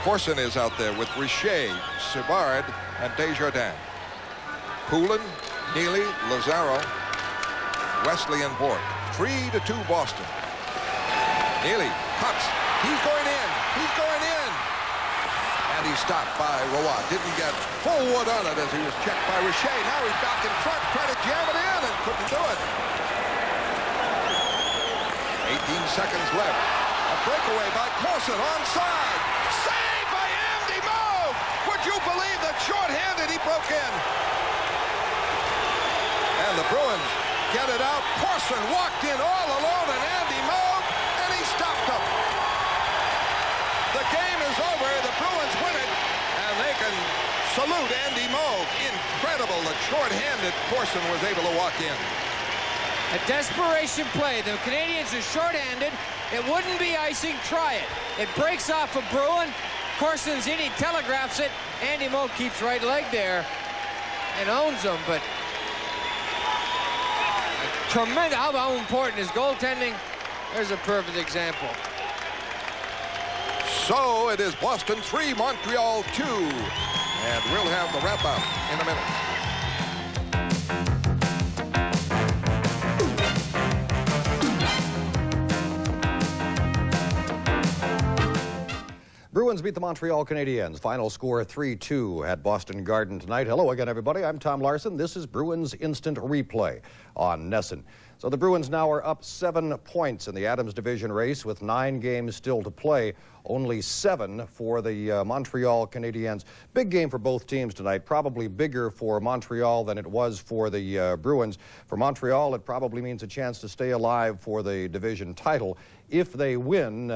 Corson is out there with Richer, Savard, and Desjardins. Poulin, Neely, Lazaro, Wesley, and Bourque. 3-2 Boston. Neely cuts. He's going in. He's going in. And he's stopped by Roy. Didn't get full wood on it as he was checked by Richer. Now he's back in front, trying to jam it in and couldn't do it. 18 seconds left. A breakaway by Corson onside. Saved by Andy Moe. Would you believe that short-handed he broke in? And the Bruins get it out. Corson walked in all alone, and Andy Moe, and he stopped him. The game is over. The Bruins win it, and they can salute Andy Moe. Incredible that short-handed Corson was able to walk in. A desperation play. The Canadians are short-handed. It wouldn't be icing. Try it. It breaks off a Bruin. Corson's in. He telegraphs it. Andy Moog keeps right leg there and owns him. But tremendous. How important is goaltending? There's a perfect example. So it is Boston 3, Montreal 2. And we'll have the wrap-up in a minute. Bruins beat the Montreal Canadiens. Final score 3-2 at Boston Garden tonight. Hello again, everybody. I'm Tom Larson. This is Bruins Instant Replay on NESN. So the Bruins now are up 7 points in the Adams Division race with 9 games still to play. Only 7 for the Montreal Canadiens. Big game for both teams tonight. Probably bigger for Montreal than it was for the Bruins. For Montreal, it probably means a chance to stay alive for the division title. If they win,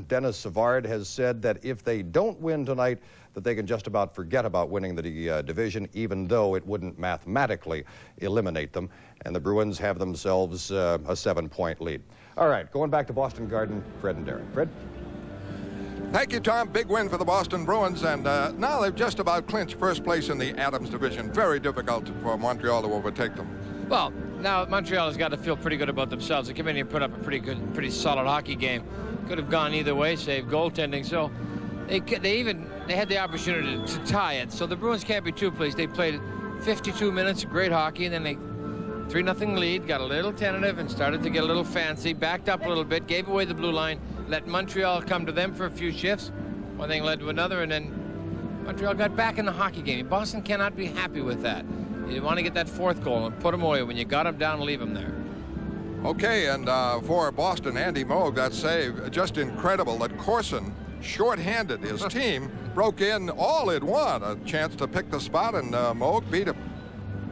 Dennis Savard has said that if they don't win tonight, that they can just about forget about winning the division, even though it wouldn't mathematically eliminate them. And the Bruins have themselves a 7-point lead. All right, going back to Boston Garden, Fred and Derek. Fred? Thank you, Tom. Big win for the Boston Bruins, and now they've just about clinched first place in the Adams Division. Very difficult for Montreal to overtake them. Well, now Montreal has got to feel pretty good about themselves. They came in here and put up a pretty solid hockey game. Could have gone either way, save goaltending. So they had the opportunity to tie it. So the Bruins can't be too pleased. They played 52 minutes of great hockey, and then they 3-0 lead, got a little tentative and started to get a little fancy, backed up a little bit, gave away the blue line, let Montreal come to them for a few shifts. One thing led to another, and then Montreal got back in the hockey game. Boston cannot be happy with that. You want to get that 4th goal and put them away. When you got them down, leave them there. Okay, and for Boston, Andy Moog, that save, just incredible that Corson, short-handed, his team broke in all in one. A chance to pick the spot, and Moog beat him.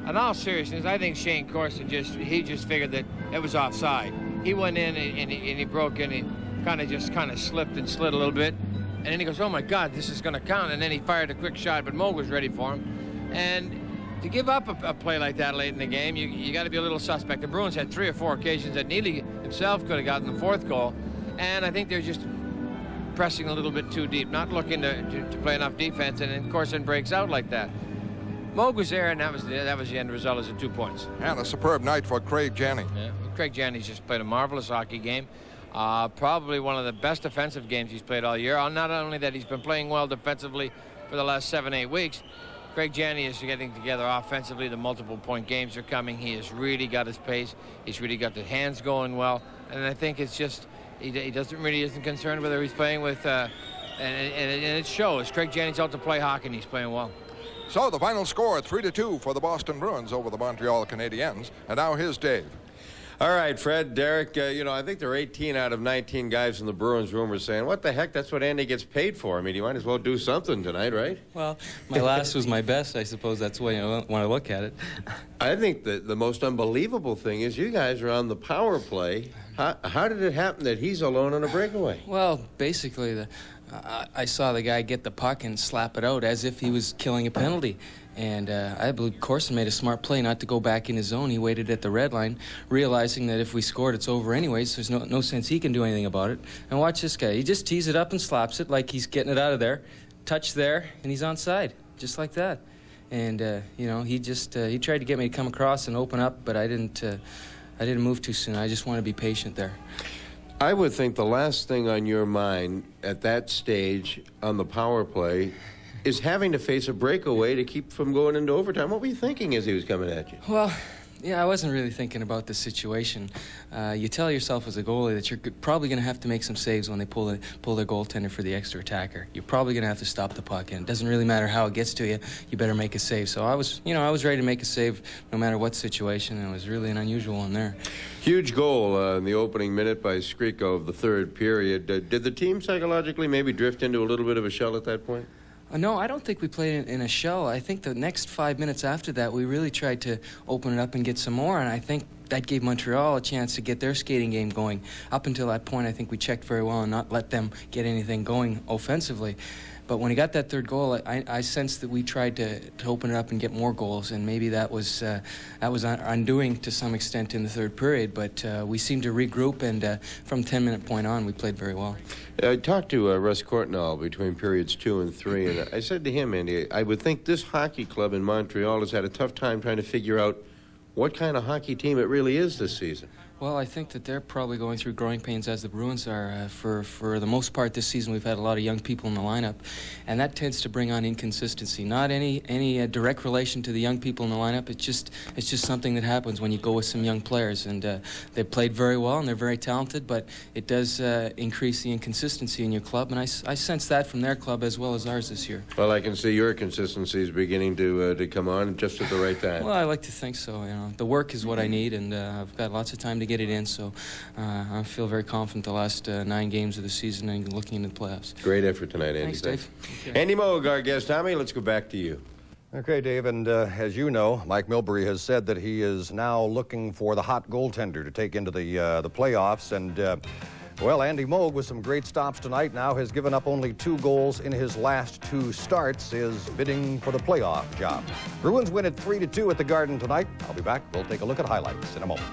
In all seriousness, I think Shane Corson just figured that it was offside. He went in and he broke in. He kind of slipped and slid a little bit, and then he goes, "Oh my God, this is going to count!" And then he fired a quick shot, but Moog was ready for him. And to give up a play like that late in the game, you got to be a little suspect. The Bruins had 3 or 4 occasions that Neely himself could have gotten the 4th goal, and I think they're just pressing a little bit too deep, not looking to play enough defense, and then Corson breaks out like that. Moog was there, and that was the end result, as 2 points. And a superb night for Craig Janney. Yeah, Craig Janney's just played a marvelous hockey game. Probably one of the best defensive games he's played all year. Not only that, he's been playing well defensively for the last 7-8 weeks. Craig Janney is getting together offensively. The multiple-point games are coming. He has really got his pace. He's really got the hands going well. And I think it's just he isn't concerned whether he's playing with, and it shows. Craig Janney's out to play hockey, and he's playing well. So the final score, 3-2 for the Boston Bruins over the Montreal Canadiens. And now here's Dave. All right, Fred, Derek, I think there are 18 out of 19 guys in the Bruins room are saying, what the heck, that's what Andy gets paid for. I mean, you might as well do something tonight, right? Well, my last was my best. I suppose that's the way I want to look at it. I think that the most unbelievable thing is you guys are on the power play. How did it happen that he's alone on a breakaway? Well, basically, I saw the guy get the puck and slap it out as if he was killing a penalty. And I believe Corson made a smart play not to go back in his zone. He waited at the red line, realizing that if we scored, it's over anyways. So there's no sense he can do anything about it. And watch this guy. He just tees it up and slaps it like he's getting it out of there. Touch there, and he's onside, just like that. And, he tried to get me to come across and open up, but I didn't move too soon. I just want to be patient there. I would think the last thing on your mind at that stage on the power play is having to face a breakaway to keep from going into overtime. What were you thinking as he was coming at you? Well, yeah, I wasn't really thinking about the situation. You tell yourself as a goalie that you're probably going to have to make some saves when they pull their goaltender for the extra attacker. You're probably going to have to stop the puck, and it doesn't really matter how it gets to you. You better make a save. So I was ready to make a save no matter what situation, and it was really an unusual one there. Huge goal in the opening minute by Skriko of the 3rd period. Did the team psychologically maybe drift into a little bit of a shell at that point? No, I don't think we played in a shell. I think the next 5 minutes after that, we really tried to open it up and get some more, and I think that gave Montreal a chance to get their skating game going. Up until that point, I think we checked very well and not let them get anything going offensively. But when he got that third goal, I sensed that we tried to open it up and get more goals, and maybe that was undoing to some extent in the third period. But we seemed to regroup, and from 10-minute point on, we played very well. I talked to Russ Courtnall between periods 2 and 3, and I said to him, Andy, I would think this hockey club in Montreal has had a tough time trying to figure out what kind of hockey team it really is this season. Well, I think that they're probably going through growing pains as the Bruins are. For the most part this season, we've had a lot of young people in the lineup, and that tends to bring on inconsistency. Not any direct relation to the young people in the lineup. It's just something that happens when you go with some young players, and they played very well and they're very talented, but it does increase the inconsistency in your club, and I sense that from their club as well as ours this year. Well, I can see your consistency is beginning to come on just at the right time. Well, I like to think so. You know, the work is what I need, and I've got lots of time to get it in, so I feel very confident the last 9 games of the season and looking into the playoffs. Great effort tonight, Andy. Thanks, Dave. Okay. Andy Moog, our guest. Tommy, let's go back to you. Okay, Dave, and as you know, Mike Milbury has said that he is now looking for the hot goaltender to take into the playoffs, and well, Andy Moog, with some great stops tonight, now has given up only 2 goals in his last 2 starts, is bidding for the playoff job. Bruins win at 3-2 at the Garden tonight. I'll be back. We'll take a look at highlights in a moment.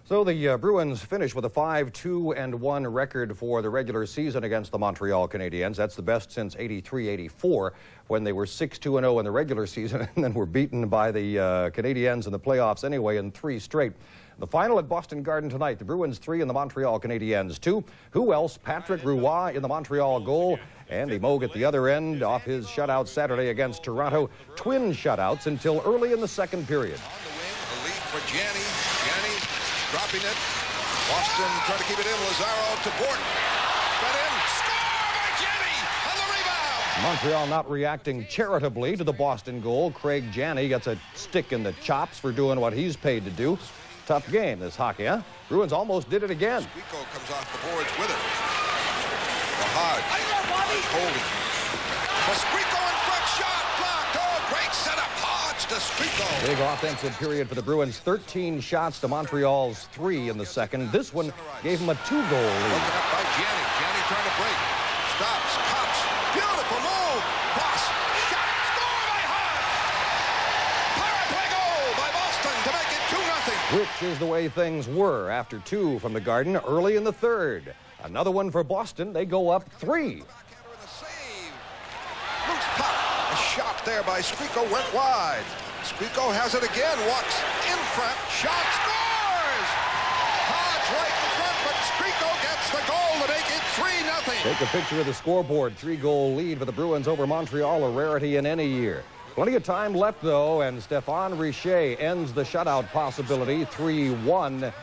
So the Bruins finish with a 5-2-1 record for the regular season against the Montreal Canadiens. That's the best since 83-84, when they were 6-2-0 in the regular season and then were beaten by the Canadiens in the playoffs anyway in 3 straight. The final at Boston Garden tonight, the Bruins 3 and the Montreal Canadiens 2. Who else? Patrick Roy in the Montreal goal. Andy Moog at the other end off his shutout Saturday against Toronto. Twin shutouts until early in the second period. On the wing, the lead for Janney. Janney dropping it. Boston trying to keep it in. Lazaro to Bort. Got in. Score by Janney on the rebound. Montreal not reacting charitably to the Boston goal. Craig Janney gets a stick in the chops for doing what he's paid to do. Tough game, this hockey, huh? Bruins almost did it again. Squeako comes off the boards with it. The Hodge. Holding. The Squeako in front, shot blocked. Oh, great setup. Hodge to Squeako. Big offensive period for the Bruins. 13 shots to Montreal's 3 in the second. This one gave them a 2-goal lead. Broken up by Janney. Janney trying to break. Stops. Cuts. Beautiful move. Cross. Shot. Score by Hodge. Power play goal by Boston to make it 2-0. Which is the way things were after 2 from the Garden early in the third. Another one for Boston. They go up 3. Loose puck. A shot there by Squeako went wide. Squeako has it again. Walks in front. Shot. Scores! Hodge right in front, but Squeako gets the goal to make it 3-0. Take a picture of the scoreboard. 3-goal lead for the Bruins over Montreal, a rarity in any year. Plenty of time left, though, and Stéphane Richer ends the shutout possibility, 3-1.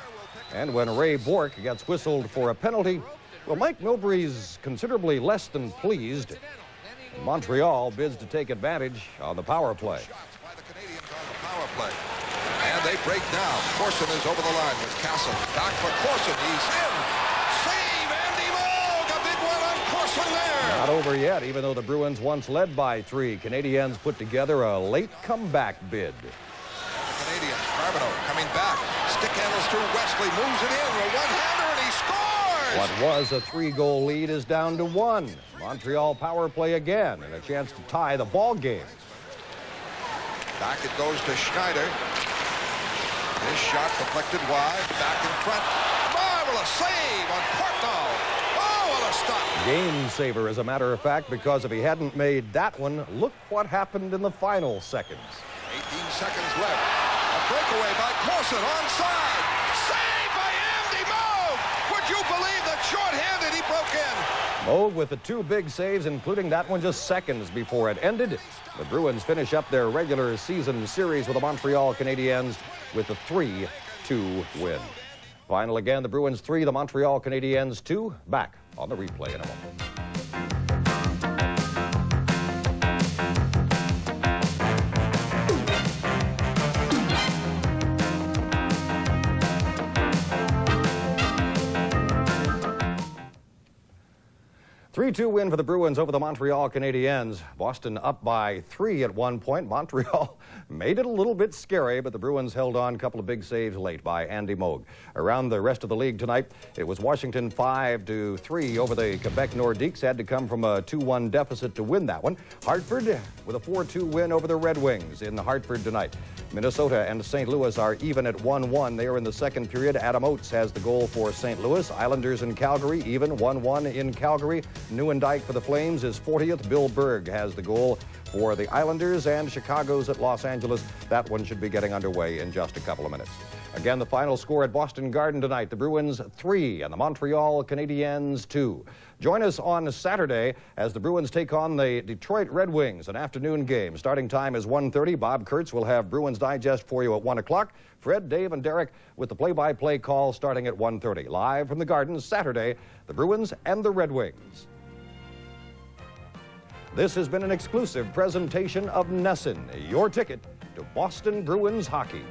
And when Ray Bourque gets whistled for a penalty, well, Mike Milbury's considerably less than pleased. Montreal bids to take advantage on the power play. By the Canadiens on the power play. And they break now. Corson is over the line with Castle. Back for Corson. He's in. Save Andy Moog. A big one on Corson there. Not over yet, even though the Bruins once led by 3. Canadiens put together a late comeback bid. The Canadiens. Carbonneau coming back. Stick handles through Wesley. Moves it in. A one-hander, and he scores. What was a 3-goal lead is down to 1. Montreal power play again, and a chance to tie the ball game. Back it goes to Schneider. His shot deflected wide. Back in front. Marvelous save on Portnoy. Oh, what a stop. Game saver, as a matter of fact, because if he hadn't made that one, look what happened in the final seconds. 18 seconds left. A breakaway by Corson onside. Saved by Andy Moog. Would you believe that short-handed he broke in? Moog with the 2 big saves, including that one just seconds before it ended. The Bruins finish up their regular season series with the Montreal Canadiens with a 3-2 win. Final again, the Bruins 3, the Montreal Canadiens 2. Back on the replay in a moment. 3-2 win for the Bruins over the Montreal Canadiens. Boston up by 3 at one point. Montreal made it a little bit scary, but the Bruins held on. A couple of big saves late by Andy Moog. Around the rest of the league tonight, it was Washington 5-3 over the Quebec Nordiques. Had to come from a 2-1 deficit to win that one. Hartford with a 4-2 win over the Red Wings in Hartford tonight. Minnesota and St. Louis are even at 1-1. They are in the second period. Adam Oates has the goal for St. Louis. Islanders in Calgary even 1-1 in Calgary. Nieuwendyk for the Flames is 40th. Bill Berg has the goal for the Islanders, and Chicago's at Los Angeles. That one should be getting underway in just a couple of minutes. Again, the final score at Boston Garden tonight, the Bruins 3 and the Montreal Canadiens 2. Join us on Saturday as the Bruins take on the Detroit Red Wings, an afternoon game. Starting time is 1:30. Bob Kurtz will have Bruins Digest for you at 1 o'clock. Fred, Dave, and Derek with the play-by-play call starting at 1:30. Live from the Garden Saturday, the Bruins and the Red Wings. This has been an exclusive presentation of Nesson, your ticket to Boston Bruins hockey.